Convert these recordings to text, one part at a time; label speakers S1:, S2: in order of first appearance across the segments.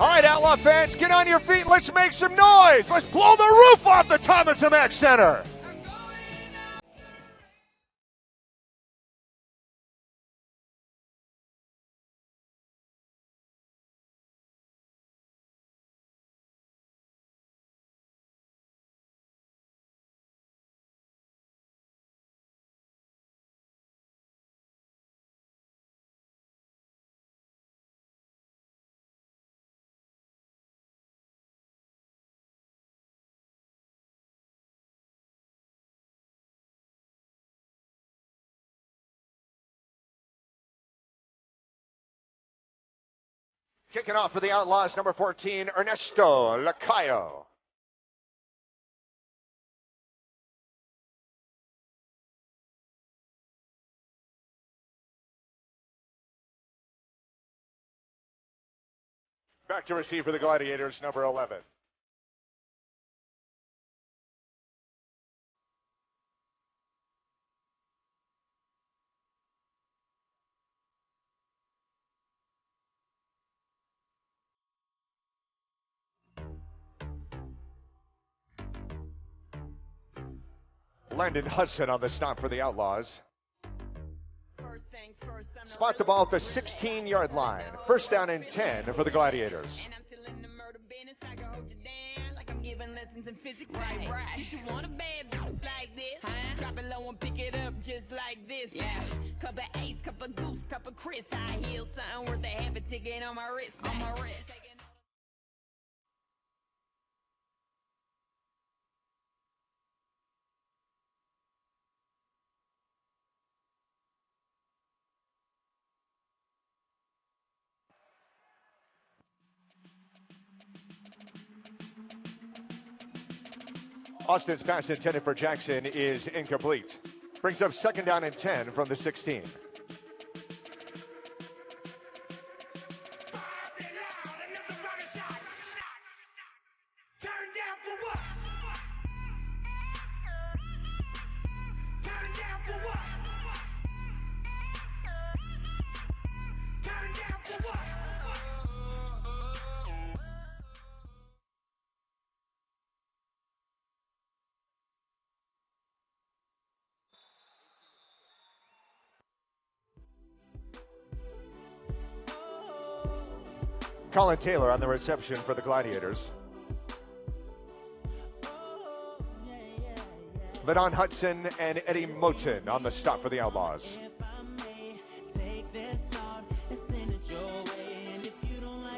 S1: All right, Outlaw fans, get on your feet. Let's make some noise. Let's blow the roof off the Thomas M. Eck Center. Kicking off for the Outlaws, number 14, Ernesto Lacayo. Back to receive for the Gladiators, number 11. Landon Hudson on the stop for the Outlaws. Spot the ball at the 16-yard line. First down and 10 for the Gladiators.
S2: You should want a bad like this. Drop it low and pick it up just like this. Yeah. Cup of Ace, cup of Goose, cup of Chris. I heal something worth a half a ticket on my wrist. On my wrist.
S1: Austin's pass intended for Jackson is incomplete. Brings up second down and 10 from the 16. Colin Taylor on the reception for the Gladiators. Ladon Hudson and Eddie Moten on the stop for the Outlaws.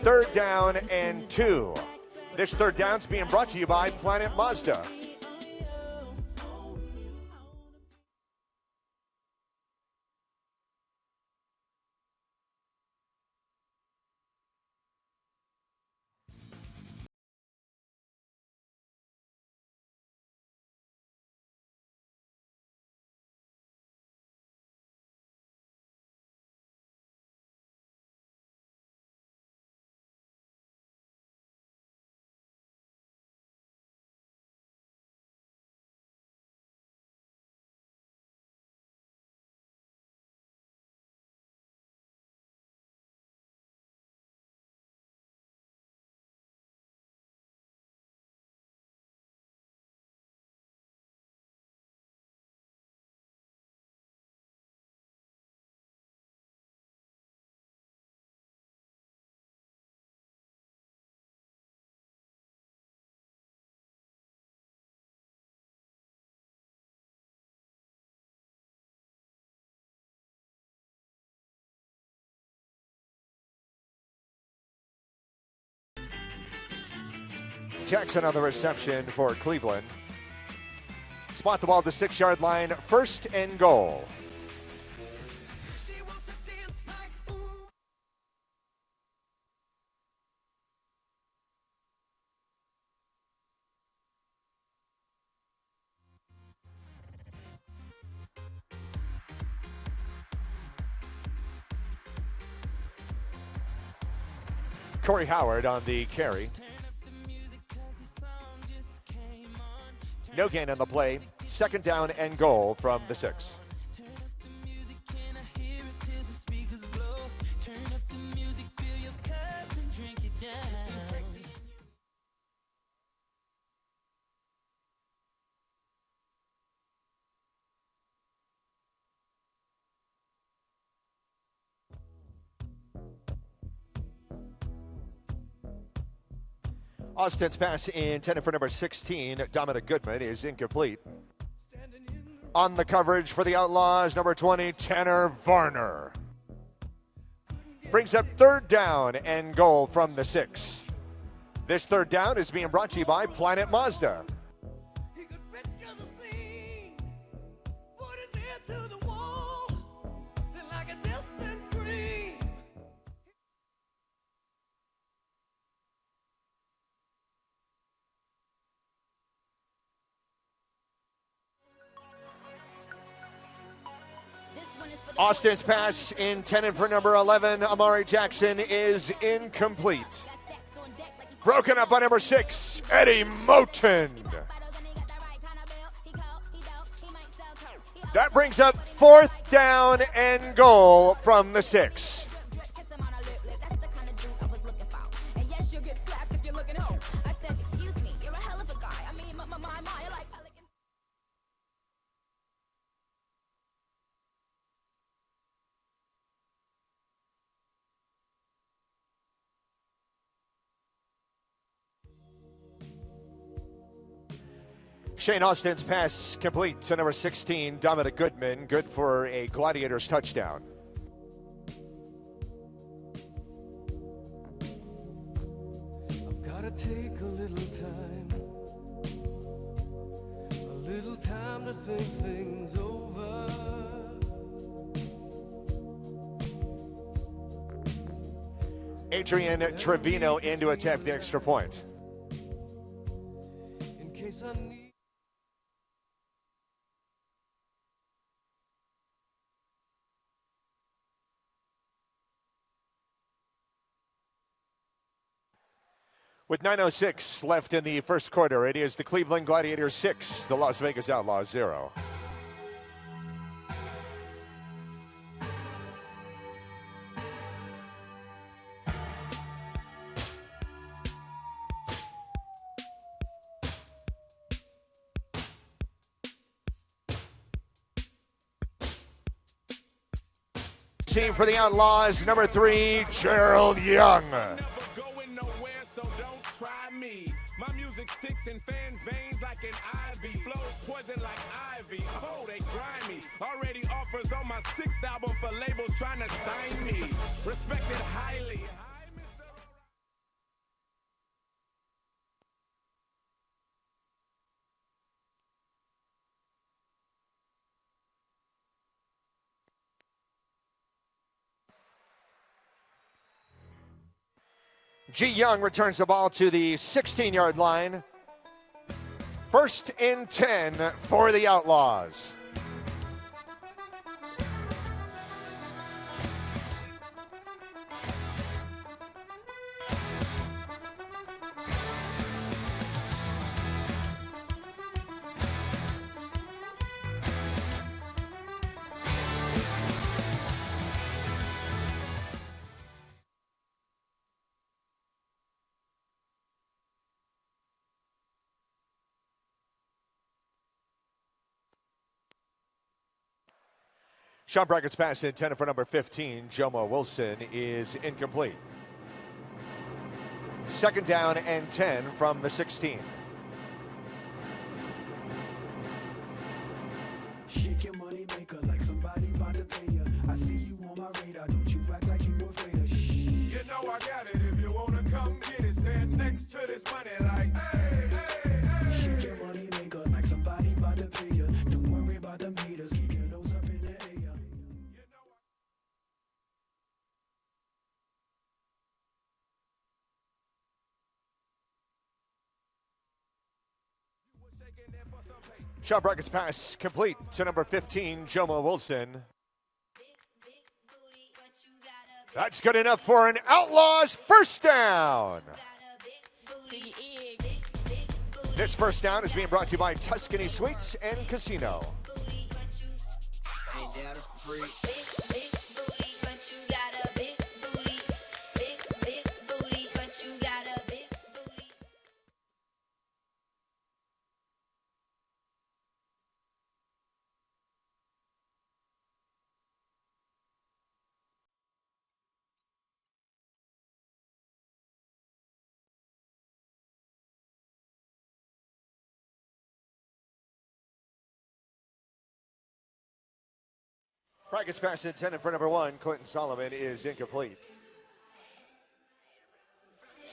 S1: Third down and 2. This third down's being brought to you by Planet Mazda. Jackson on the reception for Cleveland. Spot the ball at the 6-yard line. First and goal. Corey Howard on the carry. No gain on the play. Second down and goal from the 6. Austin's pass intended for number 16, Dominic Goodman, is incomplete. On the coverage for the Outlaws, number 20, Tanner Varner. Brings up third down and goal from the 6. This third down is being brought to you by Planet Mazda. Austin's pass intended for number 11, Amari Jackson, is incomplete. Broken up by number 6, Eddie Moten. That brings up fourth down and goal from the 6. Shane Austin's pass complete to number 16, Dominic Goodman, good for a Gladiators touchdown.
S3: I've gotta take a little time to think things over.
S1: Adrian Trevino in to attempt the extra point.
S3: In case I need.
S1: With 9:06 left in the first quarter, it is the Cleveland Gladiators 6, the Las Vegas Outlaws 0. Team for the Outlaws, number 3, Gerald Young.
S4: My music sticks in fans' veins like an ivy, flows poison like ivy. Oh, they grimy. Already offers on my 6th album for labels trying to sign me. Respected highly. Hi, Mr.
S1: G. Young returns the ball to the 16-yard line. First and 10 for the Outlaws. Sean Brackett's pass intended for number 15, Jomo Wilson, is incomplete. Second down and 10 from the 16.
S5: Shake your money maker like somebody about to pay you. I see you on my radar, don't you act like you afraid of shh.
S4: You know I got it. If you wanna come get it, stand next to this money like, hey, hey, hey.
S5: Shake your money maker like somebody about to pay you. Don't worry about them haters, keep your nose up in the air.
S1: Sean Brackett's pass complete to number 15, Jomo Wilson. That's good enough for an Outlaws first down. This first down is being brought to you by Tuscany Suites and Casino. Practice pass intended for number 1, Clinton Solomon, is incomplete.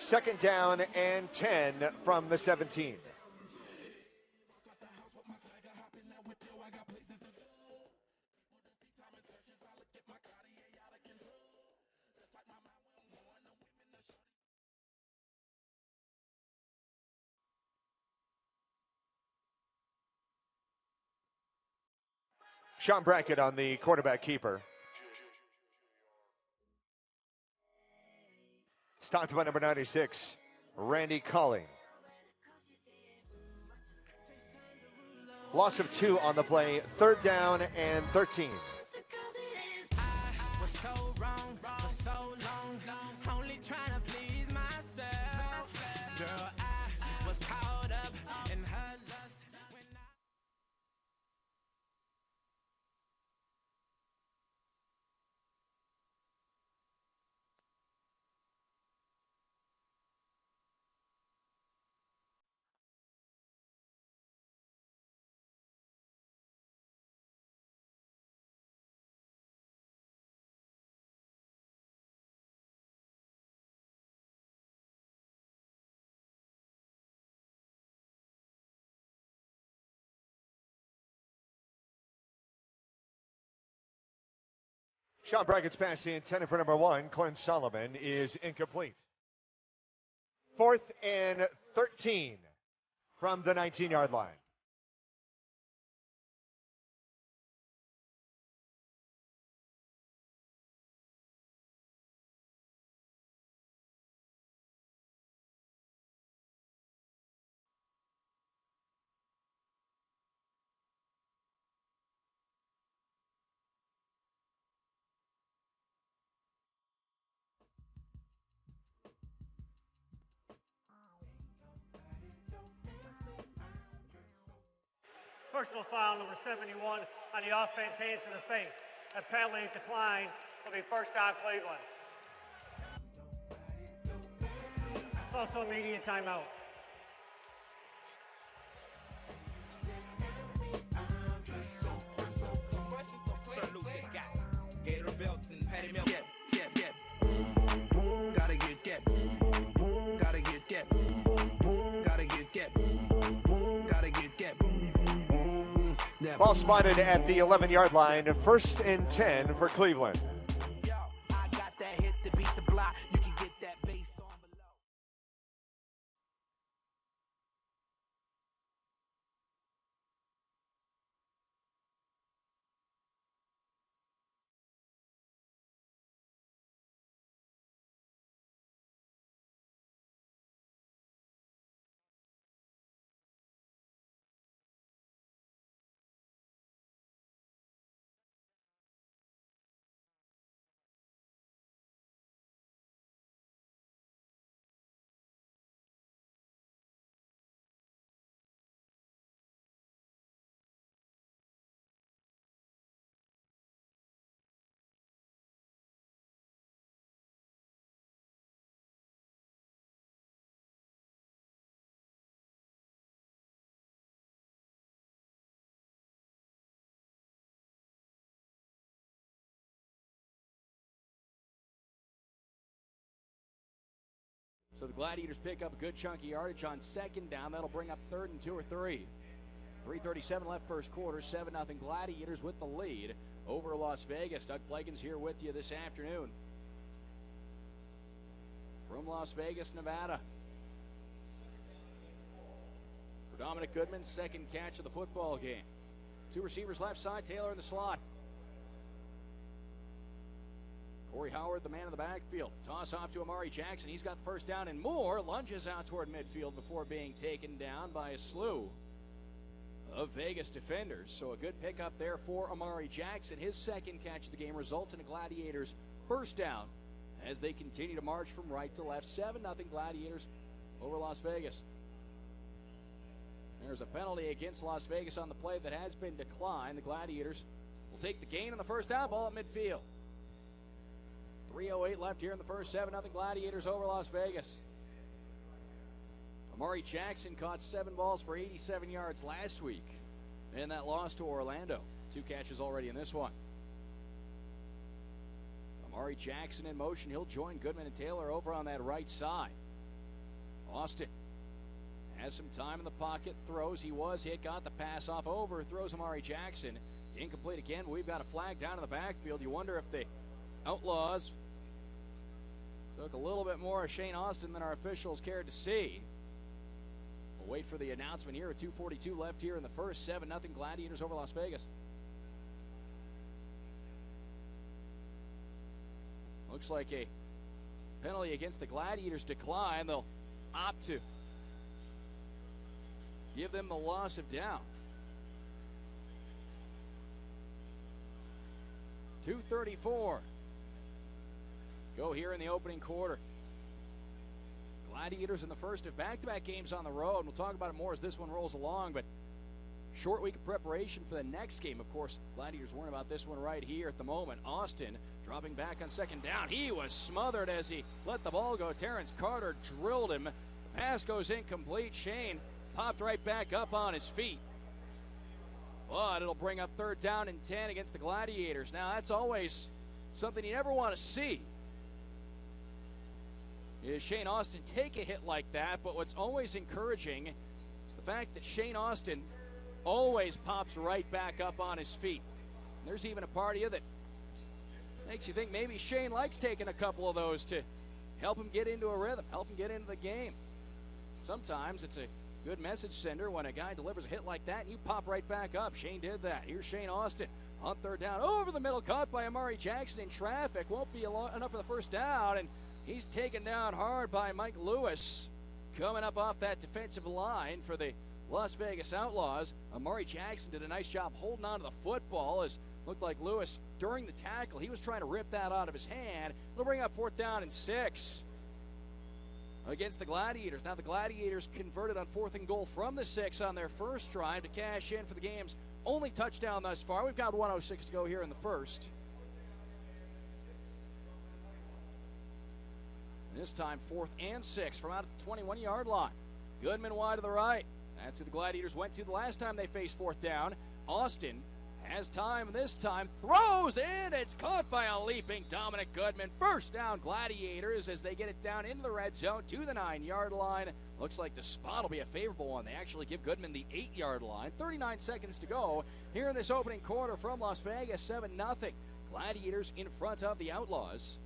S1: Second down and 10 from the 17. Sean Brackett on the quarterback keeper. Stopped by number 96, Randy Colling. Loss of 2 on the play, third down and 13.
S6: I was so wrong for so long, only trying to please myself. Girl, I was caught up in her lust when I...
S1: Sean Brackett's pass intended for number 1, Clinton Solomon, is incomplete. 4th and 13 from the 19-yard line.
S7: Personal foul number 71 on the offense, hands to the face. A penalty decline will be first down Cleveland. Also immediate timeout.
S6: Sir Lucius got Gator belts and Patty Milk. Gotta get that. Gotta get that. Gotta get that. Gotta get that.
S1: Ball spotted at the 11-yard line, 1st and 10 for Cleveland.
S6: Yo, I got that hit to beat the block. You can get that bass on below.
S8: So the Gladiators pick up a good chunk of yardage on second down. That'll bring up 3rd and 2 or 3. 3:37 left first quarter. 7-0 Gladiators with the lead over Las Vegas. Doug Plagens here with you this afternoon from Las Vegas, Nevada. For Dominic Goodman's second catch of the football game. 2 receivers left side, Taylor in the slot. Corey Howard, the man in the backfield. Toss off to Amari Jackson. He's got the first down and more. Lunges out toward midfield before being taken down by a slew of Vegas defenders. So a good pickup there for Amari Jackson. His second catch of the game results in a Gladiators first down as they continue to march from right to left. 7-0 Gladiators over Las Vegas. There's a penalty against Las Vegas on the play that has been declined. The Gladiators will take the gain on the first down, ball at midfield. 3:08 left here in the first. 7-0 Gladiators over Las Vegas. Amari Jackson caught 7 balls for 87 yards last week in that loss to Orlando. 2 catches already in this one. Amari Jackson in motion. He'll join Goodman and Taylor over on that right side. Austin has some time in the pocket, throws. He was hit, got the pass off, over, throws Amari Jackson. Incomplete again, but we've got a flag down in the backfield. You wonder if the Outlaws took a little bit more of Shane Austin than our officials cared to see. We'll wait for the announcement here at 2:42 left here in the first. 7-0 Gladiators over Las Vegas. Looks like a penalty against the Gladiators decline. They'll opt to give them the loss of down. 2:34 go here in the opening quarter. Gladiators in the first of back-to-back games on the road. We'll talk about it more as this one rolls along, but short week of preparation for the next game. Of course, Gladiators worrying about this one right here at the moment. Austin dropping back on second down. He was smothered as he let the ball go. Terrence Carter drilled him. The pass goes incomplete. Shane popped right back up on his feet. But it'll bring up third down and 10 against the Gladiators. Now, that's always something you never want to see, is Shane Austin take a hit like that. But what's always encouraging is the fact that Shane Austin always pops right back up on his feet. And there's even a part of you that makes you think maybe Shane likes taking a couple of those to help him get into a rhythm, help him get into the game. Sometimes it's a good message sender when a guy delivers a hit like that and you pop right back up. Shane did that. Here's Shane Austin on third down. Over the middle, caught by Amari Jackson in traffic. Won't be enough for the first down, and he's taken down hard by Mike Lewis. Coming up off that defensive line for the Las Vegas Outlaws. Amari Jackson did a nice job holding on to the football, as looked like Lewis during the tackle. He was trying to rip that out of his hand. It'll bring up fourth down and 6 against the Gladiators. Now the Gladiators converted on 4th and goal from the 6 on their first drive to cash in for the game's only touchdown thus far. We've got 1:06 to go here in the first. This time 4th and 6 from out of the 21-yard line. Goodman wide to the right. That's who the Gladiators went to the last time they faced fourth down. Austin has time this time, throws in, it's caught by a leaping Dominic Goodman. First down Gladiators as they get it down into the red zone to the 9-yard line. Looks like the spot will be a favorable one. They actually give Goodman the 8-yard line. 39 seconds to go here in this opening quarter from Las Vegas. 7-0. Gladiators in front of the Outlaws.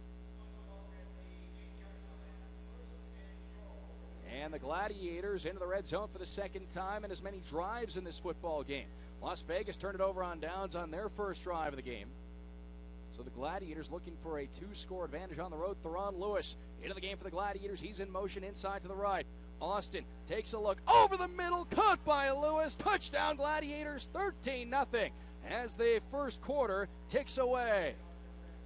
S8: And the Gladiators into the red zone for the second time in as many drives in this football game. Las Vegas turned it over on downs on their first drive of the game. So the Gladiators looking for a 2-score advantage on the road. Theron Lewis into the game for the Gladiators. He's in motion inside to the right. Austin takes a look over the middle, caught by Lewis. Touchdown Gladiators, 13-0 as the first quarter ticks away.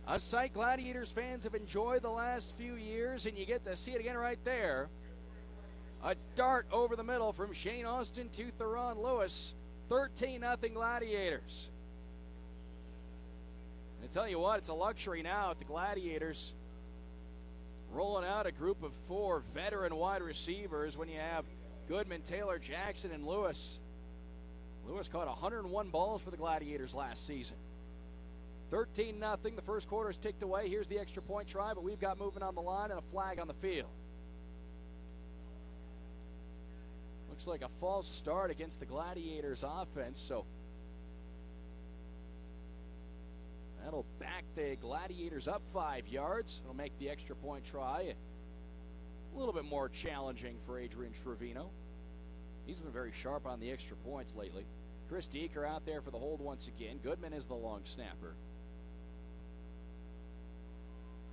S8: A sight Gladiators fans have enjoyed the last few years, and you get to see it again right there. A dart over the middle from Shane Austin to Theron Lewis. 13-0 Gladiators. And I tell you what, it's a luxury now at the Gladiators rolling out a group of 4 veteran wide receivers when you have Goodman, Taylor, Jackson, and Lewis. Lewis caught 101 balls for the Gladiators last season. 13-0. The first quarter is ticked away. Here's the extra point try, but we've got movement on the line and a flag on the field. Looks like a false start against the Gladiators offense, so that'll back the Gladiators up 5 yards. It'll make the extra point try a little bit more challenging for Adrian Trevino. He's been very sharp on the extra points lately. Chris Deeker out there for the hold once again. Goodman is the long snapper.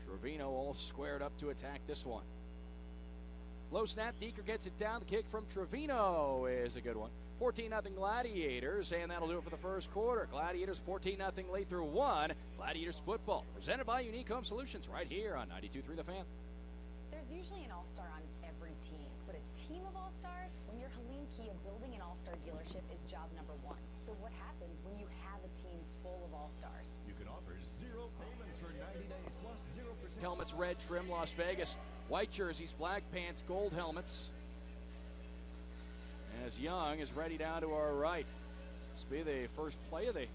S8: Trevino all squared up to attack this one. Low snap, Deeker gets it down. The kick from Trevino is a good one. 14-0 Gladiators, and that'll do it for the first quarter. Gladiators 14-0 lead through 1. Gladiators football, presented by Unique Home Solutions, right here on 92.3 The Fan.
S9: There's usually an all-star on every team, but a team of all-stars, when you're Helene Kia, building an all-star dealership is job number 1. So what happens when you have a team full of all-stars?
S10: You can offer 0 payments for 90 days plus 0%.
S8: Helmets red trim, Las Vegas. White jerseys, black pants, gold helmets. As Young is ready down to our right. This will be the first play of the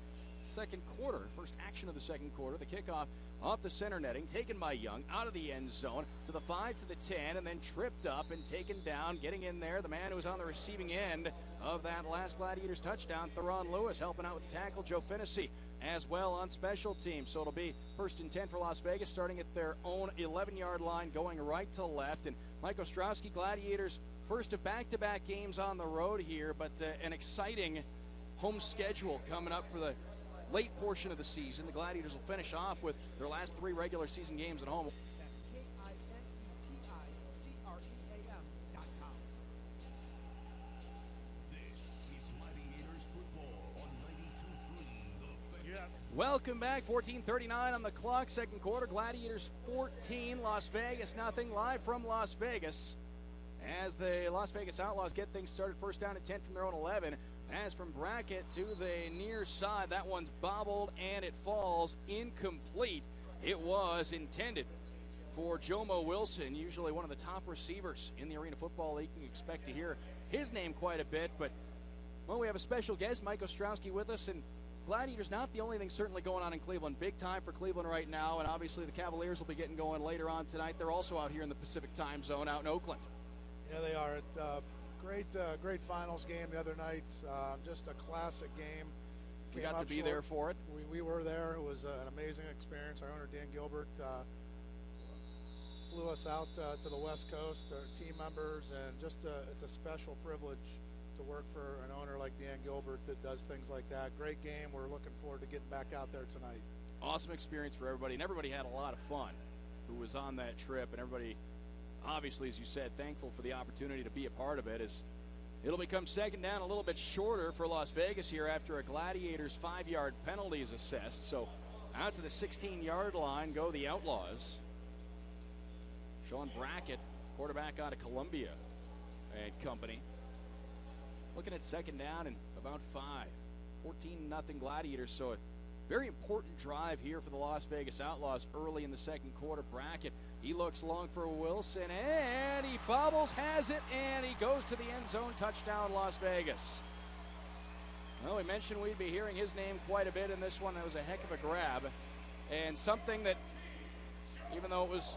S8: second quarter, first action of the second quarter. The kickoff off the center netting, taken by Young, out of the end zone, to the 5, to the 10, and then tripped up and taken down, getting in there. The man who was on the receiving end of that last Gladiators touchdown, Theron Lewis, helping out with the tackle, Joe Finnessy, as well on special teams. So it'll be 1st and 10 for Las Vegas, starting at their own 11-yard line, going right to left. And Mike Ostrowski, Gladiators, first of back-to-back games on the road here, but an exciting home schedule coming up for the late portion of the season. The Gladiators will finish off with their last 3 regular season games at home. Welcome back. 14:39 on the clock. Second quarter. Gladiators 14, Las Vegas nothing. Live from Las Vegas as the Las Vegas Outlaws get things started. First down and 10 from their own 11. Pass from Brackett to the near side. That one's bobbled and it falls incomplete. It was intended for Jomo Wilson, usually one of the top receivers in the Arena Football League. You can expect to hear his name quite a bit, but well, we have a special guest, Mike Ostrowski, with us, and Gladiators not the only thing certainly going on in Cleveland. Big time for Cleveland right now, and obviously the Cavaliers will be getting going later on tonight. They're also out here in the Pacific time zone out in Oakland.
S11: Yeah, they are. Great finals game the other night. Just a classic game.
S8: We got to be there for it.
S11: We were there. It was an amazing experience. Our owner, Dan Gilbert, flew us out to the West Coast, our team members, and just it's a special privilege to work for an owner like Dan Gilbert that does things like that. Great game. We're looking forward to getting back out there tonight.
S8: Awesome experience for everybody, and everybody had a lot of fun who was on that trip, and everybody, obviously, as you said, thankful for the opportunity to be a part of it. As it'll become second down, a little bit shorter for Las Vegas here after a Gladiators 5-yard penalty is assessed. So out to the 16-yard line go the Outlaws. Sean Brackett, quarterback out of Columbia and company. Looking at second down and about 5. 14-0 Gladiators, so a very important drive here for the Las Vegas Outlaws early in the second quarter. Brackett, he looks long for Wilson, and he bobbles, has it, and he goes to the end zone. Touchdown, Las Vegas. Well, we mentioned we'd be hearing his name quite a bit in this one. That was a heck of a grab, and something that, even though it was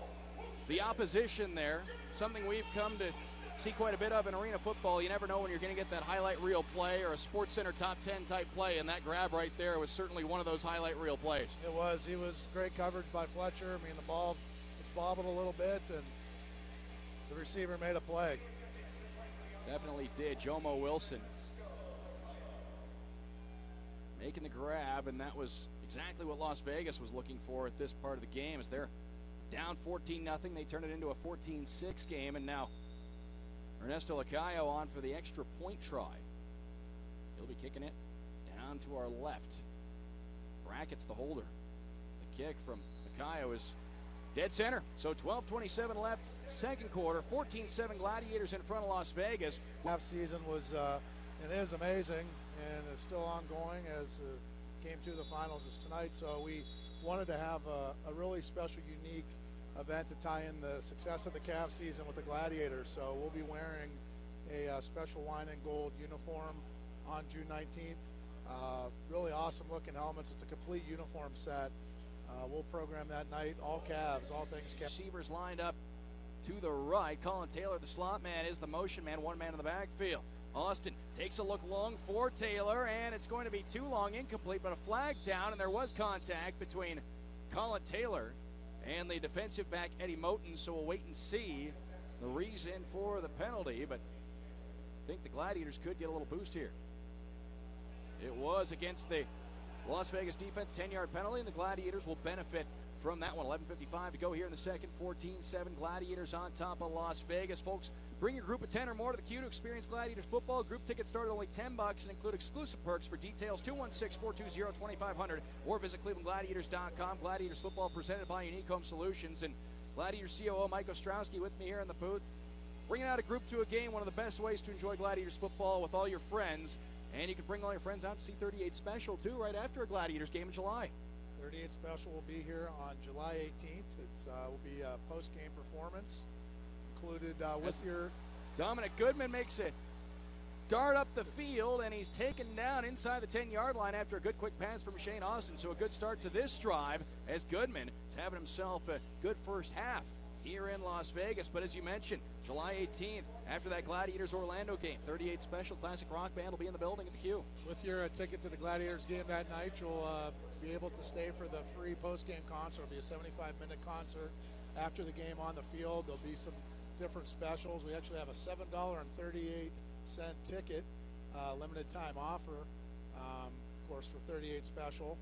S8: the opposition there, something we've come to see quite a bit of in arena football. You never know when you're going to get that highlight reel play or a Sports Center top 10 type play, and that grab right there was certainly one of those highlight reel plays.
S11: It was. He was great coverage by Fletcher. I mean, the ball was bobbled a little bit, and the receiver made a play.
S8: Definitely did. Jomo Wilson making the grab, and that was exactly what Las Vegas was looking for at this part of the game. As they're down 14-0, they turn it into a 14-6 game, and now Ernesto Lacayo on for the extra point try. He'll be kicking it down to our left. Brackett's the holder. The kick from Lacayo is dead center. So 12:27 left, second quarter. 14-7 Gladiators in front of Las Vegas.
S11: Half season was and is amazing, and it's still ongoing as game 2 of the finals is tonight. So we wanted to have a really special, unique event to tie in the success of the Cavs season with the Gladiators. So we'll be wearing a special wine and gold uniform on June 19th. Really awesome looking helmets. It's a complete uniform set. We'll program that night. All Cavs, all things Cavs.
S8: Receivers lined up to the right. Colin Taylor, the slot man, is the motion man. One man in the backfield. Austin takes a look long for Taylor, and it's going to be too long, incomplete, but a flag down, and there was contact between Colin Taylor and the defensive back Eddie Moten, so we'll wait and see the reason for the penalty, but I think the Gladiators could get a little boost here. It was against the Las Vegas defense, 10-yard penalty, and the Gladiators will benefit from that one. 11:55 to go here in the second. 14-7 Gladiators on top of Las Vegas. Folks, bring your group of 10 or more to the queue to experience Gladiators football. Group tickets start at only $10 and include exclusive perks. For details, 216-420-2500 or visit clevelandgladiators.com. Gladiators football presented by Unique Home Solutions, and Gladiators COO Mike Ostrowski with me here in the booth. Bringing out a group to a game, one of the best ways to enjoy Gladiators football with all your friends. And you can bring all your friends out to see 38 Special, too, right after a Gladiators game in July.
S11: 38 Special will be here on July 18th. It will be a post-game performance included with your...
S8: Dominic Goodman makes it dart up the field, and he's taken down inside the 10-yard line after a good quick pass from Shane Austin. So a good start to this drive as Goodman is having himself a good first half here in Las Vegas. But as you mentioned, July 18th, after that Gladiators-Orlando game, 38 Special Classic Rock Band will be in the building at the Q.
S11: With your ticket to the Gladiators game that night, you'll be able to stay for the free post-game concert. It'll be a 75-minute concert after the game on the field. There'll be some different specials. We actually have a $7.38 ticket, limited time offer, of course, for 38 special.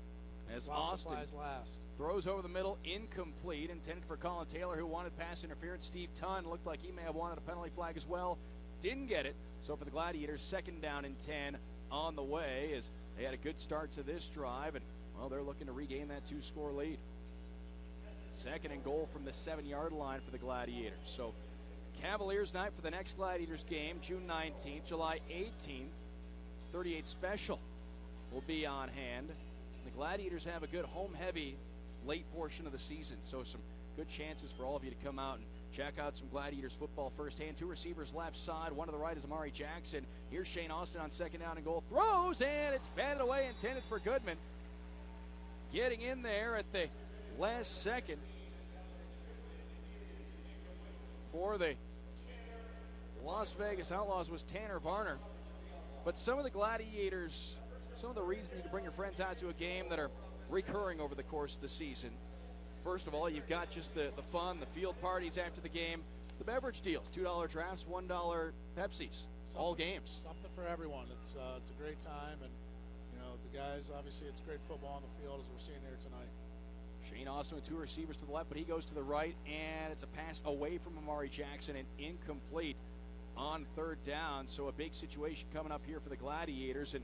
S8: As
S11: While
S8: Austin
S11: supplies last.
S8: throws over the middle, incomplete, intended for Colin Taylor, who wanted pass interference. Steve Tunn looked like he may have wanted a penalty flag as well. Didn't get it. So for the Gladiators, 2nd down and 10 on the way, as they had a good start to this drive, and, well, they're looking to regain that 2-score lead. 2nd and goal from the 7-yard line for the Gladiators. So Cavaliers night for the next Gladiators game, June 19th, July 18th. 38 Special will be on hand. The Gladiators have a good home-heavy late portion of the season, so some good chances for all of you to come out and check out some Gladiators football firsthand. 2 receivers left side, one to the right is Amari Jackson. Here's Shane Austin on 2nd down and goal. Throws, and it's batted away, intended for Goodman. Getting in there at the last second for the Las Vegas Outlaws was Tanner Varner. But some of the Gladiators, some of the reasons you can bring your friends out to a game that are recurring over the course of the season. First of all, you've got just the fun, the field parties after the game, the beverage deals, $2 drafts, $1 Pepsis, all games.
S11: Something for everyone. It's a great time, and the guys, obviously it's great football on the field as we're seeing here tonight.
S8: Shane Austin with 2 receivers to the left, but he goes to the right, and it's a pass away from Amari Jackson and incomplete on 3rd down. So a big situation coming up here for the Gladiators, and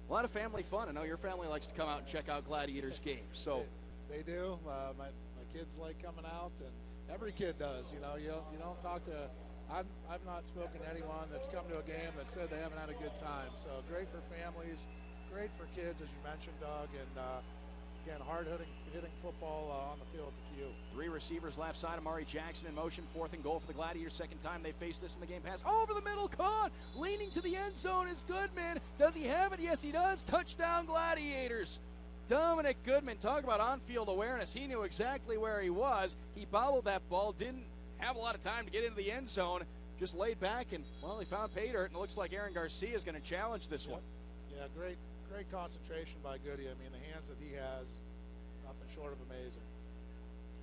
S8: a lot of family fun. I know your family likes to come out and check out Gladiators games. So
S11: they do. My kids like coming out, and every kid does. You don't talk to. I've not spoken to anyone that's come to a game that said they haven't had a good time. So great for families, great for kids, as you mentioned, Doug, and again, hard-hitting football on the field at the Q.
S8: 3 receivers left side. Amari Jackson in motion. 4th and goal for the Gladiators. 2nd time they face this in the game. Pass over the middle. Caught. Leaning to the end zone is Goodman. Does he have it? Yes, he does. Touchdown, Gladiators. Dominic Goodman. Talk about on-field awareness. He knew exactly where he was. He bobbled that ball. Didn't have a lot of time to get into the end zone. Just laid back, and, well, he found pay dirt, and it looks like Aaron Garcia is going to challenge this one.
S11: Yeah, great concentration by Goody. I mean, the hands that he has, nothing short of amazing.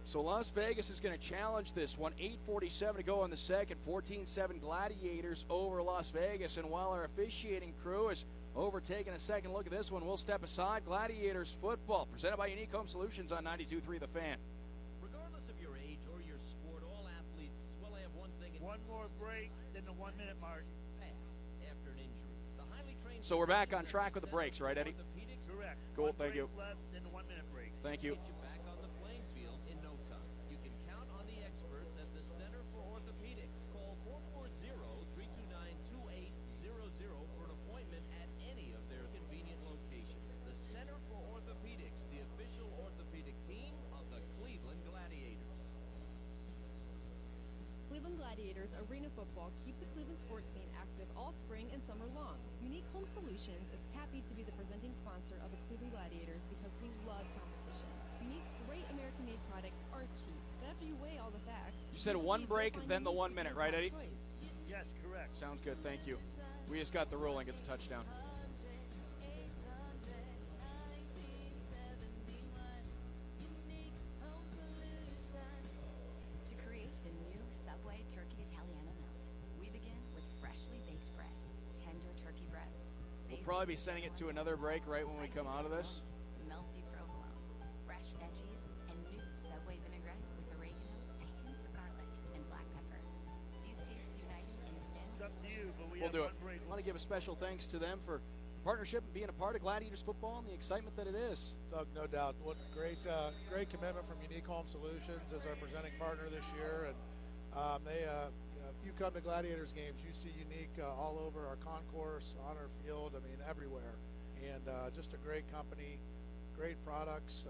S8: So Las Vegas is going to challenge this one. 8:47 to go on the second. 14-7 Gladiators over Las Vegas. And while our officiating crew is overtaking a second look at this one, we'll step aside. Gladiators football presented by Unique Home Solutions on 92.3 The Fan.
S12: Regardless of your age or your sport, all athletes, well, they have one thing.
S13: One more break than the 1-minute mark.
S12: Fast after an injury. The highly trained.
S8: So we're back on track with the breaks, right, Eddie?
S13: Correct.
S8: Cool,
S13: One
S8: thank you.
S13: break left, then the 1-minute break.
S8: Thank you.
S12: Get you back on the playing field in no time. You can count on the experts at the Center for Orthopedics. Call 440-329-2800 for an appointment at any of their convenient locations. The Center for Orthopedics, the official orthopedic team of the Cleveland Gladiators.
S14: Cleveland Gladiators Arena Football keeps the Cleveland sports scene active all spring and summer long. Unique Home Solutions is happy to be the presenting sponsor of the Cleveland Gladiators because we love competition. Unique's great American-made products aren't cheap, but after you weigh all the facts...
S8: You said one break, then the 1 minute, right, Eddie?
S13: Yes, correct.
S8: Sounds good, thank you. We just got the ruling. It's a touchdown.
S9: To create the new Subway Turkey Italiano melt, we begin with freshly baked bread, tender turkey breast,
S8: We'll probably be sending it to another break right when we come out of this.
S9: melty provolone, fresh veggies, and new Subway vinaigrette with oregano, a hint of garlic, and black pepper. These taste united in a sandwich.
S13: It's up to you, but we
S8: We'll
S13: have
S8: do it.
S13: one break.
S8: I want to give a special thanks to them for partnership and being a part of Gladiators football and the excitement that it is.
S11: Doug, no doubt. What great commitment from Unique Home Solutions as our presenting partner this year. And if you come to Gladiators games, you see Unique all over our concourse, on our field, I mean, everywhere. And just a great company, great products.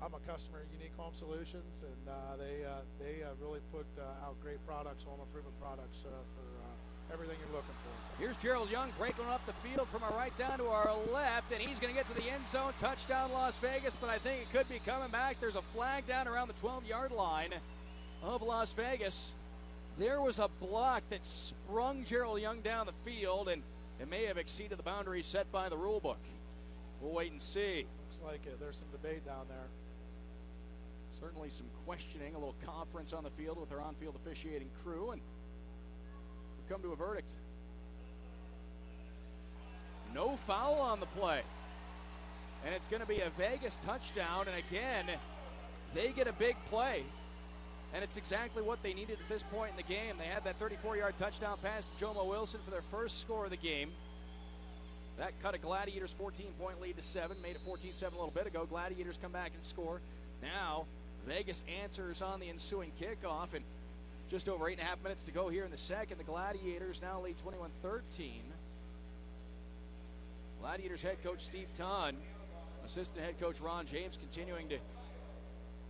S11: I'm a customer of Unique Home Solutions, and they really put out great products, home improvement products for everything you're looking for.
S8: Here's Gerald Young breaking up the field from our right down to our left, and he's going to get to the end zone. Touchdown, Las Vegas, but I think it could be coming back. There's a flag down around the 12-yard line of Las Vegas. There was a block that sprung Gerald Young down the field, and it may have exceeded the boundary set by the rule book. We'll wait and see.
S11: Looks like it. There's some debate down there.
S8: Certainly some questioning, a little conference on the field with our on-field officiating crew, and we've come to a verdict. No foul on the play. And it's going to be a Vegas touchdown, and again, they get a big play. And it's exactly what they needed at this point in the game. They had that 34-yard touchdown pass to Jomo Wilson for their first score of the game. That cut a Gladiators 14-point lead to 7, made it 14-7 a little bit ago. Gladiators come back and score. Now, Vegas answers on the ensuing kickoff, and just over 8.5 minutes to go here in the second. The Gladiators now lead 21-13. Gladiators head coach Steve Ton, assistant head coach Ron James continuing to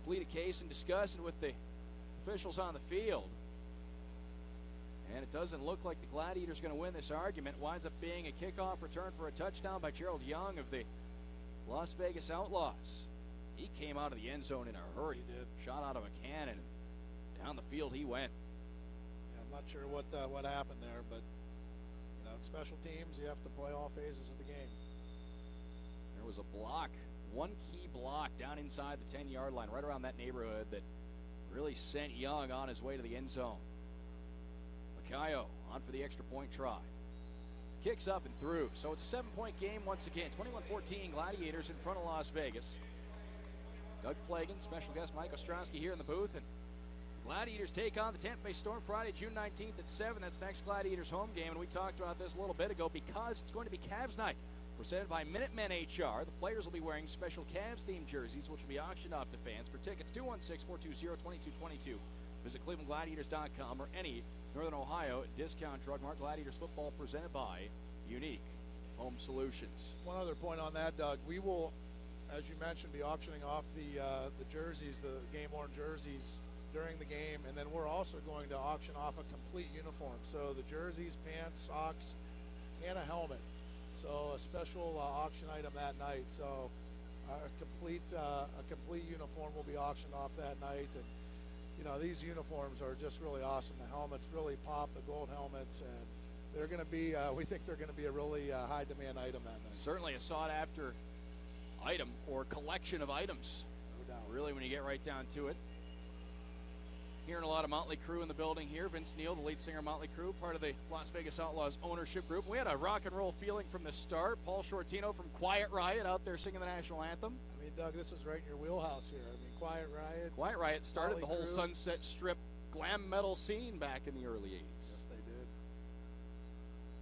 S8: plead a case and discuss it with the officials on the field. And it doesn't look like the Gladiators are going to win this argument. Winds up being a kickoff return for a touchdown by Gerald Young of the Las Vegas Outlaws. He came out of the end zone in a hurry.
S11: He did.
S8: Shot out of a cannon. Down the field he went.
S11: Yeah, I'm not sure what happened there, but you know, special teams, you have to play all phases of the game.
S8: There was a block, one key block down inside the 10-yard line, right around that neighborhood, that really sent Young on his way to the end zone. Lacayo on for the extra point try. Kicks up and through. So it's a 7-point game once again. 21-14 Gladiators in front of Las Vegas. Doug Plagan, special guest Mike Ostrowski here in the booth. And Gladiators take on the Tampa Bay Storm Friday, June 19th at 7. That's the next Gladiators home game. And we talked about this a little bit ago because it's going to be Cavs night. Presented by Minutemen HR. The players will be wearing special Cavs-themed jerseys, which will be auctioned off to fans. For tickets, 216-420-2222. Visit clevelandgladiators.com or any Northern Ohio discount drug mart. Gladiators football presented by Unique Home Solutions.
S11: One other point on that, Doug. We will, as you mentioned, be auctioning off the jerseys, the game-worn jerseys during the game, and then we're also going to auction off a complete uniform. So the jerseys, pants, socks, and a helmet. So a special auction item that night. So a complete uniform will be auctioned off that night. And you know, these uniforms are just really awesome. The helmets really pop, the gold helmets, and they're going to be. We think they're going to be a really high demand item that night.
S8: Certainly a sought after item or collection of items.
S11: No doubt.
S8: Really, when you get right down to it. Hearing a lot of Motley Crue in the building here. Vince Neil, the lead singer of Motley Crue, part of the Las Vegas Outlaws ownership group. We had a rock and roll feeling from the start. Paul Shortino from Quiet Riot out there singing the national anthem.
S11: I mean, Doug, this is right in your wheelhouse here. I mean, Quiet Riot.
S8: Quiet Riot started
S11: Motley
S8: the whole
S11: Crue.
S8: Sunset Strip glam metal scene back in the early 80s.
S11: Yes, they did.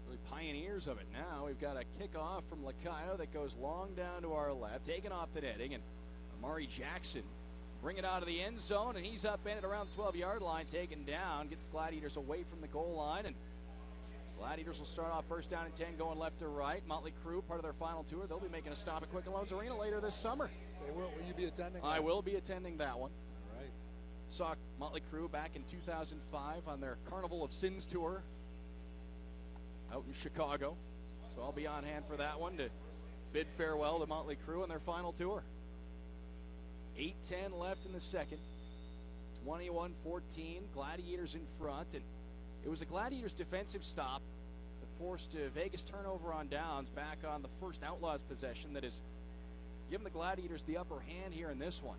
S8: Really pioneers of it. Now we've got a kickoff from Lacayo that goes long down to our left, taken off the netting, and Amari Jackson bring it out of the end zone, and he's up in it around the 12-yard line, taken down, gets the Gladiators away from the goal line, and Gladiators will start off first down and 10 going left to right. Motley Crue, part of their final tour, they'll be making a stop at Quicken Loans Arena later this summer.
S11: They will. Will you be attending?
S8: I will be attending that one.
S11: All right.
S8: Saw Motley Crue back in 2005 on their Carnival of Sins tour out in Chicago. So I'll be on hand for that one to bid farewell to Motley Crue on their final tour. 8:10 left in the second. 21-14, Gladiators in front. And it was a Gladiators defensive stop that forced a Vegas turnover on downs back on the first Outlaws possession that has given the Gladiators the upper hand here in this one.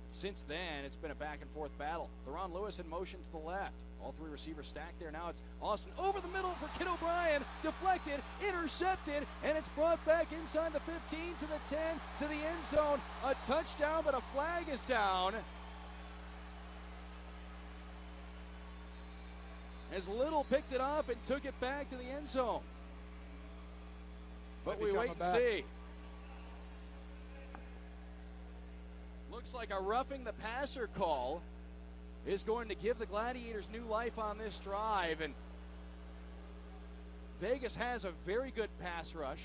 S8: Since then, it's been a back-and-forth battle. Theron Lewis in motion to the left. All three receivers stacked there. Now it's Austin over the middle for Kid O'Brien. Deflected, intercepted, and it's brought back inside the 15 to the 10 to the end zone. A touchdown, but a flag is down. As Little picked it off and took it back to the end zone. But we wait and see. Looks like a roughing the passer call is going to give the Gladiators new life on this drive. And Vegas has a very good pass rush.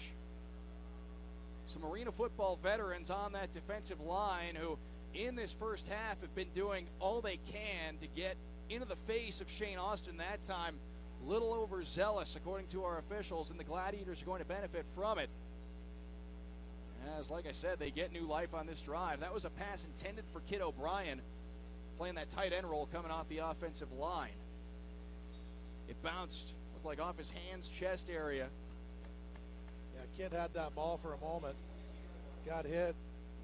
S8: Some arena football veterans on that defensive line who in this first half have been doing all they can to get into the face of Shane Austin, that time little overzealous, according to our officials, and the Gladiators are going to benefit from it. As, like I said, they get new life on this drive. That was a pass intended for Kid O'Brien, playing that tight end role coming off the offensive line. It bounced, looked like off his hands, chest area.
S11: Yeah, Kid had that ball for a moment, got hit,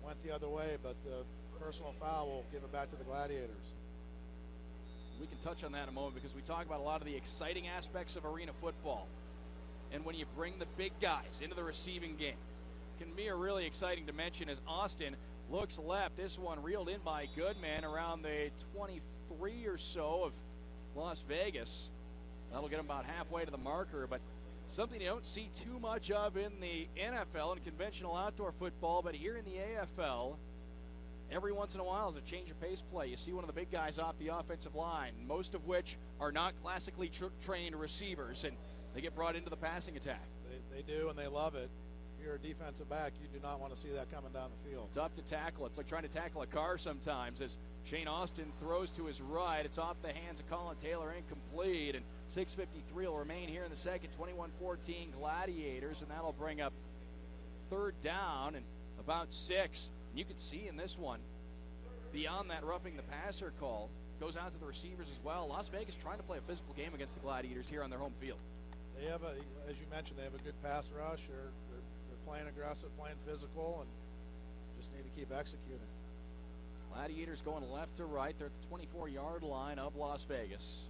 S11: went the other way, but the personal foul will give it back to the Gladiators.
S8: We can touch on that in a moment because we talk about a lot of the exciting aspects of arena football. And when you bring the big guys into the receiving game, it can be a really exciting dimension as Austin looks left. This one reeled in by Goodman around the 23 or so of Las Vegas. That'll get him about halfway to the marker, but something you don't see too much of in the NFL and conventional outdoor football, but here in the AFL, every once in a while is a change of pace play. You see one of the big guys off the offensive line, most of which are not classically trained receivers, and they get brought into the passing attack.
S11: They do, and they love it. If you're a defensive back, you do not want to see that coming down the field.
S8: Tough to tackle. It's like trying to tackle a car sometimes as Shane Austin throws to his right. It's off the hands of Colin Taylor, incomplete, and 6:53 will remain here in the second. 21-14 Gladiators, and that'll bring up third down and about 6. And you can see in this one, beyond that roughing the passer call, goes out to the receivers as well. Las Vegas trying to play a physical game against the Gladiators here on their home field.
S11: They have, as you mentioned, they have a good pass rush. They're playing aggressive, playing physical, and just need to keep executing.
S8: Gladiators going left to right. They're at the 24-yard line of Las Vegas.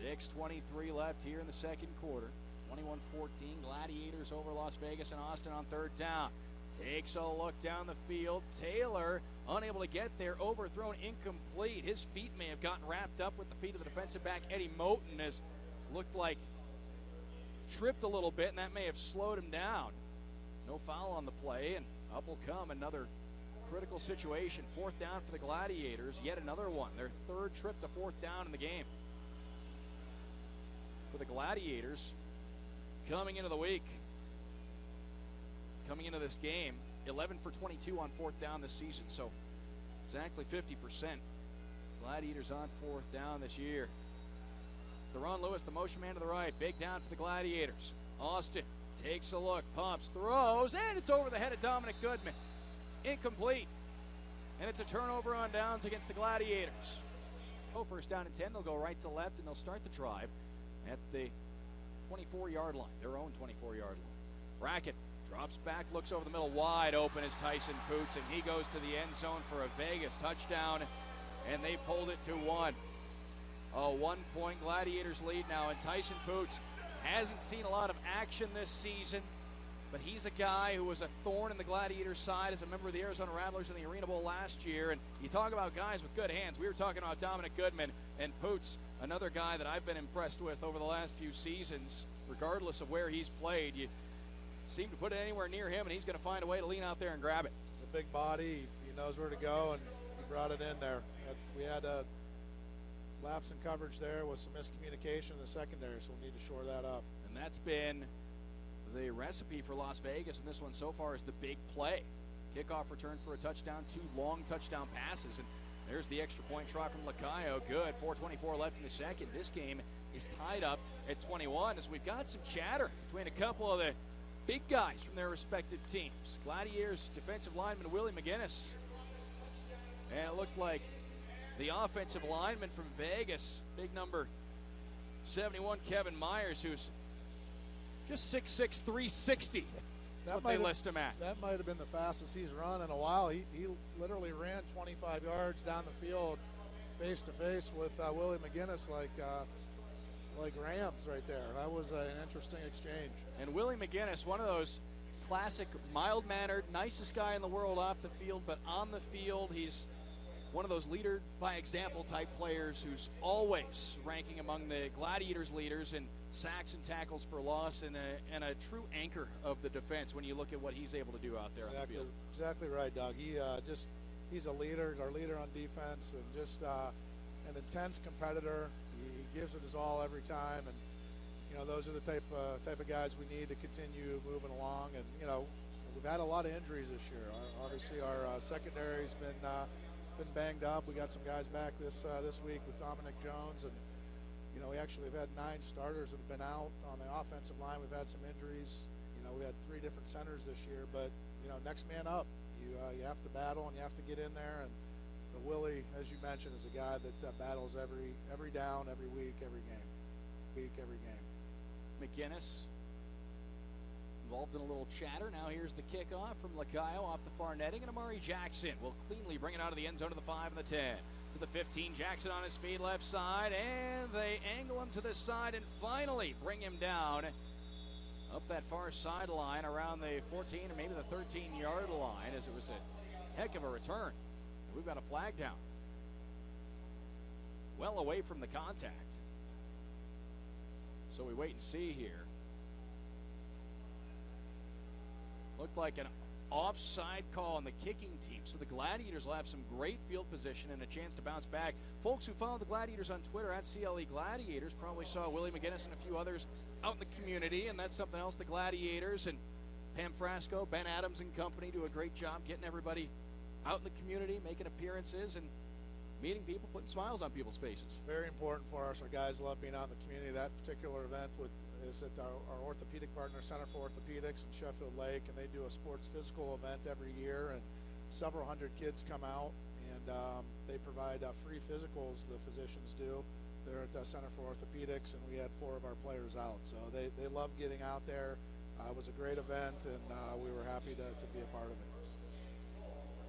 S8: 6:23 left here in the second quarter. 21-14 Gladiators over Las Vegas, and Austin on third down. Takes a look down the field. Taylor unable to get there, overthrown, incomplete. His feet may have gotten wrapped up with the feet of the defensive back, Eddie Moten, as looked like tripped a little bit, and that may have slowed him down. No foul on the play, and up will come another critical situation. Fourth down for the Gladiators, yet another one. Their third trip to fourth down in the game. For the Gladiators, coming into the week, coming into this game, 11 for 22 on fourth down this season, so exactly 50%. Gladiators on fourth down this year. Theron Lewis, the motion man to the right, big down for the Gladiators. Austin takes a look, pumps, throws, and it's over the head of Dominic Goodman. Incomplete, and it's a turnover on downs against the Gladiators. Oh, first down and 10, they'll go right to left, and they'll start the drive at the 24-yard line, their own 24-yard line. Brackett drops back, looks over the middle, wide open is Tyson Poots, and he goes to the end zone for a Vegas touchdown, and they pulled it to 1. A 1-point Gladiators lead now, and Tyson Poots hasn't seen a lot of action this season, but he's a guy who was a thorn in the Gladiators' side as a member of the Arizona Rattlers in the Arena Bowl last year, and you talk about guys with good hands. We were talking about Dominic Goodman, and Poots, another guy that I've been impressed with over the last few seasons, regardless of where he's played. You seem to put it anywhere near him, and he's going to find a way to lean out there and grab it.
S11: He's a big body. He knows where to go, and he brought it in there. We had a lapse in coverage there with some miscommunication in the secondary, so we'll need to shore that up.
S8: And that's been the recipe for Las Vegas, and this one so far is the big play. Kickoff return for a touchdown, 2 long touchdown passes, and there's the extra point try from Lacayo. Good. 4:24 left in the second. This game is tied up at 21 as we've got some chatter between a couple of the big guys from their respective teams. Gladiators defensive lineman Willie McGinnis. And it looked like the offensive lineman from Vegas, big number 71, Kevin Myers, who's just 6'6", 360. That's what they list him at.
S11: That might have been the fastest he's run in a while. He literally ran 25 yards down the field face-to-face with Willie McGinnis like Rams right there. That was an interesting exchange.
S8: And Willie McGinnis, one of those classic mild-mannered, nicest guy in the world off the field, but on the field he's one of those leader-by-example type players who's always ranking among the Gladiators leaders in sacks and tackles for loss, and a true anchor of the defense when you look at what he's able to do out there on the field.
S11: Exactly right, Doug. He's a leader, our leader on defense, and just an intense competitor. He gives it his all every time, and those are the type of guys we need to continue moving along. And we've had a lot of injuries this year. Obviously, our secondary's been banged up. We got some guys back this week with Dominic Jones, and we actually have had 9 starters that have been out on the offensive line. We've had some injuries. We had 3 different centers this year, but next man up. You have to battle and you have to get in there. And Willie, as you mentioned, is a guy that battles every down, every week, every game.
S8: McGinnis involved in a little chatter. Now here's the kickoff from Lacayo off the far netting, and Amari Jackson will cleanly bring it out of the end zone to the 5 and the 10. To the 15, Jackson on his feet, left side, and they angle him to the side and finally bring him down up that far sideline around the 14 or maybe the 13-yard line, as it was a heck of a return. We've got a flag down. Well away from the contact. So we wait and see here. Looked like an offside call on the kicking team. So the Gladiators will have some great field position and a chance to bounce back. Folks who follow the Gladiators on Twitter at CLE Gladiators probably saw Willie McGinnis and a few others out in the community, and that's something else. The Gladiators and Pam Frasco, Ben Adams and company do a great job getting everybody out in the community, making appearances and meeting people, putting smiles on people's faces.
S11: Very important for us. Our guys love being out in the community. That particular event is at our orthopedic partner, Center for Orthopedics in Sheffield Lake, and they do a sports physical event every year, and several hundred kids come out, and they provide free physicals, the physicians do. They're at the Center for Orthopedics, and we had 4 of our players out. So they love getting out there. It was a great event, and we were happy to be a part of it.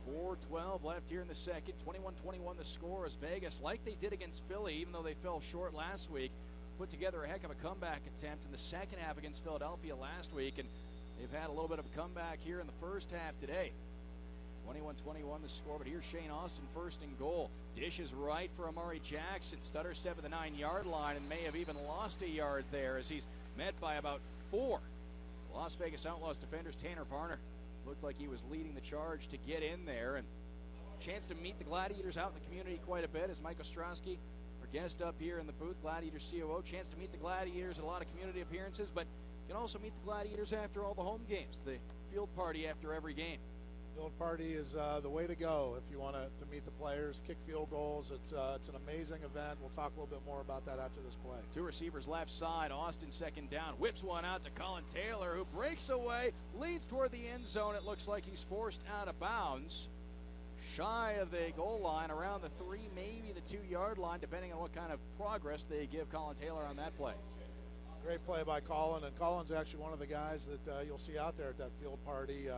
S8: 4:12 left here in the second. 21-21 the score as Vegas, like they did against Philly, even though they fell short last week, put together a heck of a comeback attempt in the second half against Philadelphia last week, and they've had a little bit of a comeback here in the first half today. 21-21 the score, but here's Shane Austin first and goal. Dish is right for Amari Jackson. Stutter step at the 9-yard line and may have even lost a yard there as he's met by about 4. Las Vegas Outlaws defenders. Tanner Varner looked like he was leading the charge to get in there, and chance to meet the Gladiators out in the community quite a bit as Mike Ostrowski, our guest up here in the booth, Gladiators COO. Chance to meet the Gladiators at a lot of community appearances, but you can also meet the Gladiators after all the home games, the field party after every game.
S11: Field party is the way to go if you want to meet the players, kick field goals. It's an amazing event. We'll talk a little bit more about that after this play.
S8: 2 receivers left side. Austin second down. Whips one out to Colin Taylor, who breaks away, leads toward the end zone. It looks like he's forced out of bounds. Shy of the goal line, around the 3, maybe the 2-yard line, depending on what kind of progress they give Colin Taylor on that play.
S11: Great play by Colin, and Colin's actually one of the guys that you'll see out there at that field party.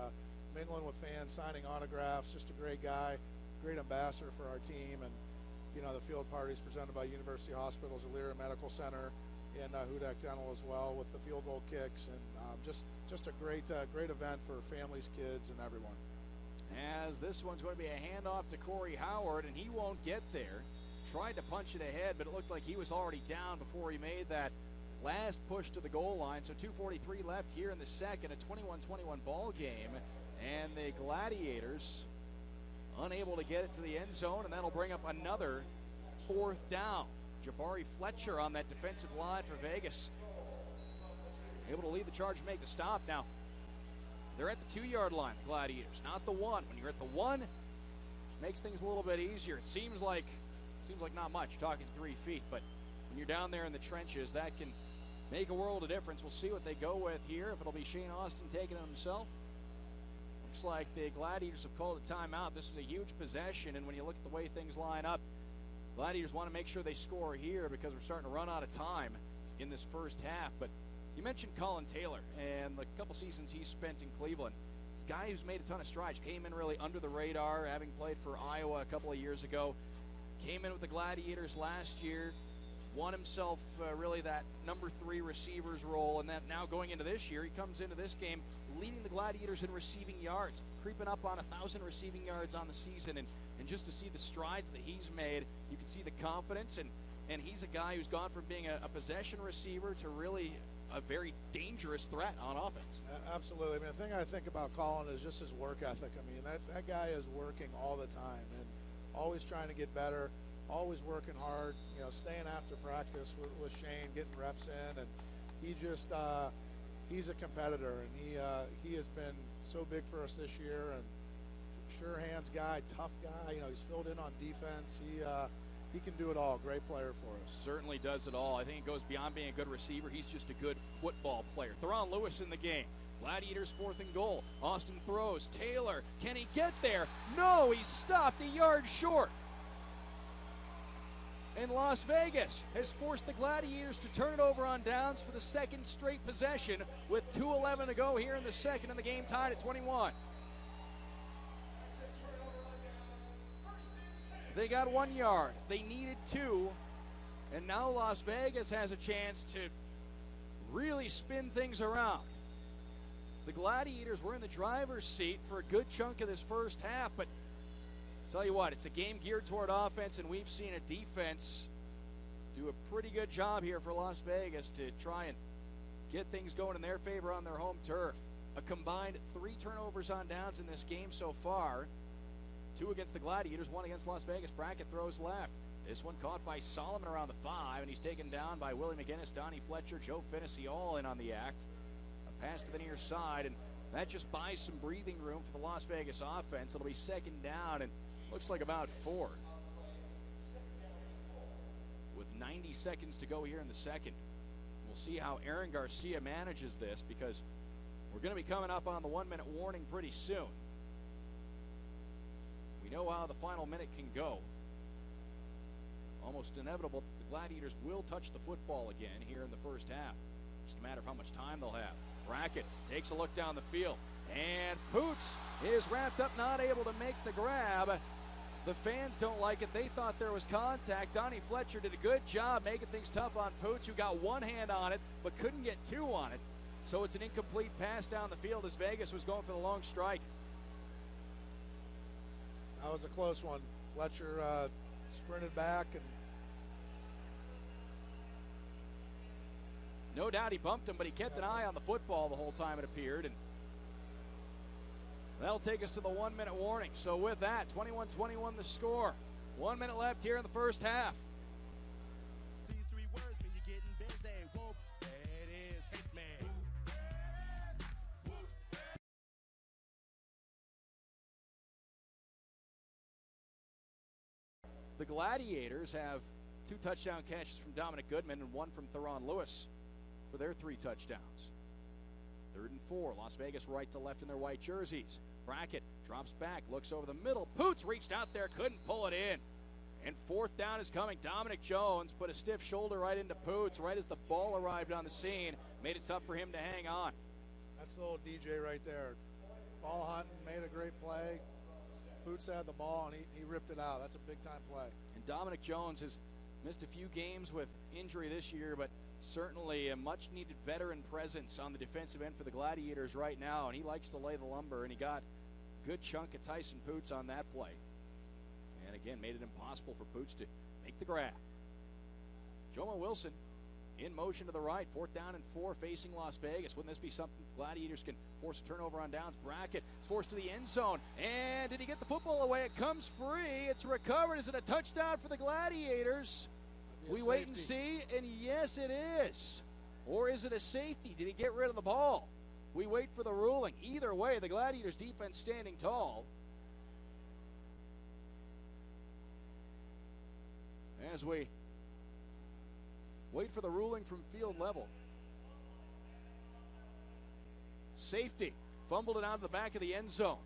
S11: Mingling with fans, signing autographs, just a great guy, great ambassador for our team. And, the field party is presented by University Hospitals, Elyria Medical Center, and Hudak Dental as well with the field goal kicks. And just a great event for families, kids, and everyone.
S8: As this one's going to be a handoff to Corey Howard, and he won't get there. Tried to punch it ahead, but it looked like he was already down before he made that last push to the goal line. So 2:43 left here in the second, a 21-21 ball game. And the Gladiators unable to get it to the end zone, and that'll bring up another 4th down. Jabari Fletcher on that defensive line for Vegas, able to lead the charge and make the stop. Now, they're at the 2-yard line, the Gladiators, not the 1. When you're at the 1, makes things a little bit easier. It seems like not much, talking 3 feet, but when you're down there in the trenches, that can make a world of difference. We'll see what they go with here, if it'll be Shane Austin taking it himself. Looks like the Gladiators have called a timeout. This is a huge possession, and when you look at the way things line up, Gladiators want to make sure they score here because we're starting to run out of time in this first half. But you mentioned Colin Taylor and the couple seasons he spent in Cleveland. This guy who's made a ton of strides, came in really under the radar, having played for Iowa a couple of years ago, came in with the Gladiators last year, won himself really that number 3 receivers role, and that now going into this year, he comes into this game leading the Gladiators in receiving yards, creeping up on 1,000 receiving yards on the season, and just to see the strides that he's made, you can see the confidence, and he's a guy who's gone from being a possession receiver to really a very dangerous threat on offense.
S11: Absolutely. I mean, the thing I think about Colin is just his work ethic. I mean, that guy is working all the time and always trying to get better, always working hard, staying after practice with Shane, getting reps in, and he just he's a competitor, and he has been so big for us this year, and sure hands guy, tough guy. He's filled in on defense. he can do it all. Great player for us.
S8: Certainly does it all. I think it goes beyond being a good receiver. He's just a good football player. Theron Lewis in the game. Gladiators 4th and goal. Austin throws. Taylor, can he get there? No, he's stopped a yard short. And Las Vegas has forced the Gladiators to turn it over on downs for the second straight possession with 2:11 to go here in the second, and the game tied at 21. They got 1 yard. They needed 2. And now Las Vegas has a chance to really spin things around. The Gladiators were in the driver's seat for a good chunk of this first half, but tell you what, it's a game geared toward offense, and we've seen a defense do a pretty good job here for Las Vegas to try and get things going in their favor on their home turf. A combined 3 turnovers on downs in this game so far. 2 against the Gladiators, 1 against Las Vegas. Brackett throws left. This one caught by Solomon around the 5, and he's taken down by Willie McGinnis, Donnie Fletcher, Joe Finnessy, all in on the act. A pass to the near side, and that just buys some breathing room for the Las Vegas offense. It'll be 2nd down, and looks like about 4. With 90 seconds to go here in the second. We'll see how Aaron Garcia manages this, because we're going to be coming up on the 1-minute warning pretty soon. We know how the final minute can go. Almost inevitable that the Gladiators will touch the football again here in the first half. Just a matter of how much time they'll have. Brackett takes a look down the field, and Poots is wrapped up, not able to make the grab. The fans don't like it. They thought there was contact. Donnie Fletcher did a good job making things tough on Poots, who got 1 hand on it but couldn't get 2 on it. So it's an incomplete pass down the field as Vegas was going for the long strike.
S11: That was a close one. Fletcher sprinted back, and
S8: no doubt he bumped him, but he kept an eye on the football the whole time, it appeared. And that'll take us to the 1-minute warning. So with that, 21-21 the score. 1 minute left here in the first half.
S6: These 3 words when you're getting busy. Whoop, that is Hitman.
S8: The Gladiators have 2 touchdown catches from Dominic Goodman and 1 from Theron Lewis for their 3 touchdowns. 3rd and 4, Las Vegas right to left in their white jerseys. Brackett drops back, looks over the middle. Poots reached out there, couldn't pull it in. And 4th down is coming. Dominic Jones put a stiff shoulder right into Poots right as the ball arrived on the scene. Made it tough for him to hang on.
S11: That's the little DJ right there. Ball hunting, made a great play. Poots had the ball, and he ripped it out. That's a big-time play.
S8: And Dominic Jones has missed a few games with injury this year, but certainly a much-needed veteran presence on the defensive end for the Gladiators right now, and he likes to lay the lumber, and he got a good chunk of Tyson Poots on that play. And again, made it impossible for Poots to make the grab. Jomo Wilson in motion to the right, 4th down and 4 facing Las Vegas. Wouldn't this be something the Gladiators can force a turnover on downs? Brackett is forced to the end zone, and did he get the football away? It comes free. It's recovered. Is it a touchdown for the Gladiators? We wait and see, and yes, it is. Or is it a safety? Did he get rid of the ball? We wait for the ruling. Either way, the Gladiators' defense standing tall. As we wait for the ruling from field level. Safety. Fumbled it out of the back of the end zone.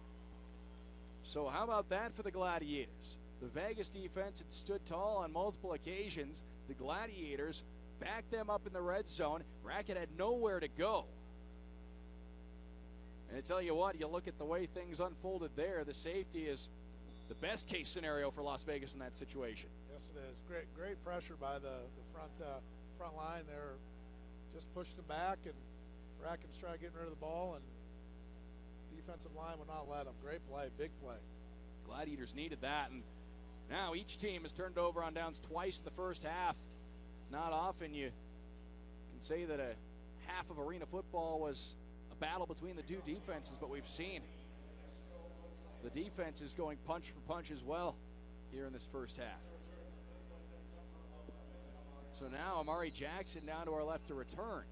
S8: So how about that for the Gladiators? The Vegas defense had stood tall on multiple occasions. The Gladiators backed them up in the red zone. Brackett had nowhere to go. And I tell you what, you look at the way things unfolded there, the safety is the best case scenario for Las Vegas in that situation.
S11: Yes, it is. Great pressure by the front line there. Just pushed them back, and Bracken's trying to get rid of the ball, and defensive line would not let him. Great play, big play.
S8: Gladiators needed that, and now each team has turned over on downs twice in the first half. It's not often you can say that a half of arena football was a battle between the 2 defenses, but we've seen the defense is going punch for punch as well here in this first half. So now Amari Jackson down to our left to return.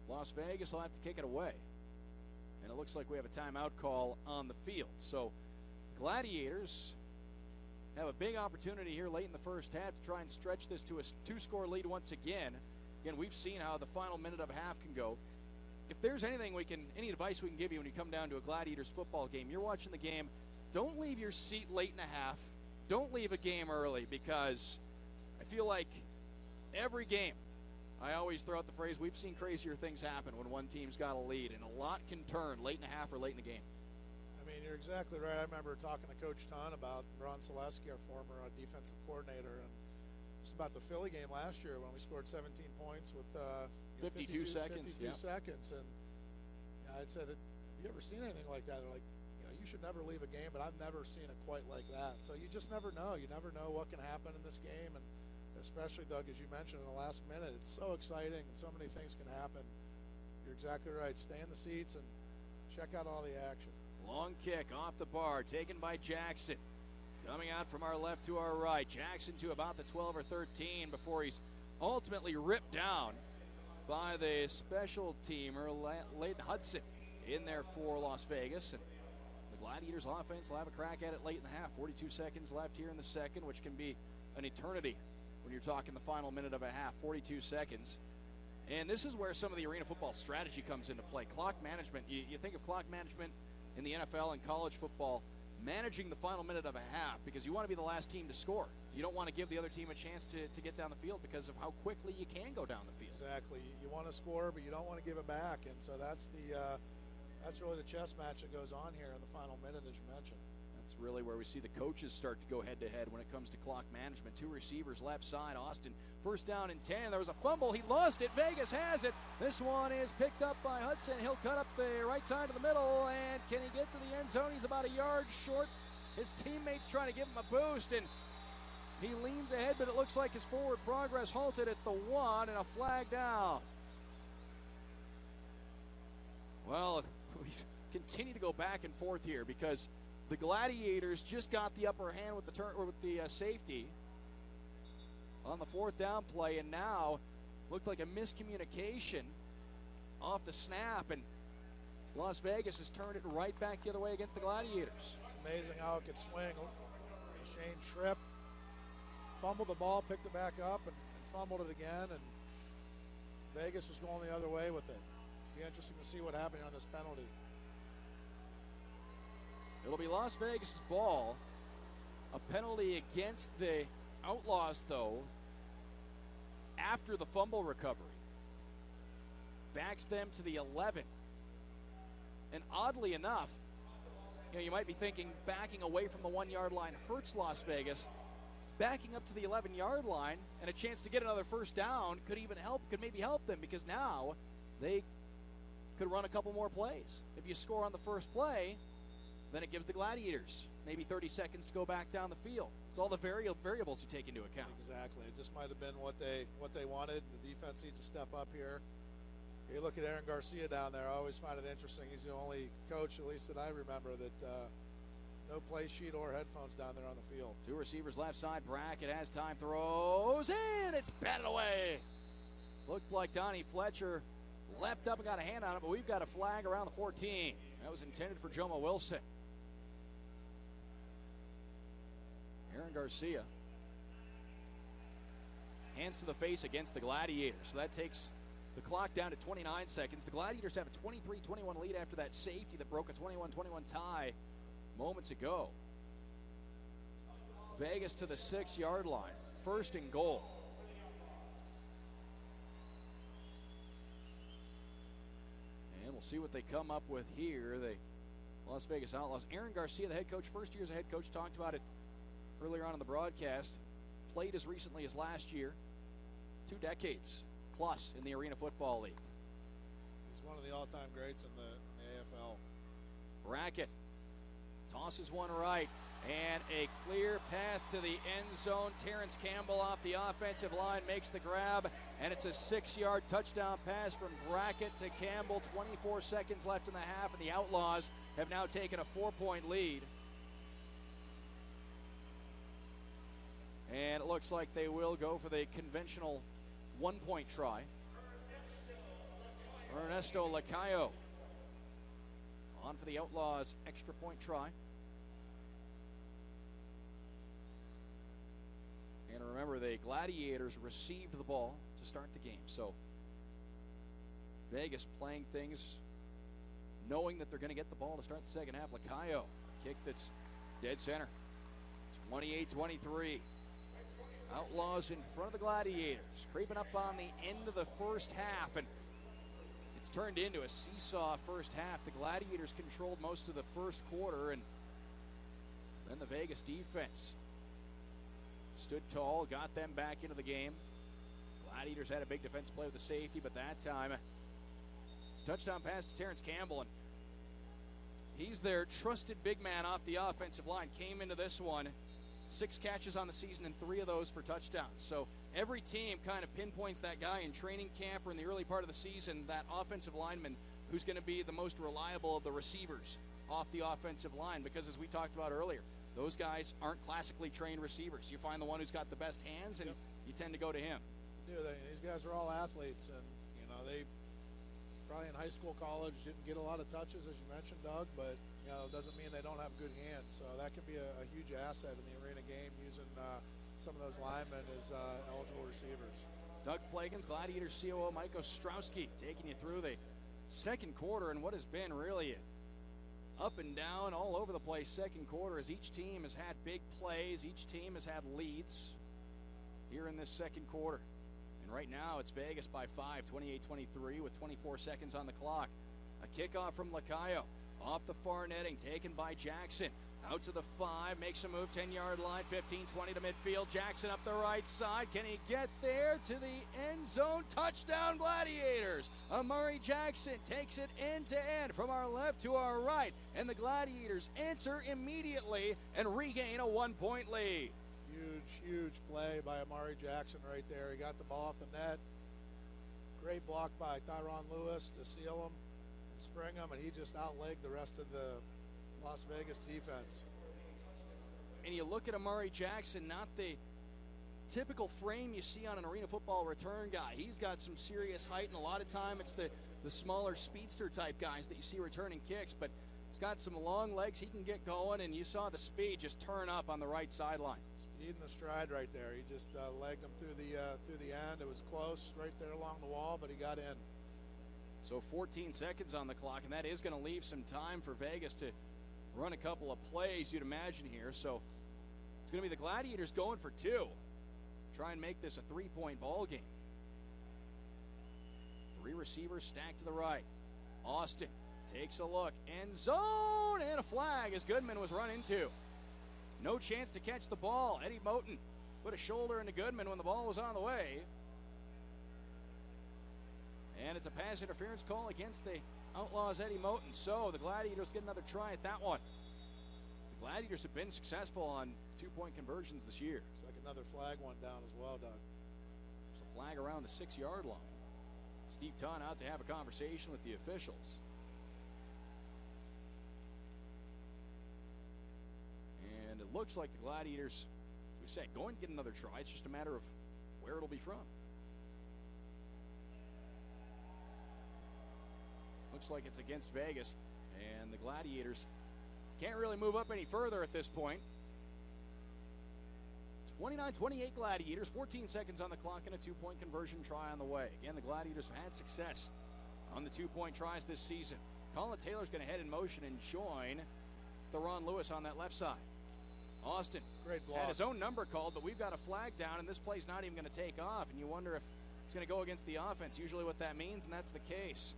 S8: Las Vegas will have to kick it away. And it looks like we have a timeout call on the field. So Gladiators have a big opportunity here late in the first half to try and stretch this to a 2-score lead once again. Again, we've seen how the final minute of a half can go. If there's any advice we can give you when you come down to a Gladiators football game, you're watching the game, don't leave your seat late in a half. Don't leave a game early, because I feel like every game, I always throw out the phrase, we've seen crazier things happen when one team's got a lead, and a lot can turn late in a half or late in the game.
S11: I mean, you're exactly right. I remember talking to Coach Ton about Ron Selesky, our former defensive coordinator, and just about the Philly game last year when we scored 17 points with
S8: 52 seconds.
S11: 52 seconds. And I'd said, have you ever seen anything like that? They're like, you should never leave a game, but I've never seen it quite like that. So you just never know. You never know what can happen in this game. And especially, Doug, as you mentioned, in the last minute, it's so exciting and so many things can happen. You're exactly right. Stay in the seats and check out all the action.
S8: Long kick off the bar, taken by Jackson. Coming out from our left to our right. Jackson to about the 12 or 13 before he's ultimately ripped down by the special teamer, Leighton Hudson, in there for Las Vegas. And the Gladiators offense will have a crack at it late in the half. 42 seconds left here in the second, which can be an eternity when you're talking the final minute of a half. 42 seconds. And this is where some of the arena football strategy comes into play. Clock management. You think of clock management in the NFL and college football, managing the final minute of a half, because you want to be the last team to score. You don't want to give the other team a chance to get down the field because of how quickly you can go down the field.
S11: Exactly. You want to score, but you don't want to give it back. And so that's really the chess match that goes on here in the final minute, as you mentioned.
S8: That's really where we see the coaches start to go head-to-head when it comes to clock management. Two receivers left side. Austin, first down and 10. There was a fumble. He lost it. Vegas has it. This one is picked up by Hudson. He'll cut up the right side of the middle, and can he get to the end zone? He's about a yard short. His teammates trying to give him a boost, and he leans ahead, but it looks like his forward progress halted at the 1 and a flag down. Well, we continue to go back and forth here because the Gladiators just got the upper hand with the safety on the fourth down play, and now looked like a miscommunication off the snap, and Las Vegas has turned it right back the other way against the Gladiators.
S11: It's amazing how it could swing. Shane Tripp fumbled the ball, picked it back up, and fumbled it again, and Vegas was going the other way with it. Be interesting to see what happened on this penalty.
S8: It'll be Las Vegas' ball. A penalty against the Outlaws, though, after the fumble recovery. Backs them to the 11. And oddly enough, you might be thinking backing away from the 1 yard line hurts Las Vegas. Backing up to the 11-yard line and a chance to get another first down could maybe help them, because now they could run a couple more plays. If you score on the first play, then it gives the Gladiators maybe 30 seconds to go back down the field. It's all the variables you take into account.
S11: Exactly. It just might have been what they wanted. The defense needs to step up here. You look at Aaron Garcia down there. I always find it interesting. He's the only coach, at least that I remember, that no play sheet or headphones down there on the field.
S8: Two receivers left side. Brackett has time, throws in. It's batted away. Looked like Donnie Fletcher leapt up and got a hand on it, but we've got a flag around the 14. That was intended for Jomo Wilson. Aaron Garcia. Hands to the face against the Gladiators. So that takes the clock down to 29 seconds. The Gladiators have a 23-21 lead after that safety that broke a 21-21 tie moments ago. Vegas to the 6-yard line. First and goal. And we'll see what they come up with here. The Las Vegas Outlaws. Aaron Garcia, the head coach, first year as a head coach, talked about it earlier on in the broadcast. Played as recently as last year. 2 decades plus in the Arena Football League.
S11: He's one of the all-time greats in the AFL.
S8: Brackett tosses one right, and a clear path to the end zone. Terrence Campbell off the offensive line makes the grab, and it's a 6-yard touchdown pass from Brackett to Campbell. 24 seconds left in the half, and the Outlaws have now taken a 4-point lead. And it looks like they will go for the conventional 1-point try. Ernesto Lacayo on for the Outlaws extra point try. where the Gladiators received the ball to start the game. So Vegas playing things, knowing that they're going to get the ball to start the second half. Lacayo, kick that's dead center. 28-23. Outlaws in front of the Gladiators, creeping up on the end of the first half, and it's turned into a seesaw first half. The Gladiators controlled most of the first quarter, and then the Vegas defense stood tall, got them back into the game. Gladiators had a big defense play with the safety, but that time, it's touchdown pass to Terrence Campbell, and he's their trusted big man off the offensive line. Came into this one, 6 catches on the season and 3 of those for touchdowns. So every team kind of pinpoints that guy in training camp or in the early part of the season, that offensive lineman who's going to be the most reliable of the receivers off the offensive line, because as we talked about earlier, those guys aren't classically trained receivers. You find the one who's got the best hands, and you tend to go to him.
S11: These guys are all athletes, and they probably in high school, college didn't get a lot of touches, as you mentioned, Doug, but it doesn't mean they don't have good hands. So that can be a huge asset in the arena game, using some of those linemen as eligible receivers.
S8: Doug Plagans, Gladiators COO Mike Ostrowski, taking you through the second quarter and what has been really up and down, all over the place second quarter, as each team has had big plays, each team has had leads here in this second quarter. And right now it's Vegas by 5, 28-23 with 24 seconds on the clock. A kickoff from Lacayo, off the far netting, taken by Jackson. Out to the 5, makes a move, 10-yard line, 15-20 to midfield. Jackson up the right side. Can he get there to the end zone? Touchdown, Gladiators. Amari Jackson takes it end to end from our left to our right. And the Gladiators answer immediately and regain a 1-point lead.
S11: Huge play by Amari Jackson right there. He got the ball off the net. Great block by Tyron Lewis to seal him and spring him, and he just outlegged the rest of the Las Vegas defense.
S8: And you look at Amari Jackson, not the typical frame you see on an arena football return guy. He's got some serious height, and a lot of time it's the smaller speedster type guys that you see returning kicks, but he's got some long legs. He can get going, and you saw the speed just turn up on the right sideline.
S11: Speed in the stride right there. He just legged him through the end. It was close right there along the wall, but he got in.
S8: So 14 seconds on the clock, and that is going to leave some time for Vegas to run a couple of plays, you'd imagine here. So it's going to be the Gladiators going for 2. Try and make this a 3-point ball game. 3 receivers stacked to the right. Austin takes a look. End zone, and a flag as Goodman was run into. No chance to catch the ball. Eddie Moten put a shoulder into Goodman when the ball was on the way. And it's a pass interference call against the Outlaws' Eddie Moten. So the Gladiators get another try at that one. The Gladiators have been successful on 2-point conversions this year.
S11: It's like another flag went down as well, Doug.
S8: There's a flag around the 6-yard line. Steve Tunn out to have a conversation with the officials. And it looks like the Gladiators, as we said, going to get another try. It's just a matter of where it'll be from. Looks like it's against Vegas, and the Gladiators can't really move up any further at this point. 29-28 Gladiators, 14 seconds on the clock, and a 2-point conversion try on the way. Again, the Gladiators have had success on the 2-point tries this season. Colin Taylor's going to head in motion and join Theron Lewis on that left side. Austin
S11: great block.
S8: Had his own number called, but we've got a flag down, and this play's not even going to take off, and you wonder if it's going to go against the offense. Usually what that means, and that's the case.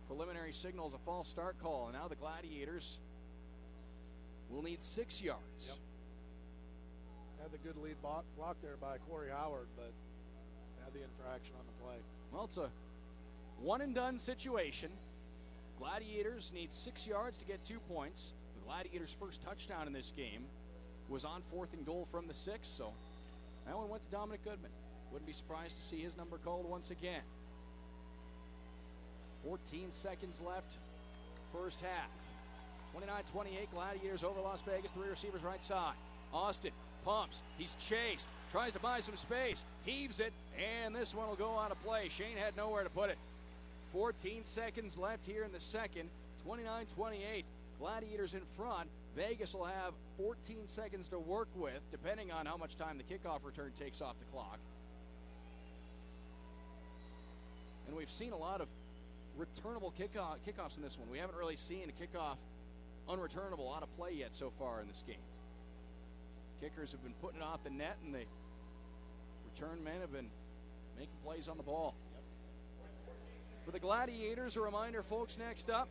S8: Preliminary signal is a false start call, and now the Gladiators will need 6 yards.
S11: Yep. Had the good lead block there by Corey Howard, but had the infraction on the play.
S8: Well, it's a one-and-done situation. Gladiators need 6 yards to get 2 points. The Gladiators' first touchdown in this game was on 4th and goal from the 6, so that one went to Dominic Goodman. Wouldn't be surprised to see his number called once again. 14 seconds left, first half. 29-28, Gladiators over Las Vegas, 3 receivers right side. Austin pumps, he's chased, tries to buy some space, heaves it, and this one will go out of play. Shane had nowhere to put it. 14 seconds left here in the second, 29-28. Gladiators in front. Vegas will have 14 seconds to work with, depending on how much time the kickoff return takes off the clock. And we've seen a lot of returnable kickoffs in this one. We haven't really seen a kickoff unreturnable out of play yet so far in this game. Kickers have been putting it off the net, and the return men have been making plays on the ball. For the Gladiators, a reminder, folks, next up,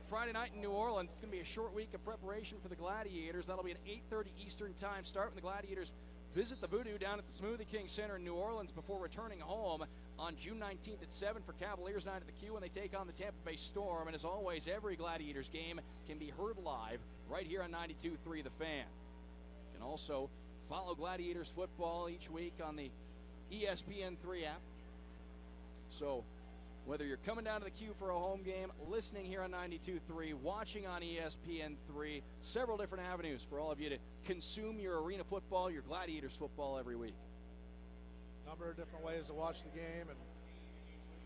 S8: Friday night in New Orleans. It's going to be a short week of preparation for the Gladiators. That'll be an 8:30 Eastern time start when the Gladiators visit the Voodoo down at the Smoothie King Center in New Orleans before returning home on June 19th at 7 for Cavaliers night at the Q when they take on the Tampa Bay Storm. And as always, every Gladiators game can be heard live right here on 92.3 The Fan. You can also follow Gladiators football each week on the ESPN3 app. So whether you're coming down to the Q for a home game, listening here on 92.3, watching on ESPN3, several different avenues for all of you to consume your arena football, your Gladiators football every week.
S11: Number of different ways to watch the game, and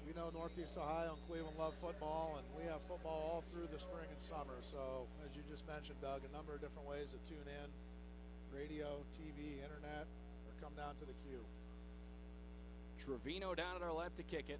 S11: we know Northeast Ohio and Cleveland love football, and we have football all through the spring and summer. So, as you just mentioned, Doug, a number of different ways to tune in, radio, TV, internet, or come down to the Q.
S8: Trevino down at our left to kick it.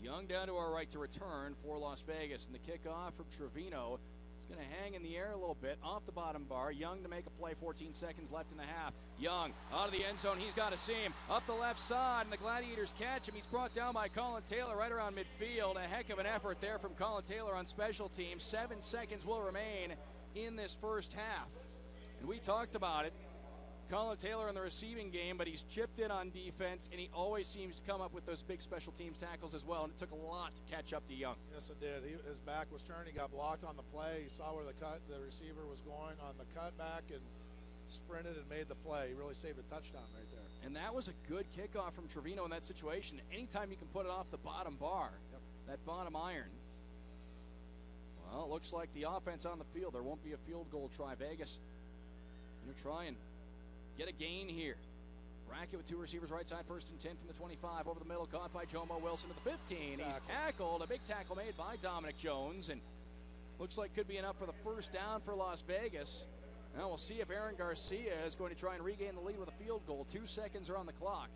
S8: Young down to our right to return for Las Vegas. And the kickoff from Trevino, it's going to hang in the air a little bit off the bottom bar. Young to make a play, 14 seconds left in the half. Young out of the end zone. He's got a seam up the left side, and the Gladiators catch him. He's brought down by Colin Taylor right around midfield. A heck of an effort there from Colin Taylor on special teams. 7 seconds will remain in this first half. And we talked about it. Colin Taylor in the receiving game, but he's chipped in on defense, and he always seems to come up with those big special teams tackles as well, and it took a lot to catch up to Young.
S11: Yes, it did. His back was turned. He got blocked on the play. He saw where the receiver was going on the cutback and sprinted and made the play. He really saved a touchdown right there.
S8: And that was a good kickoff from Trevino in that situation. Anytime you can put it off the bottom bar, that bottom iron. Well, it looks like the offense on the field. There won't be a field goal try. Vegas going to try and get a gain here. Brackett with 2 receivers right side, 1st and 10 from the 25. Over the middle, caught by Jomo Wilson to the 15. He's tackled. A big tackle made by Dominic Jones, and looks like could be enough for the first down for Las Vegas. Now we'll see if Aaron Garcia is going to try and regain the lead with a field goal. 2 seconds are on the clock.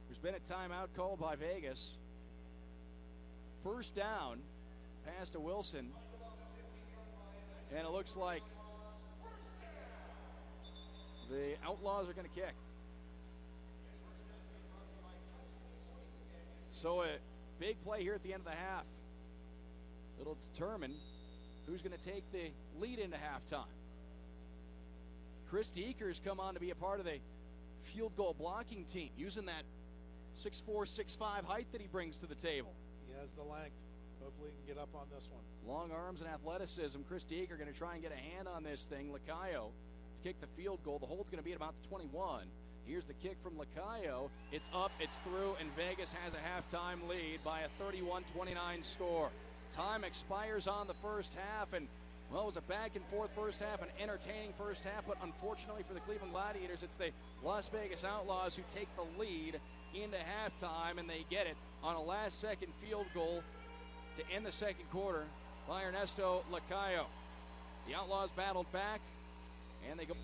S8: There's been a timeout called by Vegas. First down, pass to Wilson, and it looks like the Outlaws are going to kick. So a big play here at the end of the half. It'll determine who's going to take the lead into halftime. Chris Deeker's come on to be a part of the field goal blocking team, using that 6'4", 6'5" height that he brings to the table.
S11: He has the length. Hopefully he can get up on this one.
S8: Long arms and athleticism. Chris Deeker going to try and get a hand on this thing. Lacayo kick the field goal. The hold's going to be at about the 21. Here's the kick from Lacayo. It's up, it's through, and Vegas has a halftime lead by a 31-29 score. Time expires on the first half, and well, it was a back and forth first half, an entertaining first half, but unfortunately for the Cleveland Gladiators, it's the Las Vegas Outlaws who take the lead into halftime, and they get it on a last-second field goal to end the second quarter by Ernesto Lacayo. The Outlaws battled back, and they go.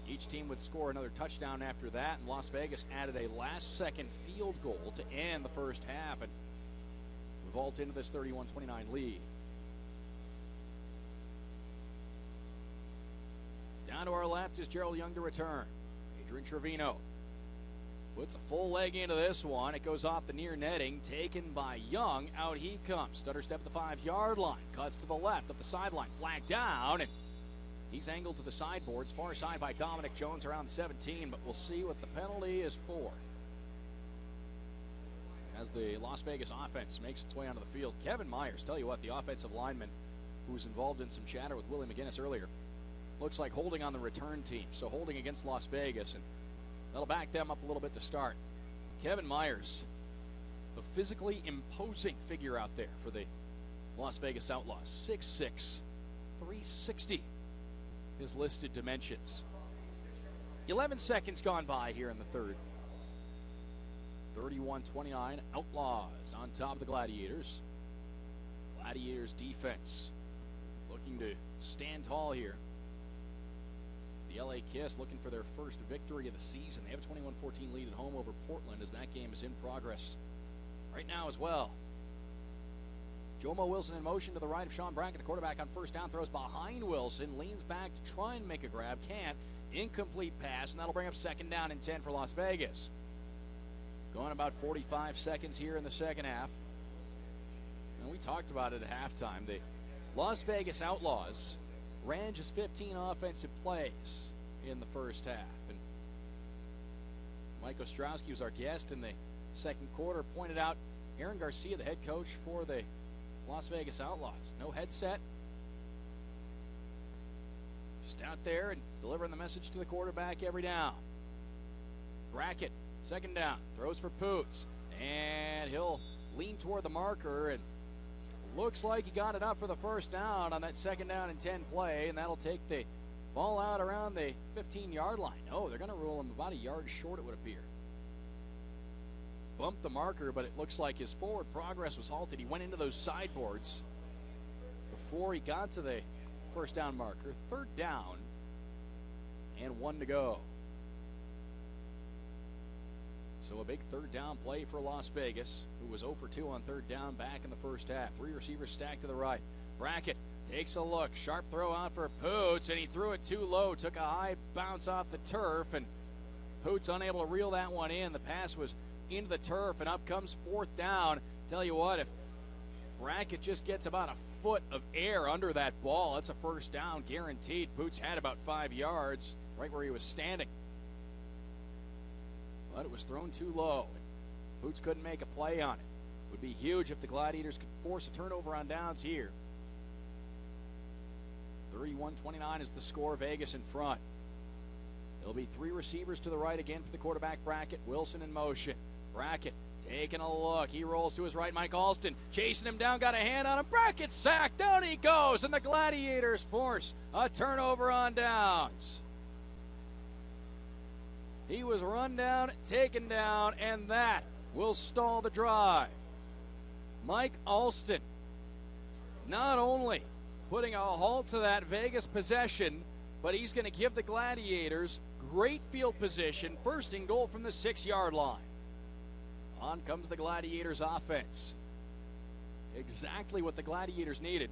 S8: Each team would score another touchdown after that, and Las Vegas added a last-second field goal to end the first half and vault into this 31-29 lead. Down to our left is Gerald Young to return. Adrian Trevino puts a full leg into this one. It goes off the near netting, taken by Young. Out he comes. Stutter step at the 5-yard line. Cuts to the left, up the sideline. Flag down, and he's angled to the sideboards, far side by Dominic Jones around the 17, but we'll see what the penalty is for. As the Las Vegas offense makes its way onto the field, Kevin Myers, tell you what, the offensive lineman who was involved in some chatter with Willie McGinnis earlier, looks like holding on the return team, so holding against Las Vegas, and that'll back them up a little bit to start. Kevin Myers, a physically imposing figure out there for the Las Vegas Outlaws, 6'6", 360. His listed dimensions. 11 seconds gone by here in the third. 31-29, Outlaws on top of the Gladiators. Gladiators defense looking to stand tall here. It's the LA Kiss looking for their first victory of the season. They have a 21-14 lead at home over Portland as that game is in progress right now as well. Jomo Wilson in motion to the right of Sean Brackett, the quarterback on first down, throws behind Wilson, leans back to try and make a grab, can't. Incomplete pass, and that'll bring up second down and 10 for Las Vegas. Going about 45 seconds here in the second half. And we talked about it at halftime. The Las Vegas Outlaws ran just 15 offensive plays in the first half. And Mike Ostrowski was our guest in the second quarter, pointed out Aaron Garcia, the head coach for the Las Vegas Outlaws. No headset. Just out there and delivering the message to the quarterback every down. Brackett, second down, throws for Poots. And he'll lean toward the marker, and looks like he got it up for the first down on that second down and 10 play, and that'll take the ball out around the 15-yard line. No, they're going to rule him about a yard short, it would appear. Bumped the marker, but it looks like his forward progress was halted. He went into those sideboards before he got to the first down marker. Third down and 1 to go. So a big third down play for Las Vegas, who was 0 for 2 on third down back in the first half. 3 receivers stacked to the right. Brackett takes a look. Sharp throw out for Poots, and he threw it too low. Took a high bounce off the turf, and Poots unable to reel that one in. The pass was into the turf, and up comes fourth down. Tell you what, if Brackett just gets about a foot of air under that ball, that's a first down guaranteed. Poots had about 5 yards right where he was standing. But it was thrown too low. Poots couldn't make a play on it. Would be huge if the Gladiators could force a turnover on downs here. 31-29 is the score. Vegas in front. There'll be 3 receivers to the right again for the quarterback Brackett. Wilson in motion. Brackett taking a look. He rolls to his right. Mike Alston chasing him down. Got a hand on him. Brackett sacked. Down he goes. And the Gladiators force a turnover on downs. He was run down, taken down, and that will stall the drive. Mike Alston not only putting a halt to that Vegas possession, but he's going to give the Gladiators great field position, first and goal from the 6-yard line. On comes the Gladiators offense. Exactly what the Gladiators needed.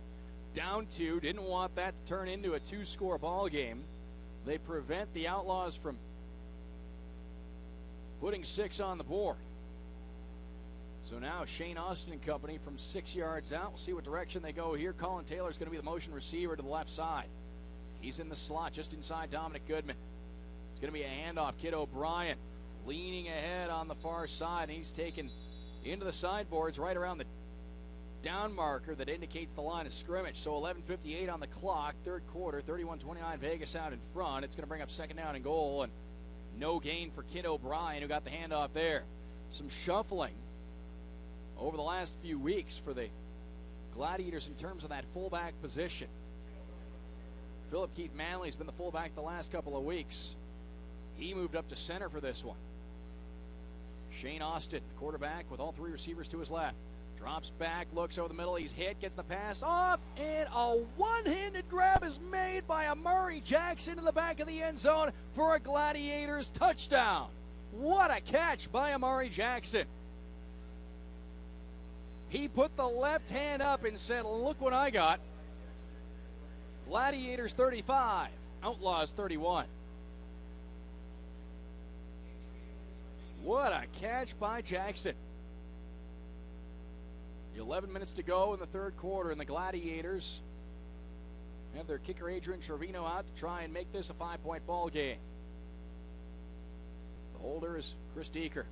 S8: Down 2, didn't want that to turn into a 2-score ball game. They prevent the Outlaws from putting 6 on the board. So now Shane Austin and company from 6 yards out. We'll see what direction they go here. Colin Taylor's going to be the motion receiver to the left side. He's in the slot just inside Dominic Goodman. It's going to be a handoff. Kid O'Brien leaning ahead on the far side. He's taken into the sideboards right around the down marker that indicates the line of scrimmage. So 11:58 on the clock, third quarter, 31-29, Vegas out in front. It's going to bring up second down and goal, and no gain for Kid O'Brien, who got the handoff there. Some shuffling over the last few weeks for the Gladiators in terms of that fullback position. Philip Keith Manley's been the fullback the last couple of weeks. He moved up to center for this one. Shane Austin, quarterback with all 3 receivers to his left. Drops back, looks over the middle, he's hit, gets the pass off, and a one-handed grab is made by Amari Jackson in the back of the end zone for a Gladiators touchdown. What a catch by Amari Jackson. He put the left hand up and said, look what I got. Gladiators 35, Outlaws 31. What a catch by Jackson. 11 minutes to go in the third quarter, and the Gladiators have their kicker Adrian Trevino out to try and make this a 5-point ball game. The holder is Chris Deeker.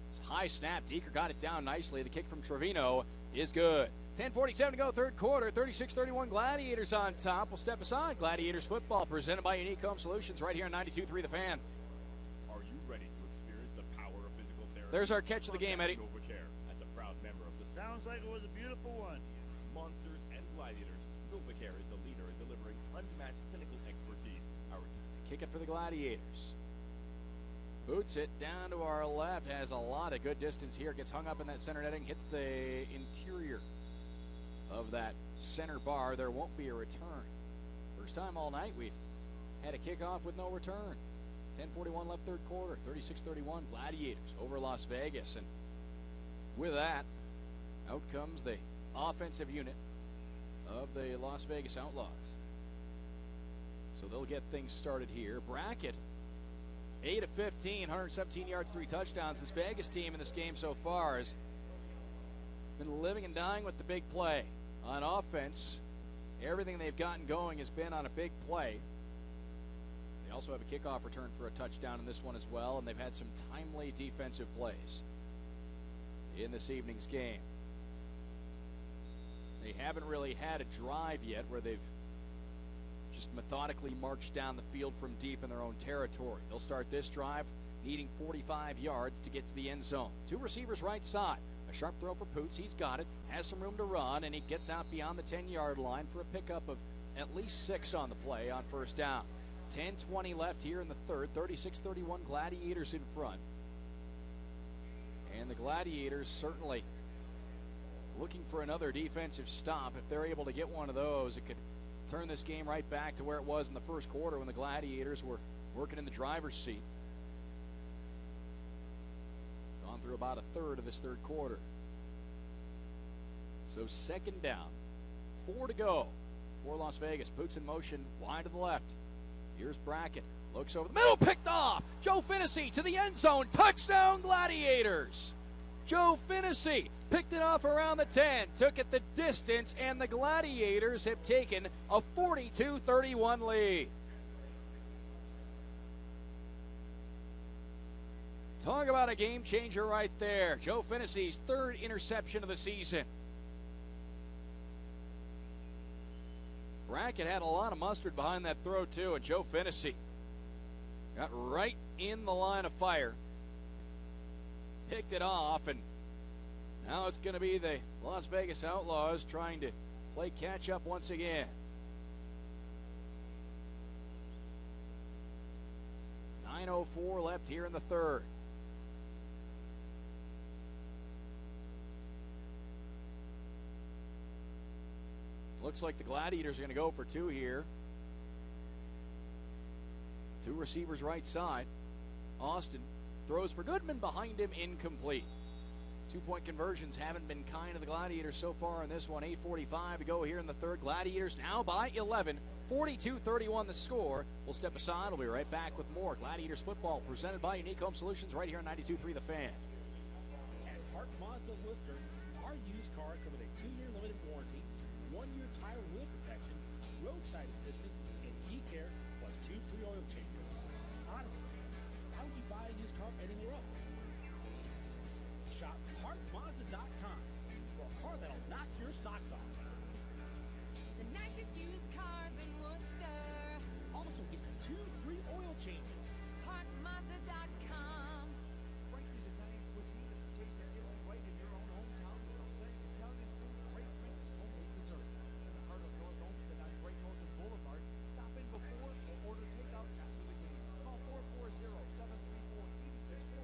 S8: It's a high snap. Deeker got it down nicely. The kick from Trevino is good. 10:47 to go, third quarter. 36-31 Gladiators on top. We'll step aside. Gladiators football presented by Unique Home Solutions right here on 92.3 The Fan.
S15: Are you ready to experience the power of physical therapy?
S8: There's our catch of the game, Eddie.
S15: NovaCare, as a proud member of the
S13: Sounds like it was a beautiful one.
S15: Monsters and Gladiators, NovaCare is the leader in delivering unmatched clinical expertise.
S8: Kick it for the Gladiators. Boots it down to our left. Has a lot of good distance here. Gets hung up in that center netting. Hits the interior of that center bar, there won't be a return. First time all night we've had a kickoff with no return. 10:41 left third quarter, 36-31 Gladiators over Las Vegas. And with that, out comes the offensive unit of the Las Vegas Outlaws. So they'll get things started here. Brackett, 8 of 15, 117 yards, 3 touchdowns. This Vegas team in this game so far has been living and dying with the big play. On offense, everything they've gotten going has been on a big play. They also have a kickoff return for a touchdown in this one as well, and they've had some timely defensive plays in this evening's game. They haven't really had a drive yet where they've just methodically marched down the field from deep in their own territory. They'll start this drive needing 45 yards to get to the end zone. 2 receivers right side. A sharp throw for Poots. He's got it. Has some room to run, and he gets out beyond the 10-yard line for a pickup of at least 6 on the play on first down. 10:20 left here in the third. 36-31 Gladiators in front. And the Gladiators certainly looking for another defensive stop. If they're able to get one of those, it could turn this game right back to where it was in the first quarter when the Gladiators were working in the driver's seat. Gone through about a third of this third quarter. So second down, 4 to go for Las Vegas. Poots in motion, wide to the left. Here's Brackett. Looks over the middle, picked off. Joe Finnessy to the end zone. Touchdown, Gladiators. Joe Finnessy picked it off around the 10, took it the distance, and the Gladiators have taken a 42-31 lead. Talk about a game changer right there. Joe Finnessy's 3rd interception of the season. Brackett had a lot of mustard behind that throw, too, and Joe Finnessy got right in the line of fire. Picked it off, and now it's going to be the Las Vegas Outlaws trying to play catch-up once again. 9:04 left here in the third. Looks like the Gladiators are going to go for 2 here. 2 receivers right side. Austin throws for Goodman behind him, incomplete. 2-point conversions haven't been kind to the Gladiators so far in this one. 8:45 to go here in the third. Gladiators now by 11. 42-31 the score. We'll step aside. We'll be right back with more Gladiators football presented by Unique Home Solutions right here on 92.3 The Fan.
S12: At Hart Mazda of Worcester, our used car come with a 2-year limited warranty, 1-year tire and wheel protection, roadside assistance, and key care, plus 2 free oil changes. Honestly, how would you buy a used car anywhere else? Shop HartMazda.com for a car that'll knock your socks off.
S2: The nicest used cars in Worcester.
S12: Also get 2 free oil changes.
S2: HartMazda.com.
S10: Frankie's Italian cuisine is the taste of Italy right in your own hometown with authentic Italian food, great drinks, homemade dessert. In the heart of North Olmsted on Great Northern Boulevard, stop in before or order takeout after the game. Call 440-734-8646 or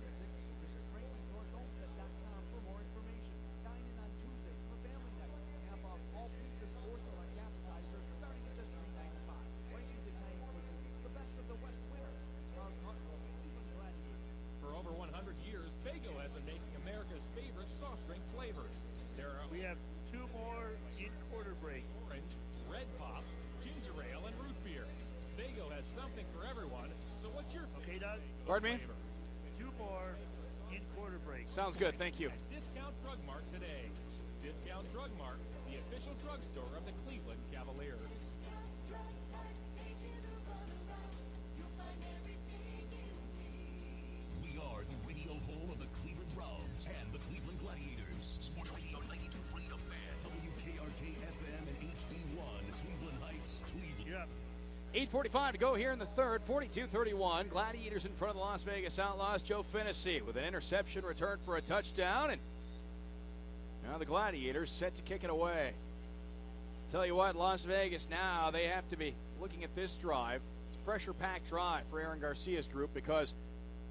S10: visit frankiesnortholmsted.com for more information. Dine in on Tuesdays for family night. Half off all pizza, sports, or like appetizers starting at just $3.95. Frankie's Italian cuisine, it's the best of the West winter. Proud partner of Cleveland Gladiators.
S15: For over 100 years, Fago has been making America's favorite soft drink flavors.
S13: We have 2 more in quarter break.
S15: Orange, red pop, ginger ale, and root beer. Fago has something for everyone. So what's your
S13: Okay, Doug?
S8: Pardon me?
S13: 2 more in quarter break.
S8: Sounds good. Thank you.
S15: At Discount Drug Mart today. Discount Drug Mart, the official drugstore of the Cleveland Cavaliers.
S16: We are the radio home of the Cleveland Browns and the Cleveland Gladiators. Sports Radio 92.3 The Fan. WKRK FM and HD1, Cleveland Heights, Cleveland.
S13: Yep.
S8: 8:45 to go here in the third. 42-31. Gladiators in front of the Las Vegas Outlaws. Joe Finnessy with an interception return for a touchdown. And now the Gladiators set to kick it away. Tell you what, Las Vegas now, they have to be looking at this drive. It's a pressure-packed drive for Aaron Garcia's group because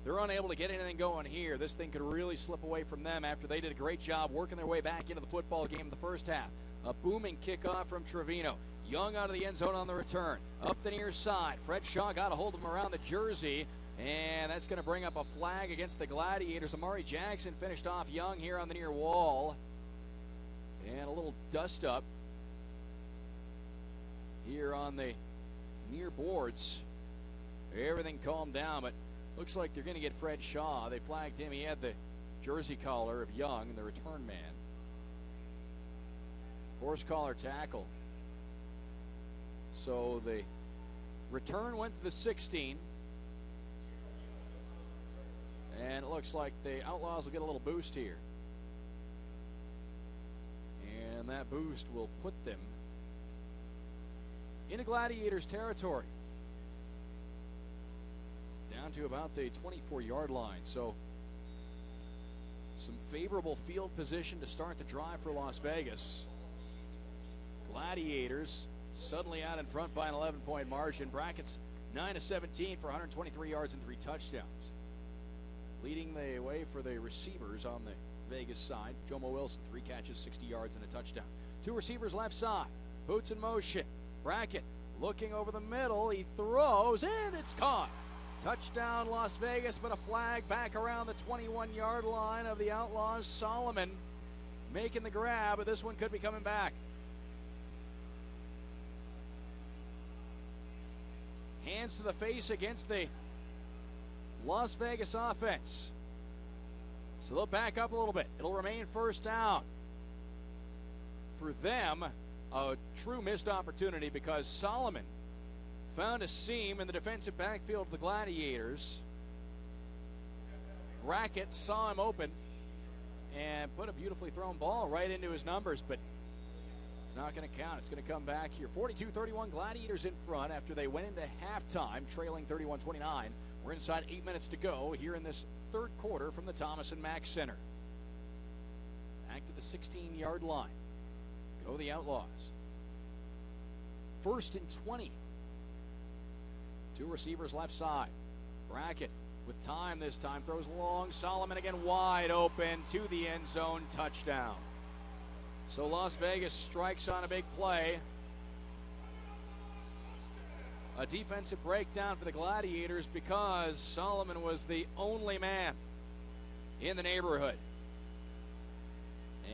S8: they're unable to get anything going here. This thing could really slip away from them after they did a great job working their way back into the football game in the first half. A booming kickoff from Trevino. Young out of the end zone on the return. Up the near side. Fred Shaw got a hold of him around the jersey. And that's going to bring up a flag against the Gladiators. Amari Jackson finished off Young here on the near wall. And a little dust up here on the near boards. Everything calmed down, but looks like they're going to get Fred Shaw. They flagged him. He had the jersey collar of Young, the return man. Horse collar tackle. So the return went to the 16. And it looks like the Outlaws will get a little boost here. And that boost will put them into Gladiators territory. Down to about the 24-yard line. So some favorable field position to start the drive for Las Vegas. Gladiators suddenly out in front by an 11-point margin. Brackets 9-17 for 123 yards and 3 touchdowns. Leading the way for the receivers on the Vegas side. Jomo Wilson, 3 catches, 60 yards and a touchdown. 2 receivers left side. Boots in motion. Brackett looking over the middle. He throws and it's caught. Touchdown Las Vegas, but a flag back around the 21-yard line of the Outlaws. Solomon making the grab, but this one could be coming back. Hands to the face against the Las Vegas offense. So they'll back up a little bit. It'll remain first down. For them, a true missed opportunity because Solomon found a seam in the defensive backfield of the Gladiators. Brackett saw him open and put a beautifully thrown ball right into his numbers, but it's not going to count. It's going to come back here. 42-31, Gladiators in front after they went into halftime, trailing 31-29. We're inside 8 minutes to go here in this third quarter from the Thomas and Mack Center. Back to the 16-yard line. Go the Outlaws. 1st and 20. 2 receivers left side. Brackett with time this time. Throws long. Solomon again wide open to the end zone. Touchdown. So Las Vegas strikes on a big play. A defensive breakdown for the Gladiators because Solomon was the only man in the neighborhood.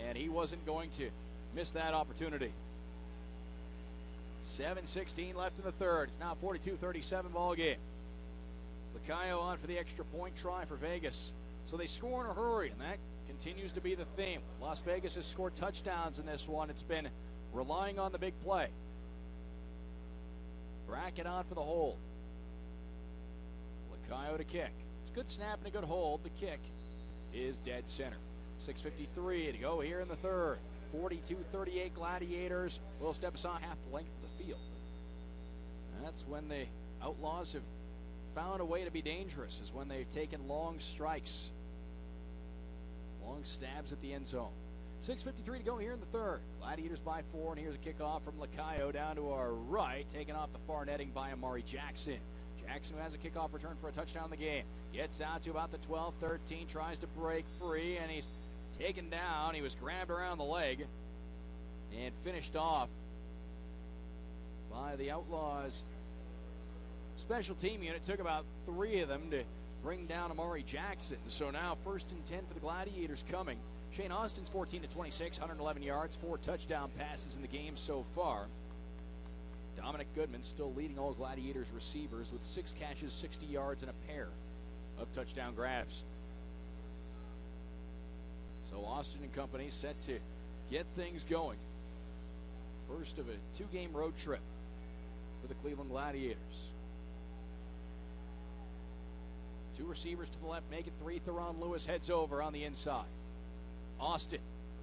S8: And he wasn't going to miss that opportunity. 7:16 left in the third. It's now 42-37 ball game. Lacayo on for the extra point try for Vegas. So they score in a hurry, and that continues to be the theme. Las Vegas has scored touchdowns in this one. It's been relying on the big play. Brackett on for the hold. Lacayo to kick. It's a good snap and a good hold. The kick is dead center. 6:53 to go here in the third. 42-38 Gladiators will step aside half the length of the field. That's when the Outlaws have found a way to be dangerous, is when they've taken long strikes. Long stabs at the end zone. 6:53 to go here in the third. Gladiators by 4, and here's a kickoff from Lacayo down to our right, taken off the far netting by Amari Jackson. Jackson, who has a kickoff return for a touchdown in the game, gets out to about the 12-13, tries to break free, and he's taken down. He was grabbed around the leg and finished off by the Outlaws special team unit. Took about 3 of them to bring down Amari Jackson. So now 1st and 10 for the Gladiators coming. Shane Austin's 14-26, 111 yards, 4 touchdown passes in the game so far. Dominic Goodman still leading all Gladiators receivers with 6 catches, 60 yards, and a pair of touchdown grabs. So Austin and company set to get things going. First of a 2-game road trip for the Cleveland Gladiators. 2 receivers to the left, make it 3. Theron Lewis heads over on the inside. Austin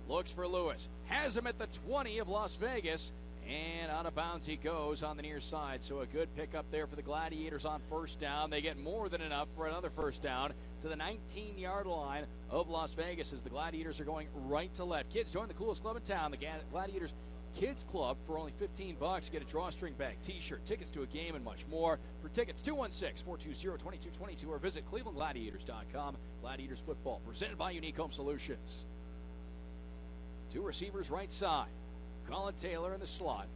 S8: looks for Lewis, has him at the 20 of Las Vegas, and out of bounds he goes on the near side. So a good pickup there for the Gladiators on first down. They get more than enough for another first down to the 19-yard line of Las Vegas as the Gladiators are going right to left. Kids, join the coolest club in town, the Gladiators Kids Club. For only $15, get a drawstring bag, t-shirt, tickets to a game, and much more. For tickets, 216-420-2222 or visit clevelandgladiators.com. Gladiators football presented by Unique Home Solutions. 2 receivers right side. Colin Taylor in the slot.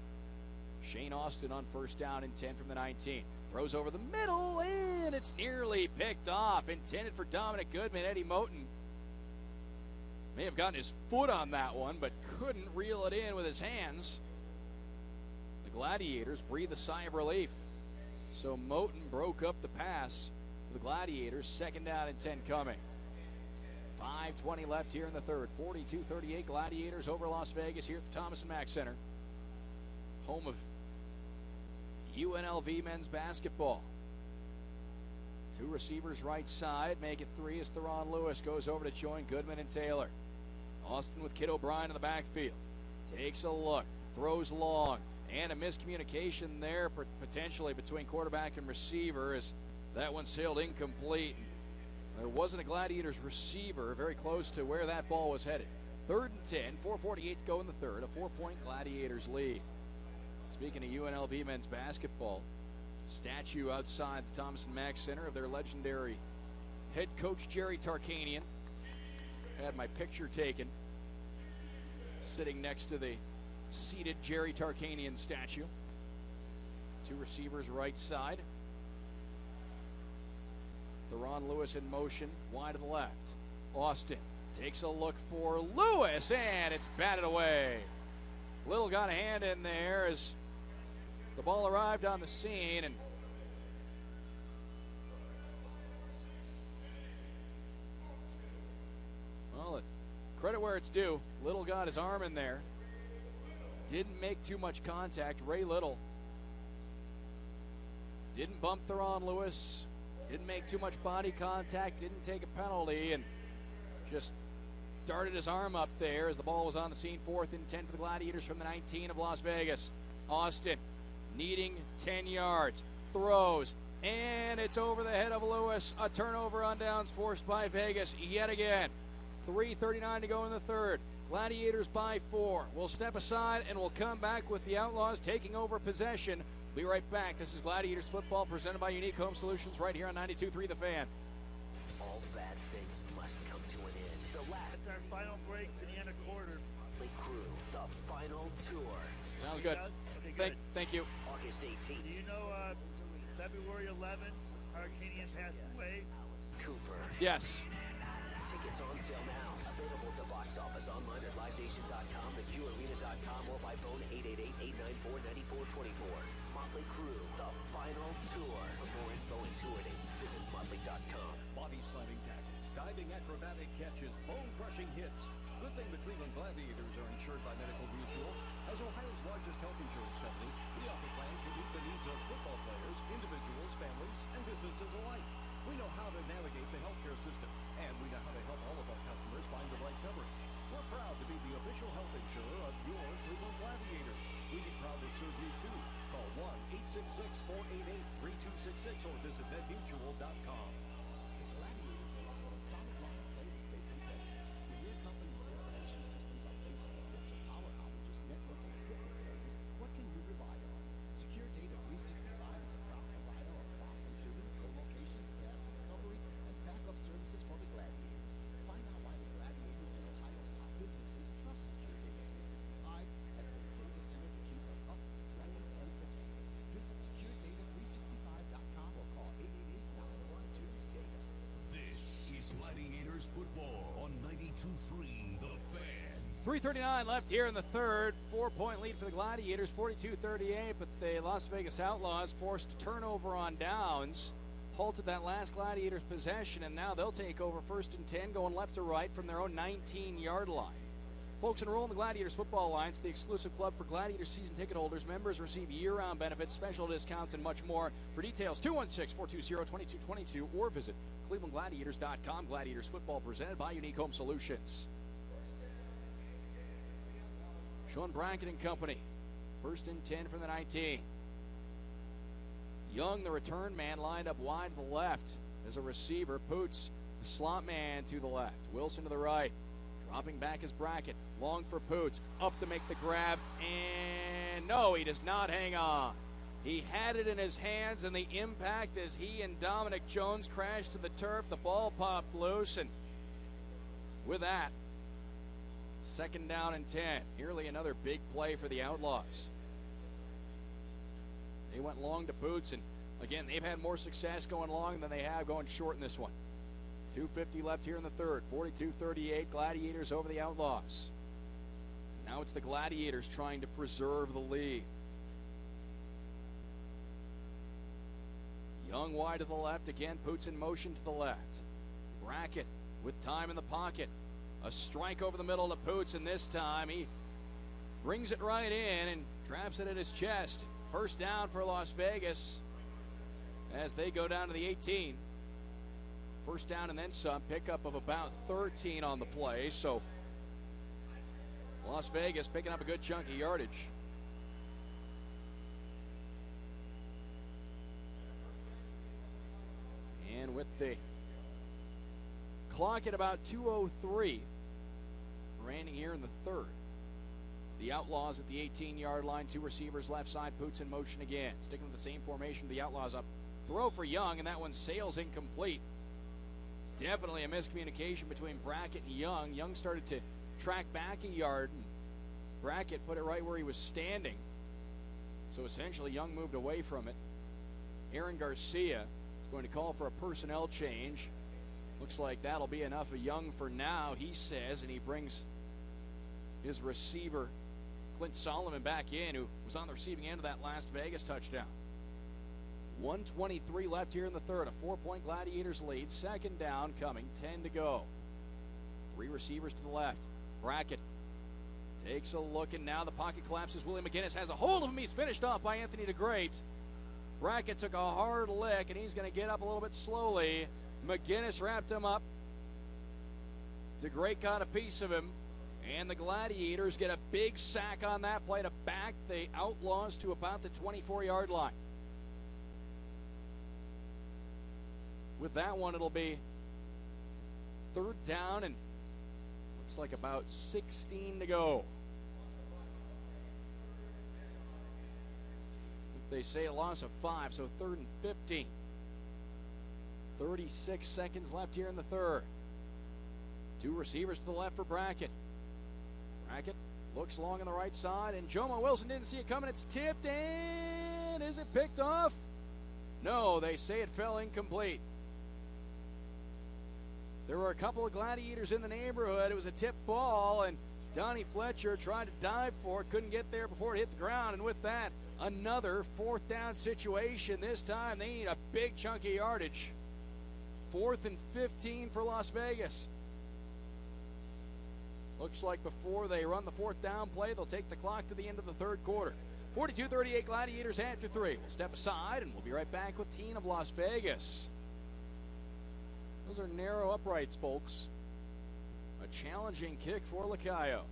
S8: Shane Austin on first down and 10 from the 19. Throws over the middle, and it's nearly picked off. Intended for Dominic Goodman. Eddie Moten may have gotten his foot on that one, but couldn't reel it in with his hands. The Gladiators breathe a sigh of relief. So Moten broke up the pass for the Gladiators. Second down and 10 coming. 5:20 left here in the third. 42-38 Gladiators over Las Vegas here at the Thomas & Mack Center. Home of UNLV men's basketball. Two receivers right side. Make it three as Theron Lewis goes over to join Goodman and Taylor. Austin with Kid O'Brien in the backfield. Takes a look. Throws long. And a miscommunication there potentially between quarterback and receiver as that one sailed incomplete. There wasn't a Gladiators receiver very close to where that ball was headed. 3rd and 10, 4:48 to go in the third. A 4-point Gladiators lead. Speaking of UNLV men's basketball, statue outside the Thomas & Mack Center of their legendary head coach Jerry Tarkanian. Had my picture taken sitting next to the seated Jerry Tarkanian statue. Two receivers right side. Theron Lewis in motion, wide to the left. Austin takes a look for Lewis, and it's batted away. Little got a hand in there as the ball arrived on the scene, and well, credit where it's due. Little got his arm in there. Didn't make too much contact. Ray Little didn't bump Theron Lewis. Didn't make too much body contact. Didn't take a penalty, and just darted his arm up there as the ball was on the scene. 4th and 10 for the Gladiators from the 19 of Las Vegas. Austin needing 10 yards. Throws, and it's over the head of Lewis. A turnover on downs forced by Vegas yet again. 3:39 to go in the third. Gladiators by 4. We'll step aside and we'll come back with the Outlaws taking over possession. Be right back. This is Gladiators football presented by Unique Home Solutions right here on 92.3 The Fan.
S16: All bad things must come to an end. The last.
S13: That's our final break to the end of quarter.
S16: Motley Crew, the final tour.
S8: Sounds good.
S13: Okay, good.
S8: Thank you.
S16: August 18th.
S13: Do you know February 11th, Tarkanian passed away?
S16: Cooper.
S8: Yes.
S16: Tickets on sale now. Available at the box office, online at livenation.com, theqarena.com, or by phone 888-894-9424. Motley Crew, the final tour. For more info and tour dates, visit motley.com.
S17: Body slamming tackles, diving acrobatic catches, bone-crushing hits. Good thing the Cleveland Gladiators are insured by Medical Mutual. As Ohio's largest health insurance company, we offer plans to meet the needs of football players, individuals, families, and businesses alike. We know how to navigate the healthcare system, and we know how to help all of our customers find the right coverage. We're proud to be the official health insurer of your Cleveland Gladiators. We'd be proud to serve you too. Call 1-866-488-3266 or visit medmutual.com.
S10: The Gladiators rely on a solid line of play to stay competitive. When your company's information systems are facing reports of power outages, network and equipment failure, what can you rely on? Secure Data 365 is a proud provider of cloud computing, co-location, disaster recovery, and backup services for the Gladiators. Find out why the Gladiators and Ohio's top businesses trust Secure Data 365 as their data center to keep us up, running, and protected. Visit securedata365.com or call 888-912-DATA.
S16: This is Gladiators football on 92.3 The Fan.
S8: 3:39 left here in the third. 4-point lead for the Gladiators, 42-38, but the Las Vegas Outlaws forced a turnover on downs, halted that last Gladiators possession, and now they'll take over 1st and 10, going left to right from their own 19-yard line. Folks, enroll in the Gladiators Football Alliance, the exclusive club for Gladiators season ticket holders. Members receive year-round benefits, special discounts, and much more. For details, 216-420-2222 or visit clevelandgladiators.com. Gladiators football presented by Unique Home Solutions. Sean Brackett and company. 1st and 10 from the 19. Young, the return man, lined up wide to the left as a receiver. Poots, the slot man, to the left. Wilson to the right. Dropping back is Brackett. Long for Poots. Up to make the grab. And no, he does not hang on. He had it in his hands, and the impact as he and Dominic Jones crashed to the turf. The ball popped loose, and with that, Second down and 10. Nearly another big play for the Outlaws. They went long to Boots, and again, they've had more success going long than they have going short in this one. 2:50 left here in the third. 42-38, Gladiators over the Outlaws. Now it's the Gladiators trying to preserve the lead. Young wide to the left. Again, Boots in motion to the left. Brackett with time in the pocket. A strike over the middle to Poots, and this time he brings it right in and traps it at his chest. First down for Las Vegas as they go down to the 18. First down and then some. Pickup of about 13 on the play, so Las Vegas picking up a good chunk of yardage. And with the clock at about 2:03, remaining here in the third. It's the Outlaws at the 18-yard line. Two receivers left side. Poots in motion again. Sticking with the same formation. The Outlaws up. Throw for Young, and that one sails incomplete. Definitely a miscommunication between Brackett and Young. Young started to track back a yard, and Brackett put it right where he was standing. So essentially, Young moved away from it. Aaron Garcia is going to call for a personnel change. Looks like that'll be enough of Young for now, he says, and he brings his receiver, Clint Solomon, back in, who was on the receiving end of that last Vegas touchdown. 1:23 left here in the third. A 4-point Gladiators lead. Second down coming. 10 to go. Three receivers to the left. Brackett takes a look, and now the pocket collapses. Willie McGinnis has a hold of him. He's finished off by Anthony DeGreat. Brackett took a hard lick, and he's going to get up a little bit slowly. McGinnis wrapped him up. DeGreat got a piece of him, and the Gladiators get a big sack on that play to back the Outlaws to about the 24-yard line. With that one, it'll be third down and looks like about 16 to go. They say a loss of 5, so third and 15. 36 seconds left here in the third. Two receivers to the left for Brackett. Brackett looks long on the right side, and Jomo Wilson didn't see it coming. It's tipped, and is it picked off? No, they say it fell incomplete. There were a couple of Gladiators in the neighborhood. It was a tip ball, and Donnie Fletcher tried to dive for it, couldn't get there before it hit the ground, and with that, another fourth down situation. This time they need a big chunk of yardage. 4th and 15 for Las Vegas. Looks like before they run the fourth down play, they'll take the clock to the end of the third quarter. 42-38 Gladiators after 3. We'll step aside, and we'll be right back with Team of Las Vegas. Those are narrow uprights, folks. A challenging kick for Lacayo.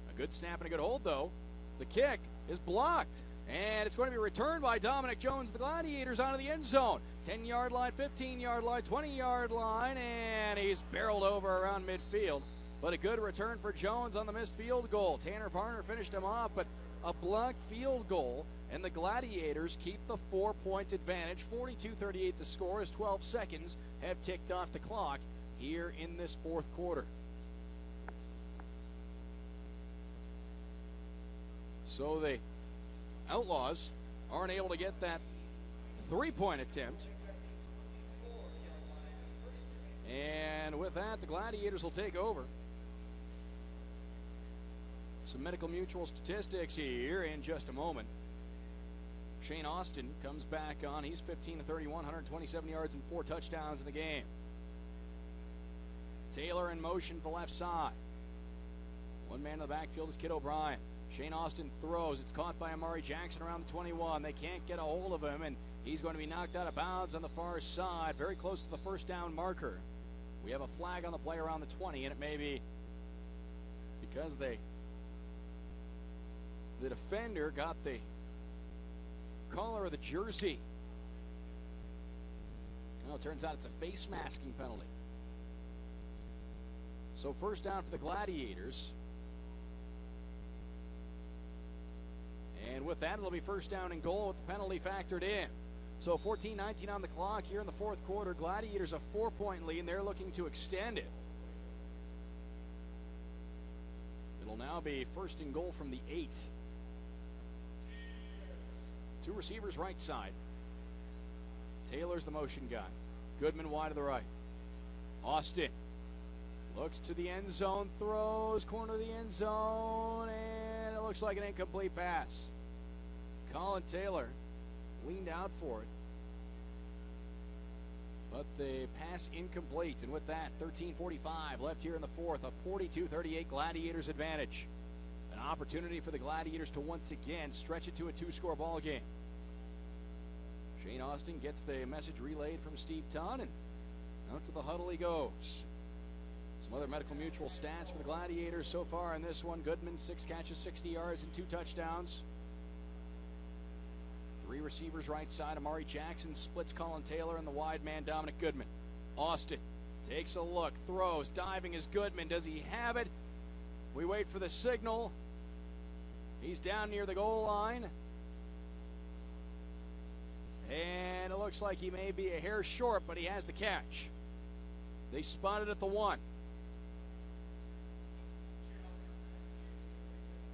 S8: A good snap and a good hold, though. The kick is blocked, and it's going to be returned by Dominic Jones. The Gladiators onto the end zone. 10-yard line, 15-yard line, 20-yard line, and he's barreled over around midfield. But a good return for Jones on the missed field goal. Tanner Varner finished him off, but a blocked field goal, and the Gladiators keep the 4-point advantage. 42-38 the score as 12 seconds have ticked off the clock here in this fourth quarter. So the Outlaws aren't able to get that 3-point attempt. And with that, the Gladiators will take over. Some medical mutual statistics here in just a moment. Shane Austin comes back on. He's 15-31, 127 yards and 4 touchdowns in the game. Taylor in motion to the left side. One man in the backfield is Kid O'Brien. Shane Austin throws. It's caught by Amari Jackson around the 21. They can't get a hold of him, and he's going to be knocked out of bounds on the far side, very close to the first down marker. We have a flag on the play around the 20, and it may be because the defender got the collar of the jersey. Well, it turns out it's a face masking penalty. So first down for the Gladiators. And with that, it'll be first down and goal with the penalty factored in. So 14-19 on the clock here in the fourth quarter. Gladiators a 4-point lead, and they're looking to extend it. now be first and goal from the 8. Two receivers right side. Taylor's the motion guy. Goodman wide to the right. Austin looks to the end zone, throws, corner of the end zone, and it looks like an incomplete pass. Colin Taylor leaned out for it, but the pass incomplete. And with that, 13:45 left here in the fourth, a 42-38 Gladiators advantage. An opportunity for the Gladiators to once again stretch it to a 2-score ball game. Shane Austin gets the message relayed from Steve Tunn, and out to the huddle he goes. Some other Medical Mutual stats for the Gladiators so far in this one. Goodman, 6 catches, 60 yards, and 2 touchdowns. 3 receivers right side. Amari Jackson splits Colin Taylor and the wide man Dominic Goodman. Austin takes a look, throws, diving is Goodman. Does he have it? We wait for the signal. He's down near the goal line. And it looks like he may be a hair short, but he has the catch. They spotted at the 1.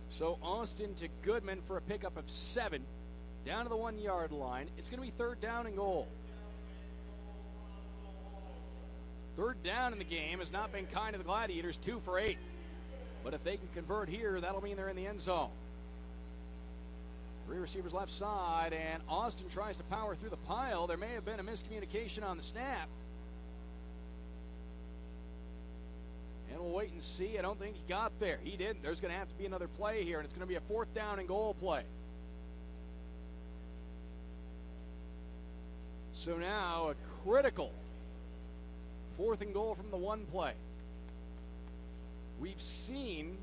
S8: So Austin to Goodman for a pickup of 7. Down to the 1-yard line. It's going to be 3rd down and goal. 3rd down in the game has not been kind to the Gladiators, 2 for 8. But if they can convert here, that'll mean they're in the end zone. 3 receivers left side, and Austin tries to power through the pile. There may have been a miscommunication on the snap. And we'll wait and see. I don't think he got there. He didn't. There's going to have to be another play here, and it's going to be a 4th down and goal play. So now a critical 4th and goal from the 1 play. We've seen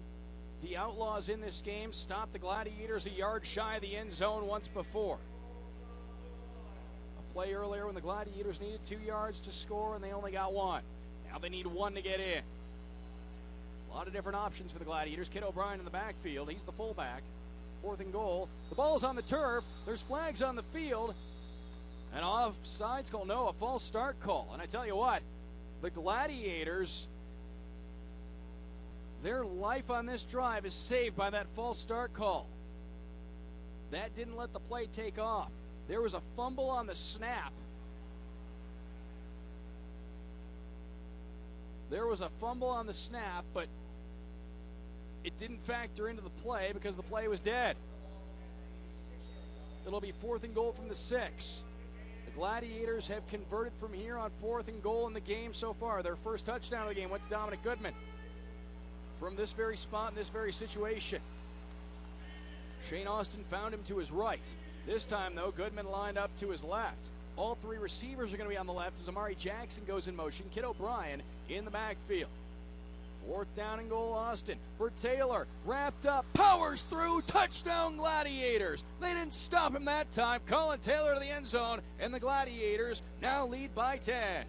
S8: the Outlaws in this game stop the Gladiators a yard shy of the end zone once before. A play earlier when the Gladiators needed 2 yards to score and they only got 1. Now they need 1 to get in. A lot of different options for the Gladiators. Kid O'Brien in the backfield. He's the fullback. 4th and goal. The ball's on the turf. There's flags on the field. An offsides call. No, a false start call. And I tell you what, the Gladiators, their life on this drive is saved by that false start call. That didn't let the play take off. There was a fumble on the snap. But it didn't factor into the play because the play was dead. It'll be 4th and goal from the 6. The Gladiators have converted from here on 4th and goal in the game so far. Their first touchdown of the game went to Dominic Goodman from this very spot in this very situation. Shane Austin found him to his right. This time, though, Goodman lined up to his left. All 3 receivers are going to be on the left as Amari Jackson goes in motion. Kid O'Brien in the backfield. 4th down and goal, Austin for Taylor. Wrapped up, powers through, touchdown Gladiators. They didn't stop him that time. Colin Taylor to the end zone, and the Gladiators now lead by 10.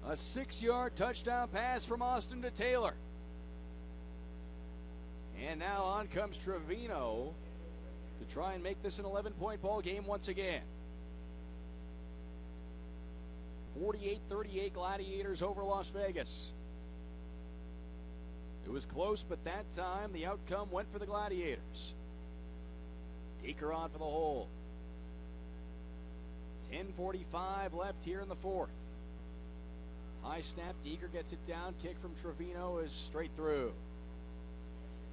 S8: A 6-yard touchdown pass from Austin to Taylor. And now on comes Trevino to try and make this an 11-point ball game once again. 48-38 Gladiators over Las Vegas. It was close, but that time the outcome went for the Gladiators. Deeker on for the hole. 10:45 left here in the 4th. High snap, Deeker gets it down. Kick from Trevino is straight through.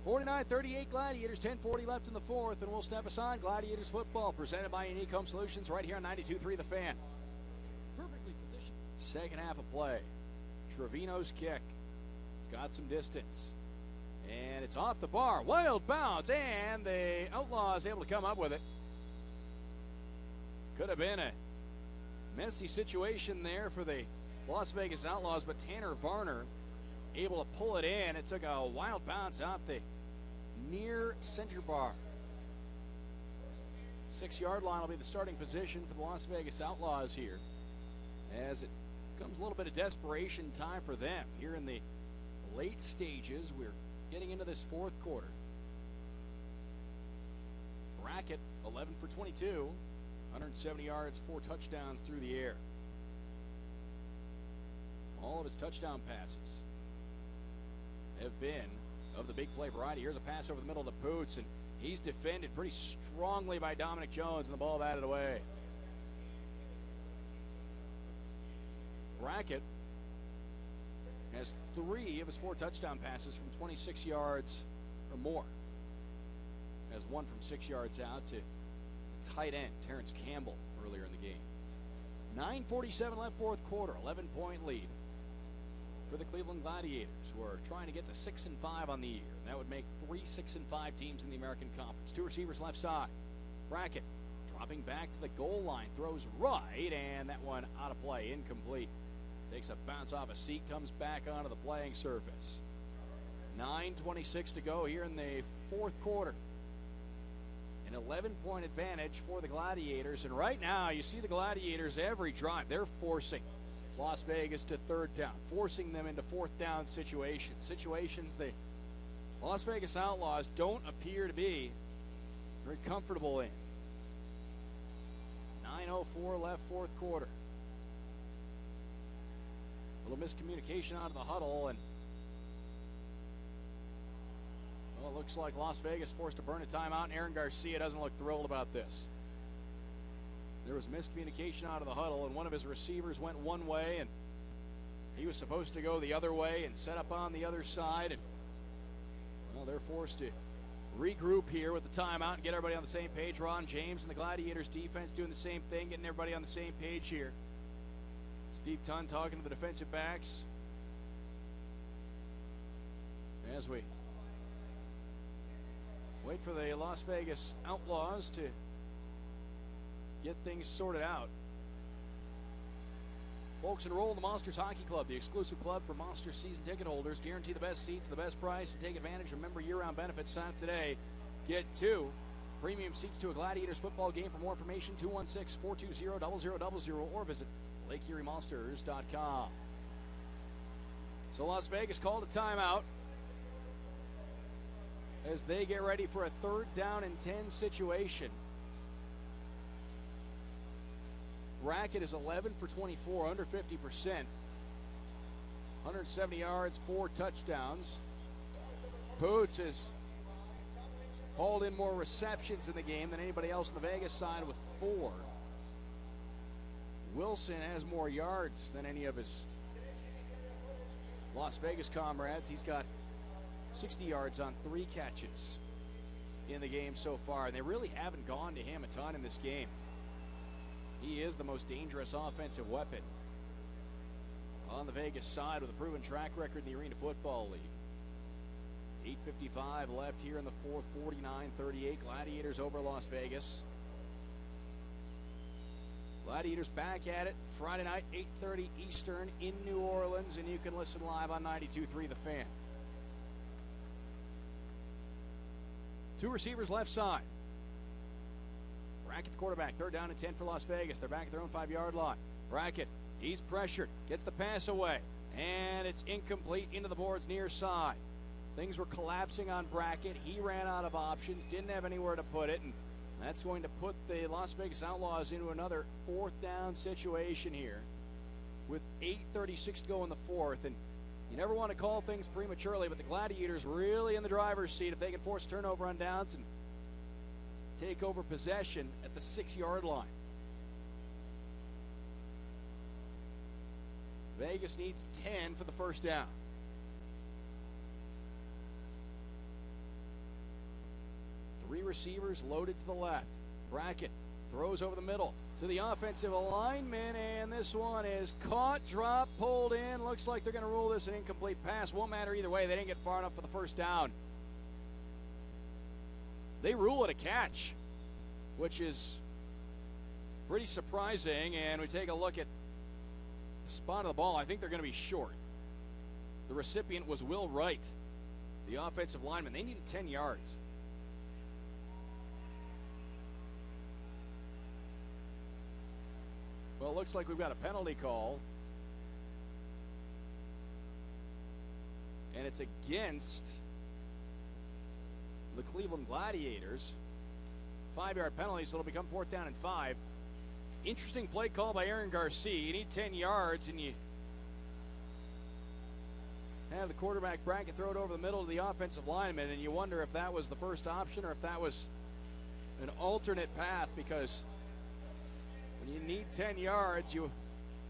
S8: 49-38 Gladiators, 10:40 left in the 4th, and we'll step aside. Gladiators football presented by Unique Home Solutions right here on 92.3 The Fan.
S12: Perfectly positioned.
S8: Second half of play. Trevino's kick. It's got some distance. And it's off the bar. Wild bounce, and the Outlaws able to come up with it. Could have been a messy situation there for the Las Vegas Outlaws, but Tanner Varner able to pull it in. It took a wild bounce out the near center bar. 6-yard line will be the starting position for the Las Vegas Outlaws here, as it comes a little bit of desperation time for them here in the late stages. We're getting into this 4th quarter. Brackett 11 for 22, 170 yards, 4 touchdowns through the air. All of his touchdown passes have been of the big play variety. Here's a pass over the middle to Poots, and he's defended pretty strongly by Dominic Jones, and the ball batted away. Brackett has 3 of his 4 touchdown passes from 26 yards or more. Has 1 from 6 yards out to the tight end, Terrence Campbell, earlier in the game. 9:47 left, fourth quarter, 11-point lead for the Cleveland Gladiators, who are trying to get to 6-5 on the year. And that would make 3 6-5 teams in the American Conference. 2 receivers left side. Brackett dropping back to the goal line, throws right, and that one out of play, incomplete. Takes a bounce off a seat, comes back onto the playing surface. 9:26 to go here in the fourth quarter. An 11-point advantage for the Gladiators. And right now, you see the Gladiators every drive. They're forcing Las Vegas to third down, forcing them into fourth down situations the Las Vegas Outlaws don't appear to be very comfortable in. 9:04 left, fourth quarter. A little miscommunication out of the huddle, and well, it looks like Las Vegas forced to burn a timeout, and Aaron Garcia doesn't look thrilled about this. There was miscommunication out of the huddle, and one of his receivers went one way, and he was supposed to go the other way and set up on the other side. And well, they're forced to regroup here with the timeout and get everybody on the same page. Ron James and the Gladiators defense doing the same thing, getting everybody on the same page here. Steve Tunn talking to the defensive backs as we wait for the Las Vegas Outlaws to get things sorted out. Folks, enroll in the Monsters Hockey Club, the exclusive club for Monsters season ticket holders. Guarantee the best seats, the best price, and take advantage of member year-round benefits. Sign up today. Get 2 premium seats to a Gladiators football game. For more information, 216-420-0000 or visit LakeErieMonsters.com. So Las Vegas called a timeout as they get ready for a 3rd down and 10 situation. Brackett is 11 for 24, under 50%. 170 yards, 4 touchdowns. Poots has hauled in more receptions in the game than anybody else on the Vegas side with 4. Wilson has more yards than any of his Las Vegas comrades. He's got 60 yards on 3 catches in the game so far, and they really haven't gone to him a ton in this game. He is the most dangerous offensive weapon on the Vegas side with a proven track record in the Arena Football League. 8:55 left here in the fourth, 49-38. Gladiators over Las Vegas. Gladiators back at it Friday night, 8:30 Eastern in New Orleans, and you can listen live on 92.3 The Fan. 2 receivers left side. Brackett, the quarterback, 3rd down and 10 for Las Vegas. They're back at their own 5-yard line. Brackett, he's pressured, gets the pass away, and it's incomplete into the boards near side. Things were collapsing on Brackett. He ran out of options, didn't have anywhere to put it, and that's going to put the Las Vegas Outlaws into another 4th down situation here with 8:36 to go in the 4th. And you never want to call things prematurely, but the Gladiators really in the driver's seat if they can force turnover on downs and take over possession at the 6-yard line. Vegas needs 10 for the first down. Three receivers loaded to the left. Brackett throws over the middle to the offensive lineman, and this one is caught, dropped, pulled in. Looks like they're going to rule this an incomplete pass. Won't matter either way. They didn't get far enough for the first down. They rule it a catch, which is pretty surprising. And we take a look at the spot of the ball. I think they're going to be short. The recipient was Will Wright, the offensive lineman. They needed 10 yards. Well, it looks like we've got a penalty call. And it's against the Cleveland Gladiators. 5-yard penalty, so it'll become 4th down and 5. Interesting play call by Aaron Garcia. You need 10 yards, and you have the quarterback bracket throw it over the middle of the offensive lineman, and you wonder if that was the first option or if that was an alternate path, because when you need 10 yards, you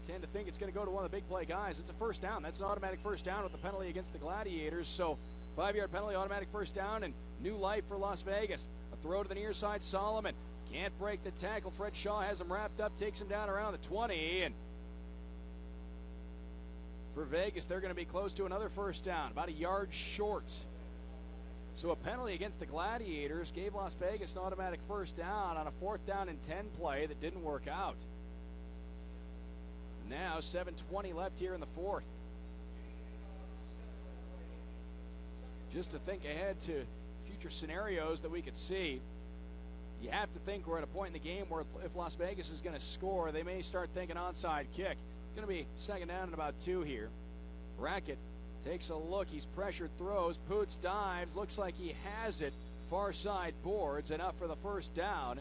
S8: tend to think it's going to go to one of the big play guys. It's a first down. That's an automatic first down with the penalty against the Gladiators. So 5-yard penalty, automatic first down, and new life for Las Vegas. A throw to the near side, Solomon. Can't break the tackle. Fred Shaw has him wrapped up, takes him down around the 20, and for Vegas, they're going to be close to another first down, about a yard short. So a penalty against the Gladiators gave Las Vegas an automatic first down on a 4th down and 10 play that didn't work out. Now 7:20 left here in the 4th. Just to think ahead to future scenarios that we could see, you have to think we're at a point in the game where if Las Vegas is going to score, they may start thinking onside kick. It's going to be 2nd down and about 2 here. Brackett takes a look. He's pressured, throws. Poots dives. Looks like he has it. Far side boards. Enough for the first down.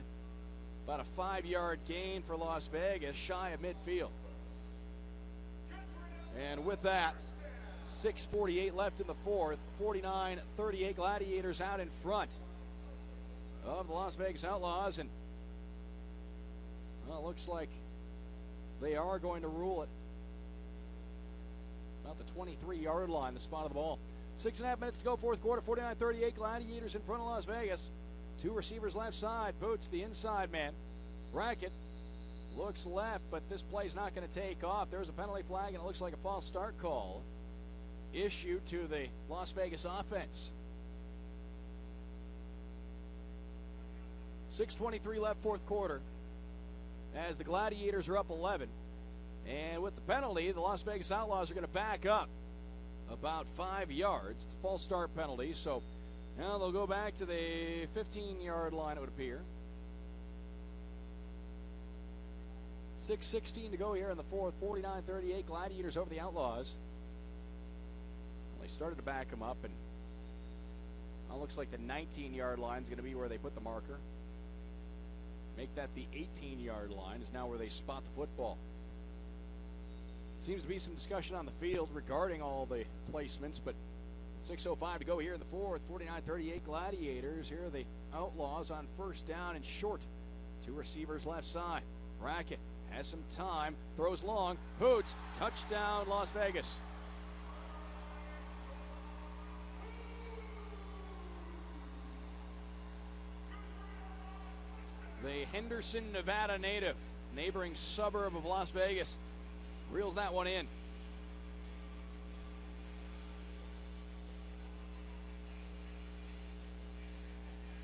S8: About a 5-yard gain for Las Vegas, shy of midfield. And with that, 6:48 left in the 4th. 49-38 Gladiators out in front of the Las Vegas Outlaws. And well, it looks like they are going to rule it about the 23-yard line, the spot of the ball. 6.5 minutes to go, 4th quarter, 49-38, Gladiators in front of Las Vegas. 2 receivers left side, Boots, the inside man. Brackett looks left, but this play's not going to take off. There's a penalty flag, and it looks like a false start call issued to the Las Vegas offense. 6:23 left, 4th quarter, as the Gladiators are up 11. And with the penalty, the Las Vegas Outlaws are going to back up about 5 yards. It's a false start penalty, so now they'll go back to the 15-yard line, it would appear. 6:16 to go here in the 4th. 49-38 Gladiators over the Outlaws. Well, they started to back them up, and it looks like the 19-yard line is going to be where they put the marker. Make that the 18-yard line is now where they spot the football. Seems to be some discussion on the field regarding all the placements, but 6:05 to go here in the 4th. 49-38 Gladiators. Here are the Outlaws on first down and short. 2 receivers left side. Brackett has some time, throws long, Hoots, touchdown Las Vegas. The Henderson, Nevada native, neighboring suburb of Las Vegas, reels that one in.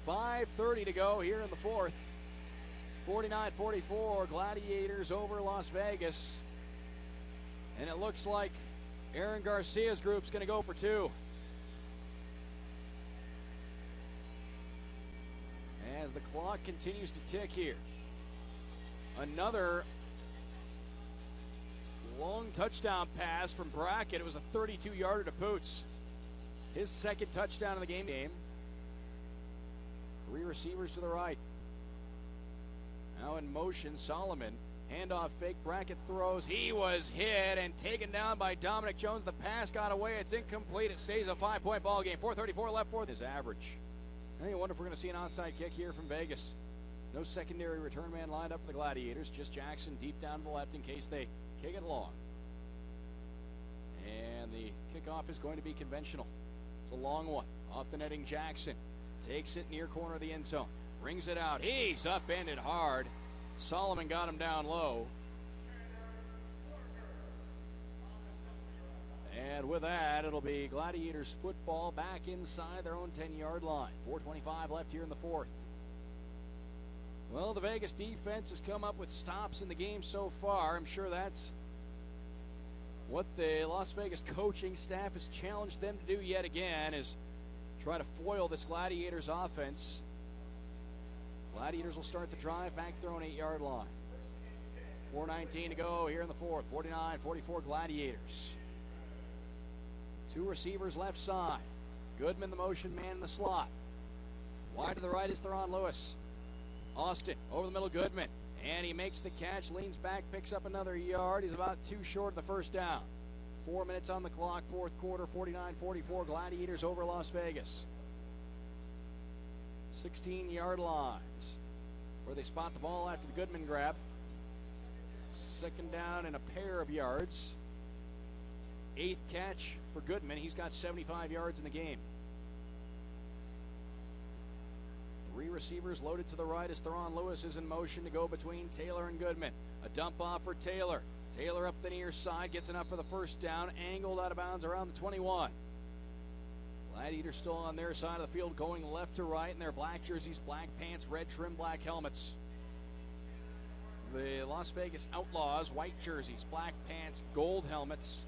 S8: .5:30 to go here in the 4th. 49-44, Gladiators over Las Vegas. And it looks like Aaron Garcia's group's going to go for 2. As the clock continues to tick here. Another long touchdown pass from Brackett. It was a 32-yarder to Poots. His 2nd touchdown of the game. 3 receivers to the right. Now in motion, Solomon. Handoff fake, Brackett throws. He was hit and taken down by Dominic Jones. The pass got away. It's incomplete. It stays a 5-point ball game. 4:34 left, 4th is average. Now you wonder if we're going to see an onside kick here from Vegas. No secondary return man lined up for the Gladiators. Just Jackson deep down to the left in case they kick it long. And the kickoff is going to be conventional. It's a long one. Off the netting, Jackson takes it near corner of the end zone. Brings it out. He's upended hard. Solomon got him down low. And with that, it'll be Gladiators football back inside their own 10-yard line. 4:25 left here in the 4th. Well, the Vegas defense has come up with stops in the game so far. I'm sure that's what the Las Vegas coaching staff has challenged them to do yet again, is try to foil this Gladiators offense. Gladiators will start the drive back their own 8-yard line. 4:19 to go here in the 4th. 49-44 Gladiators. 2 receivers left side. Goodman, the motion man in the slot. Wide to the right is Theron Lewis. Austin over the middle, Goodman. And he makes the catch, leans back, picks up another yard. He's about 2 short of the first down. 4 minutes on the clock, fourth quarter, 49-44, Gladiators over Las Vegas. 16-yard lines, where they spot the ball after the Goodman grab. Second down and a pair of yards. 8th catch for Goodman. He's got 75 yards in the game. 3 receivers loaded to the right as Theron Lewis is in motion to go between Taylor and Goodman. A dump off for Taylor. Taylor up the near side, gets enough for the first down, angled out of bounds around the 21. Gladiators still on their side of the field, going left to right in their black jerseys, black pants, red trim, black helmets. The Las Vegas Outlaws, white jerseys, black pants, gold helmets.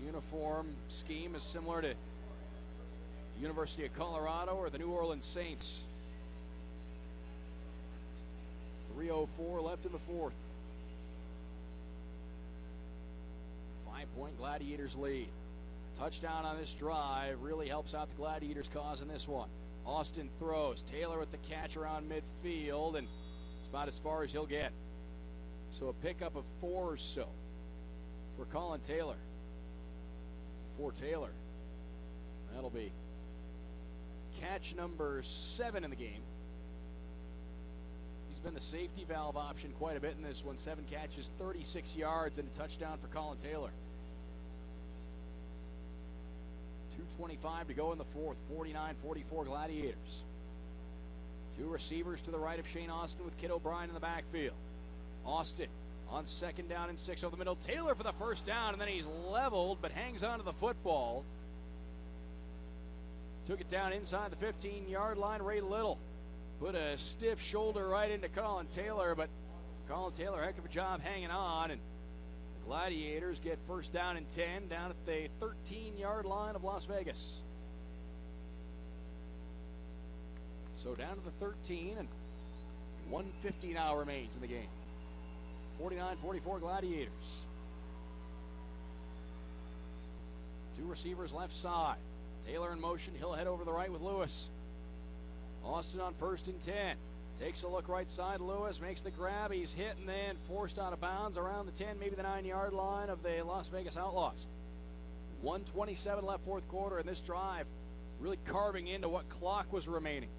S8: Uniform scheme is similar to University of Colorado or the New Orleans Saints. 3:04 left in the fourth. 5-point Gladiators lead. Touchdown on this drive really helps out the Gladiators' cause in this one. Austin throws. Taylor with the catch around midfield, and it's about as far as he'll get. So a pickup of 4 or so for Colin Taylor. For Taylor, that'll be catch number 7 in the game. He's been the safety valve option quite a bit in this one. 7 catches, 36 yards, and a touchdown for Colin Taylor. 2:25 to go in the fourth. 49-44 Gladiators. 2 receivers to the right of Shane Austin with Kid O'Brien in the backfield. Austin on second down and 6 over the middle. Taylor for the first down, and then he's leveled but hangs on to the football. Took it down inside the 15-yard line. Ray Little put a stiff shoulder right into Colin Taylor, but Colin Taylor, heck of a job hanging on, and the Gladiators get first down and 10 down at the 13-yard line of Las Vegas. So down to the 13, and 1:50 now remains in the game. 49-44 Gladiators. 2 receivers left side. Taylor in motion. He'll head over the right with Lewis. Austin on 1st and 10. Takes a look right side. Lewis makes the grab. He's hit and then forced out of bounds around the 10, maybe the 9-yard line of the Las Vegas Outlaws. 1:27 left fourth quarter, and this drive really carving into what clock was remaining.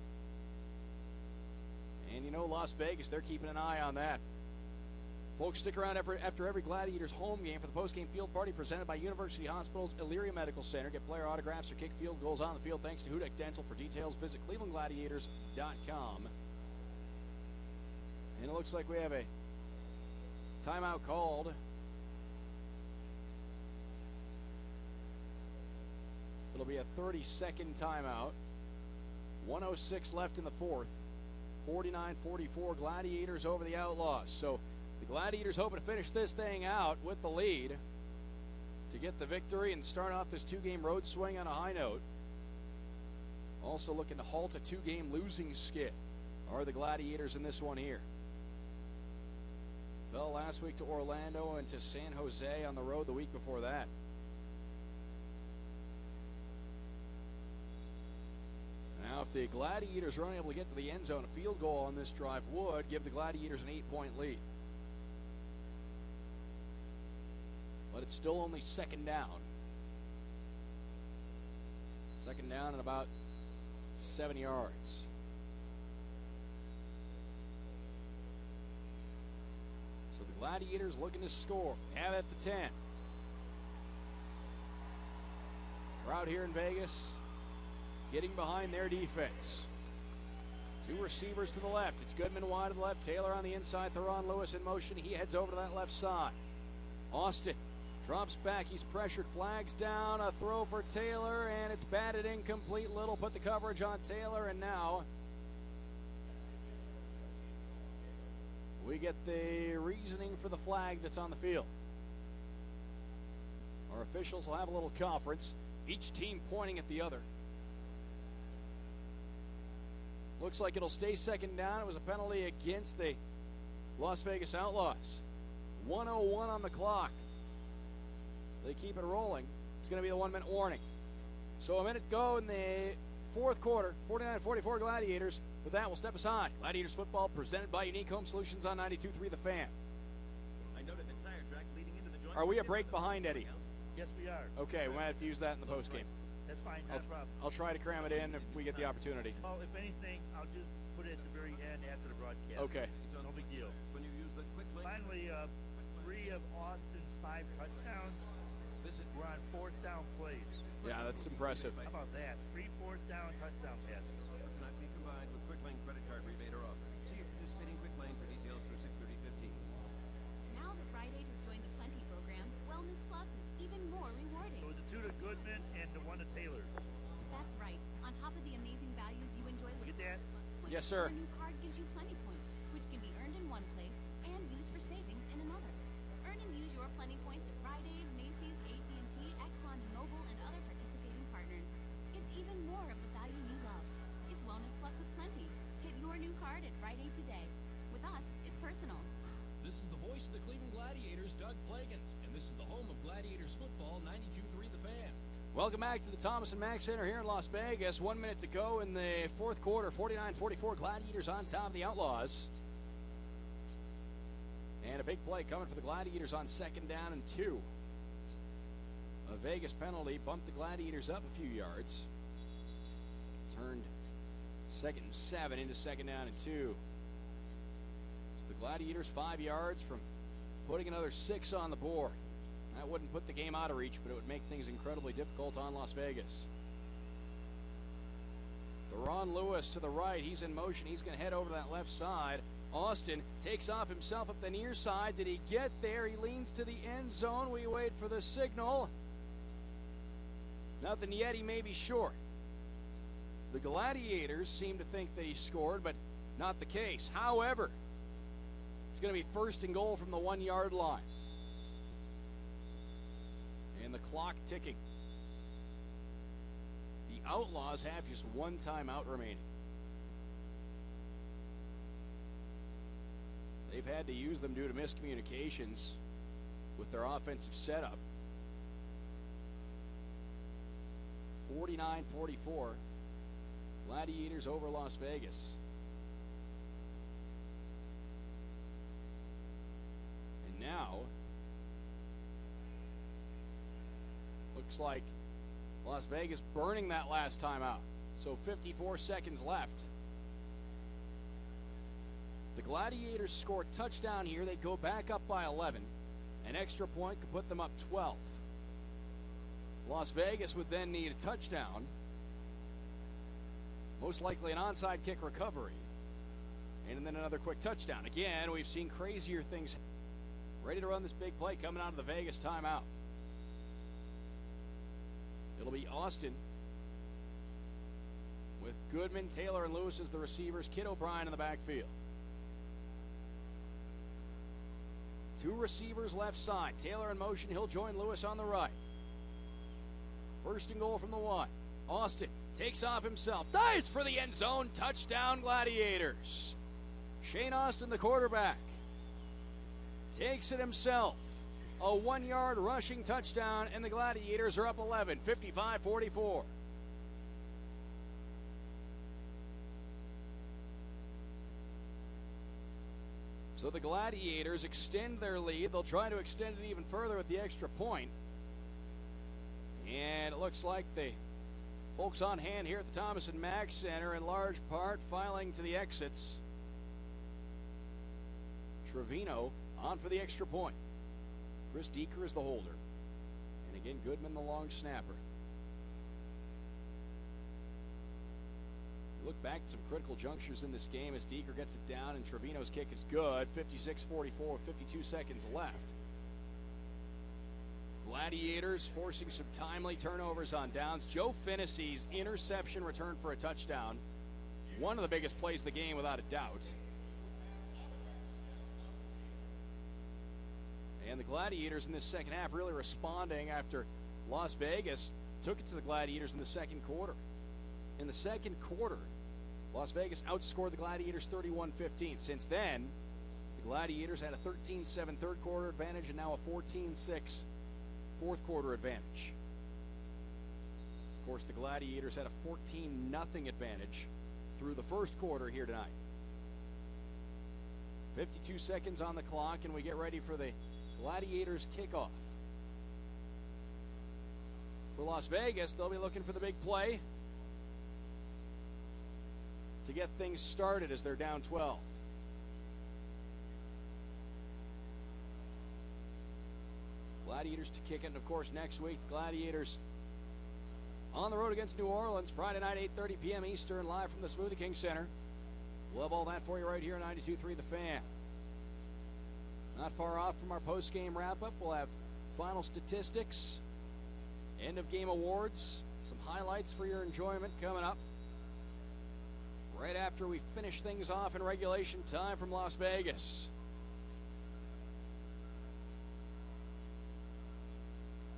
S8: And you know, Las Vegas, they're keeping an eye on that. Folks, stick around after every Gladiators home game for the post-game field party presented by University Hospital's Elyria Medical Center. Get player autographs or kick field goals on the field thanks to Hudak Dental. For details, visit clevelandgladiators.com. And it looks like we have a timeout called. It'll be a 30-second timeout. 1:06 left in the fourth. 49-44 Gladiators over the Outlaws. So the Gladiators hoping to finish this thing out with the lead to get the victory and start off this 2-game road swing on a high note. Also looking to halt a 2-game losing skid are the Gladiators in this one here. Fell last week to Orlando and to San Jose on the road the week before that. Now, if the Gladiators are unable to get to the end zone, a field goal on this drive would give the Gladiators an 8-point lead. But it's still only second down. Second down and about 7 yards. So the Gladiators looking to score. Have it at the 10. Crowd here in Vegas getting behind their defense. 2 receivers to the left. It's Goodman wide to the left. Taylor on the inside. Theron Lewis in motion. He heads over to that left side. Austin drops back. He's pressured. Flags down. A throw for Taylor, and it's batted incomplete. Little put the coverage on Taylor, and now we get the reasoning for the flag that's on the field. Our officials will have a little conference, each team pointing at the other. Looks like it'll stay second down. It was a penalty against the Las Vegas Outlaws. 1:01 on the clock. They keep it rolling. It's going to be the 1-minute warning. So a minute to go in the fourth quarter. 49-44 Gladiators. With that, we'll step aside. Gladiators football presented by Unique Home Solutions on 92.3 The Fan.
S15: I noted the tire tracks leading into the
S8: Are we a break behind, Eddie?
S13: Yes, we are.
S8: Okay, we might have to use that in the postgame.
S13: That's fine, not a problem.
S8: I'll try to cram it in if we get the opportunity.
S13: Well, if anything, I'll just put it at the very end after the broadcast.
S8: Okay.
S13: No big deal.
S17: When you use the quick link.
S13: Finally, 3 of Austin's 5 touchdowns. We're on 4th down plays.
S8: Yeah, that's impressive.
S13: How about that? 3 4th down touchdown passes.
S17: Cannot be combined with quick lane credit card rebate or offer. See your participating quick lane for details through 6/30/15.
S18: Now that Friday has joined the Plenty program, Wellness Plus is even more rewarding.
S13: So the 2 to Goodman and the 1 to Taylor.
S18: That's right. On top of the amazing values you enjoy with
S13: Get that?
S8: Yes, sir.
S18: A new card gives you Plenty points, which can be earned in one place and used for savings in another. Earn and use your Plenty points at Rite Aid, Macy's, AT&T, Exxon and Mobil, and other participating partners. It's even more of the value you love. It's Wellness Plus with Plenty. Get your new card at Rite Aid today. With us, it's personal.
S16: This is the voice of the Cleveland Gladiators, Doug Plagans, and this is the home of Gladiators football, 92.3 The Fan.
S8: Welcome back to the Thomas and Mack Center here in Las Vegas. 1 minute to go in the fourth quarter. 49-44, Gladiators on top of the Outlaws. And a big play coming for the Gladiators on 2nd down and 2. A Vegas penalty bumped the Gladiators up a few yards. Turned 2nd and 7 into 2nd down and 2. So the Gladiators 5 yards from putting another 6 on the board. That wouldn't put the game out of reach, but it would make things incredibly difficult on Las Vegas. Deron Lewis to the right. He's in motion. He's going to head over to that left side. Austin takes off himself up the near side. Did he get there? He leans to the end zone. We wait for the signal. Nothing yet. He may be short. The Gladiators seem to think that he scored, but not the case. However, it's going to be 1st and goal from the 1-yard line. And the clock ticking. The Outlaws have just 1 timeout remaining. They've had to use them due to miscommunications with their offensive setup. 49-44. Gladiators over Las Vegas. And now, looks like Las Vegas burning that last timeout. So 54 seconds left. The Gladiators score a touchdown here. They'd go back up by 11. An extra point could put them up 12. Las Vegas would then need a touchdown. Most likely an onside kick recovery. And then another quick touchdown. Again, we've seen crazier things. Ready to run this big play coming out of the Vegas timeout. It'll be Austin with Goodman, Taylor, and Lewis as the receivers. Kid O'Brien in the backfield. 2 receivers left side. Taylor in motion. He'll join Lewis on the right. 1st and goal from the 1. Austin takes off himself. Dives for the end zone. Touchdown, Gladiators. Shane Austin, the quarterback, takes it himself. A 1-yard rushing touchdown, and the Gladiators are up 11, 55-44. So the Gladiators extend their lead. They'll try to extend it even further with the extra point. And it looks like the folks on hand here at the Thomas and Mack Center, in large part, filing to the exits. Trevino on for the extra point. Chris Deeker is the holder. And again, Goodman the long snapper. Look back at some critical junctures in this game as Deeker gets it down, and Trevino's kick is good. 56-44, 52 seconds left. Gladiators forcing some timely turnovers on downs. Joe Finnessey's interception return for a touchdown. One of the biggest plays of the game, without a doubt. And the Gladiators in this second half really responding after Las Vegas took it to the Gladiators in the second quarter. In the second quarter, Las Vegas outscored the Gladiators 31-15. Since then, the Gladiators had a 13-7 third quarter advantage and now a 14-6 fourth quarter advantage. Of course, the Gladiators had a 14-0 advantage through the first quarter here tonight. 52 seconds on the clock, and we get ready for the Gladiators kickoff. For Las Vegas, they'll be looking for the big play to get things started as they're down 12. Gladiators to kick it, and of course next week, the Gladiators on the road against New Orleans, Friday night, 8:30 p.m. Eastern, live from the Smoothie King Center. We'll have all that for you right here on 92.3 The Fan. Not far off from our post-game wrap-up, we'll have final statistics, end-of-game awards, some highlights for your enjoyment coming up right after we finish things off in regulation time from Las Vegas.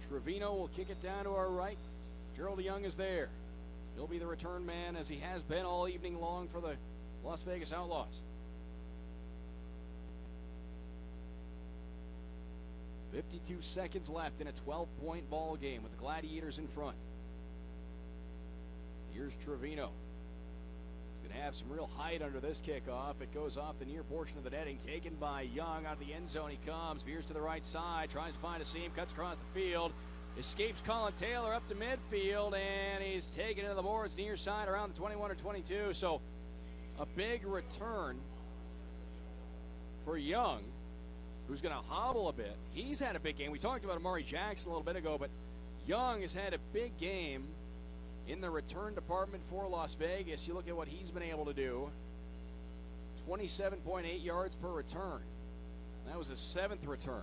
S8: Trevino will kick it down to our right. Gerald Young is there. He'll be the return man, as he has been all evening long for the Las Vegas Outlaws. 52 seconds left in a 12-point ball game with the Gladiators in front. Here's Trevino. He's going to have some real height under this kickoff. It goes off the near portion of the netting, taken by Young. Out of the end zone he comes, veers to the right side, tries to find a seam, cuts across the field, escapes Colin Taylor up to midfield, and he's taken into the boards near side around the 21 or 22. So a big return for Young, who's going to hobble a bit. He's had a big game. We talked about Amari Jackson a little bit ago, but Young has had a big game in the return department for Las Vegas. You look at what he's been able to do. 27.8 yards per return. That was his 7th return.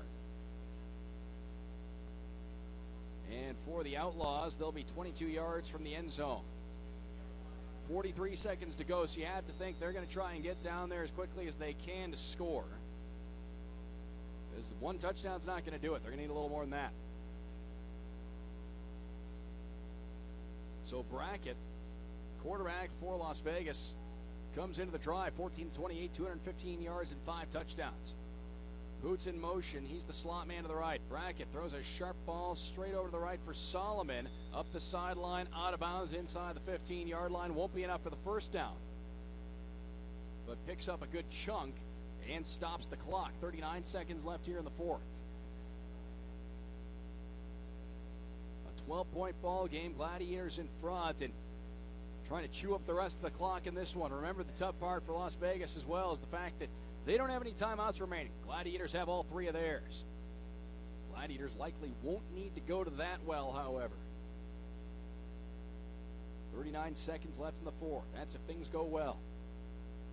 S8: And for the Outlaws, they'll be 22 yards from the end zone. 43 seconds to go, so you have to think they're going to try and get down there as quickly as they can to score. Because one touchdown's not going to do it. They're going to need a little more than that. So Brackett, quarterback for Las Vegas, comes into the drive, 14-28, 215 yards and 5 touchdowns. Boots in motion. He's the slot man to the right. Brackett throws a sharp ball straight over to the right for Solomon. Up the sideline, out of bounds inside the 15-yard line. Won't be enough for the first down, but picks up a good chunk and stops the clock. 39 seconds left here in the fourth. A 12-point ball game. Gladiators in front and trying to chew up the rest of the clock in this one. Remember, the tough part for Las Vegas as well is the fact that they don't have any timeouts remaining. Gladiators have all 3 of theirs. Gladiators likely won't need to go to that well, however. 39 seconds left in the fourth. That's if things go well.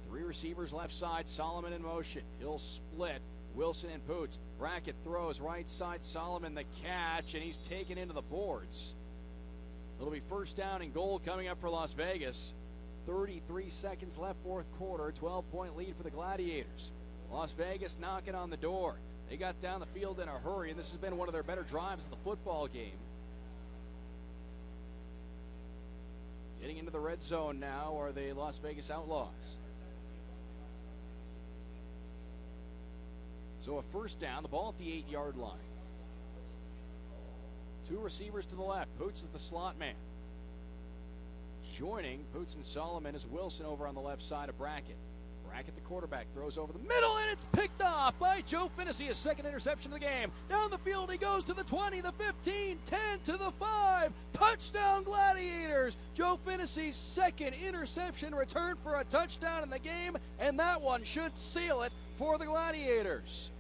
S8: 3 receivers left side. Solomon in motion. He'll split. Wilson and Poots. Brackett throws right side. Solomon the catch, and he's taken into the boards. It'll be first down and goal coming up for Las Vegas. 33 seconds left, fourth quarter. 12-point lead for the Gladiators. Las Vegas knocking on the door. They got down the field in a hurry, and this has been one of their better drives of the football game. Getting into the red zone now are the Las Vegas Outlaws. So a first down, the ball at the 8-yard line. 2 receivers to the left. Poots is the slot man. Joining Poots and Solomon is Wilson over on the left side of Brackett. Brackett, the quarterback, throws over the middle, and it's picked off by Joe Finnessy, his second interception of the game. Down the field he goes to the 20, the 15, 10 to the 5. Touchdown Gladiators! Joe Finnessy's second interception returned for a touchdown in the game, and that one should seal it for the Gladiators.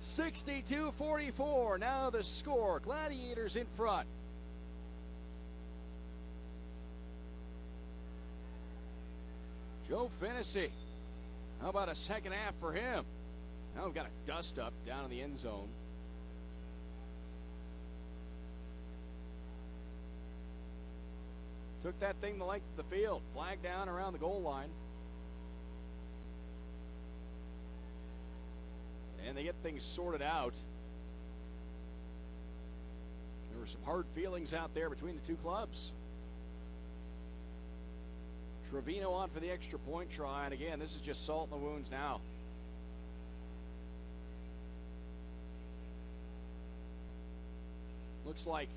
S8: 62-44, now the score. Gladiators in front. Joe Finnessy. How about a second half for him? Now we've got a dust up down in the end zone. Took that thing the length of the field. Flag down around the goal line. And they get things sorted out. There were some hard feelings out there between the 2 clubs. Trevino on for the extra point try, and again, this is just salt in the wounds now. Looks like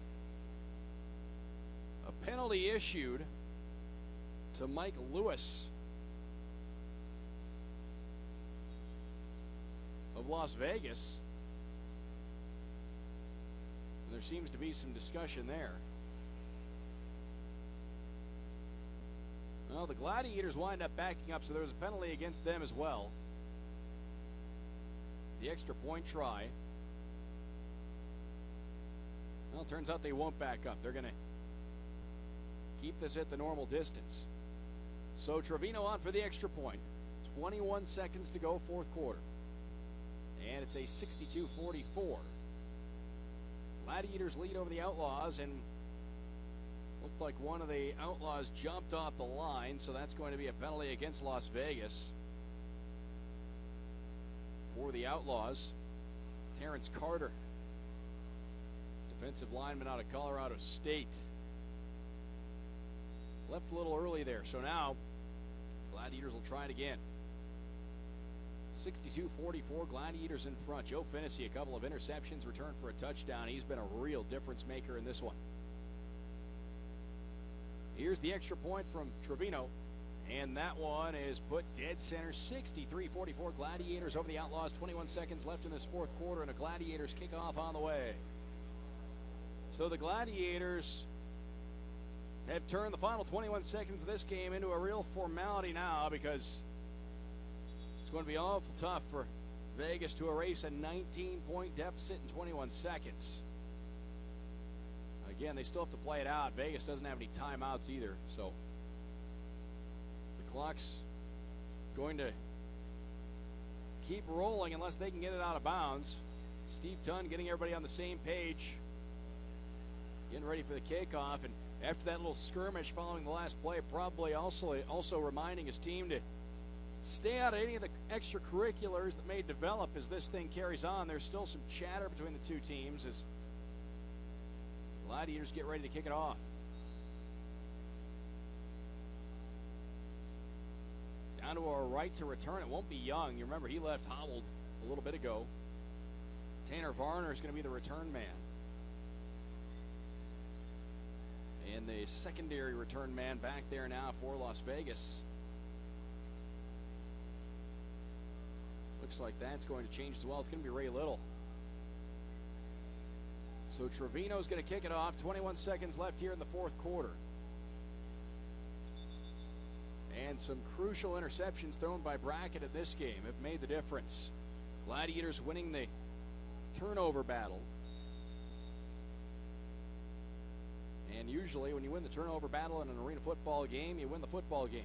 S8: a penalty issued to Mike Lewis of Las Vegas. And there seems to be some discussion there. Well, the Gladiators wind up backing up, so there was a penalty against them as well. The extra point try. Well, it turns out they won't back up. They're going to keep this at the normal distance. So Trevino on for the extra point. 21 seconds to go, fourth quarter. And it's a 62-44. Gladiators lead over the Outlaws, and looked like one of the Outlaws jumped off the line, so that's going to be a penalty against Las Vegas. For the Outlaws, Terrence Carter, defensive lineman out of Colorado State. Left a little early there, so now Gladiators will try it again. 62-44, Gladiators in front. Joe Fennessy, a couple of interceptions, returned for a touchdown. He's been a real difference maker in this one. Here's the extra point from Trevino, and that one is put dead center. 63-44, Gladiators over the Outlaws. 21 seconds left in this fourth quarter, and a Gladiators kickoff on the way. So the Gladiators have turned the final 21 seconds of this game into a real formality now, because it's going to be awful tough for Vegas to erase a 19-point deficit in 21 seconds. Again, they still have to play it out. Vegas doesn't have any timeouts either, so the clock's going to keep rolling unless they can get it out of bounds. Steve Tunn getting everybody on the same page, getting ready for the kickoff, and after that little skirmish following the last play, probably also reminding his team to stay out of any of the extracurriculars that may develop as this thing carries on. There's still some chatter between the two teams as Gladiators get ready to kick it off. Down to our right to return. It won't be Young. You remember he left hobbled a little bit ago. Tanner Varner is going to be the return man. And the secondary return man back there now for Las Vegas. Looks like that's going to change as well. It's going to be Ray Little. So Trevino's going to kick it off. 21 seconds left here in the fourth quarter. And some crucial interceptions thrown by Brackett at this game have made the difference. Gladiators winning the turnover battle. And usually when you win the turnover battle in an arena football game, you win the football game.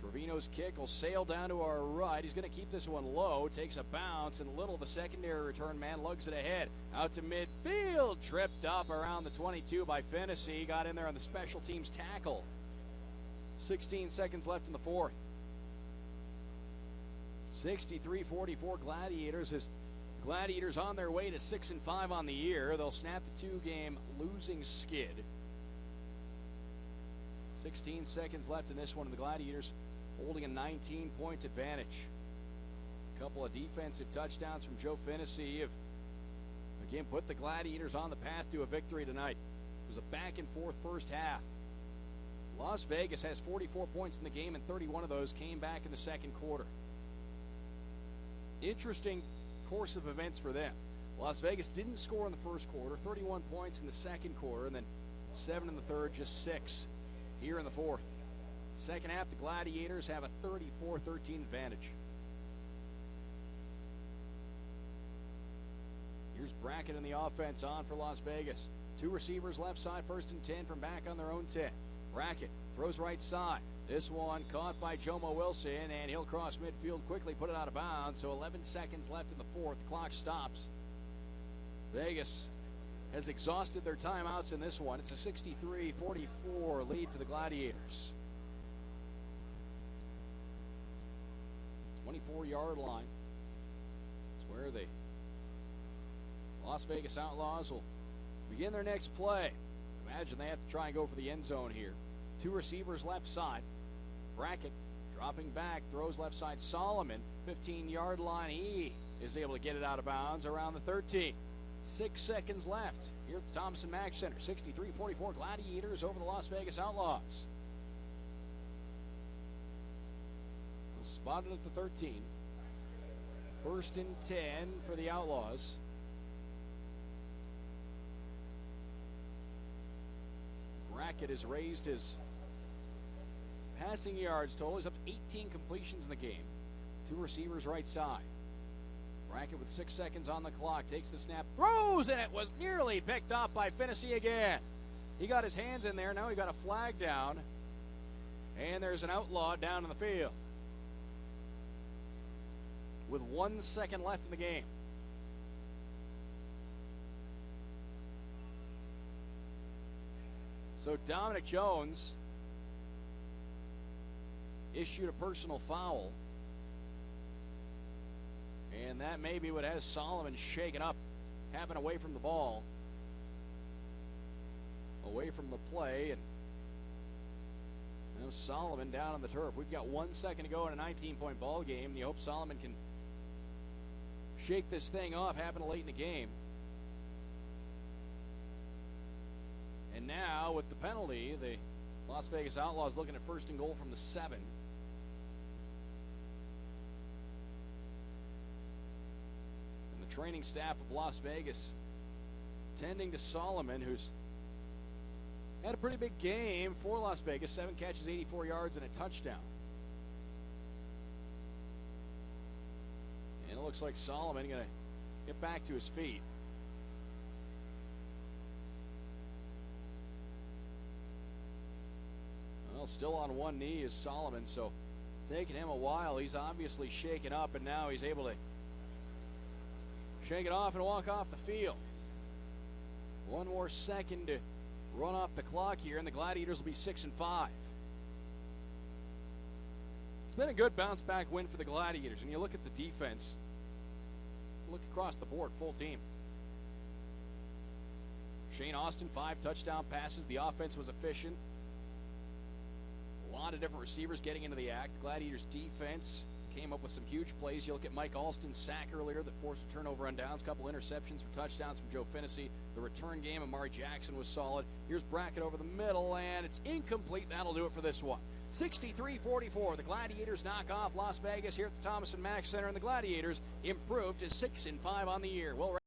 S8: Trevino's kick will sail down to our right. He's going to keep this one low. Takes a bounce, and Little, the secondary return man, lugs it ahead. Out to midfield. Tripped up around the 22 by Fennessy. Got in there on the special teams tackle. 16 seconds left in the fourth. 63-44 Gladiators. His Gladiators on their way to 6-5 on the year. They'll snap the two-game losing skid. 16 seconds left in this one, and the Gladiators holding a 19-point advantage. A couple of defensive touchdowns from Joe Fennessy have, again, put the Gladiators on the path to a victory tonight. It was a back-and-forth first half. Las Vegas has 44 points in the game, and 31 of those came back in the second quarter. Interesting course of events for them. Las Vegas didn't score in the first quarter, 31 points in the second quarter, and then 7 in the third, just 6 here in the fourth. Second half, the Gladiators have a 34-13 advantage. Here's Brackett in the offense on for Las Vegas. Two receivers left side, 1st and 10 from back on their own 10. Brackett throws right side. This one caught by Jomo Wilson, and he'll cross midfield quickly, put it out of bounds. So 11 seconds left in the fourth. The clock stops. Vegas has exhausted their timeouts in this one. It's a 63-44 lead for the Gladiators. 24-yard line. It's where the Las Vegas Outlaws will begin their next play. Imagine they have to try and go for the end zone here. Two receivers left side. Brackett dropping back, throws left side. Solomon, 15-yard line. He is able to get it out of bounds around the 13. 6 seconds left here at the Thompson Mack Center. 63-44 Gladiators over the Las Vegas Outlaws. Spotted at the 13. 1st and 10 for the Outlaws. Brackett has raised his passing yards total. He's up to 18 completions in the game. 2 receivers right side. Brackett with 6 seconds on the clock. Takes the snap. Throws, and it was nearly picked up by Finney again. He got his hands in there. Now he got a flag down. And there's an outlaw down in the field. With 1 second left in the game. So Dominic Jones issued a personal foul. And that may be what has Solomon shaken up, having away from the ball. Away from the play. And now Solomon down on the turf. We've got 1 second to go in a 19-point ball game. And you hope Solomon can shake this thing off, happened late in the game. And now, with the penalty, the Las Vegas Outlaws looking at 1st and goal from the 7. And the training staff of Las Vegas tending to Solomon, who's had a pretty big game for Las Vegas. 7 catches, 84 yards, and a touchdown. And it looks like Solomon going to get back to his feet. Well, still on one knee is Solomon, so taking him a while. He's obviously shaken up, and now he's able to shake it off and walk off the field. 1 more second to run off the clock here, and the Gladiators will be 6-5. It's been a good bounce-back win for the Gladiators, and you look at the defense. Look across the board, full team. Shane Austin, 5 touchdown passes. The offense was efficient. A lot of different receivers getting into the act. The Gladiators' defense came up with some huge plays. You look at Mike Alston's sack earlier that forced a turnover on downs. A couple interceptions for touchdowns from Joe Finney. The return game, Amari Jackson was solid. Here's Brackett over the middle, and it's incomplete. That'll do it for this one. 63-44. The Gladiators knock off Las Vegas here at the Thomas & Mack Center, and the Gladiators improved to 6-5 on the year. Well,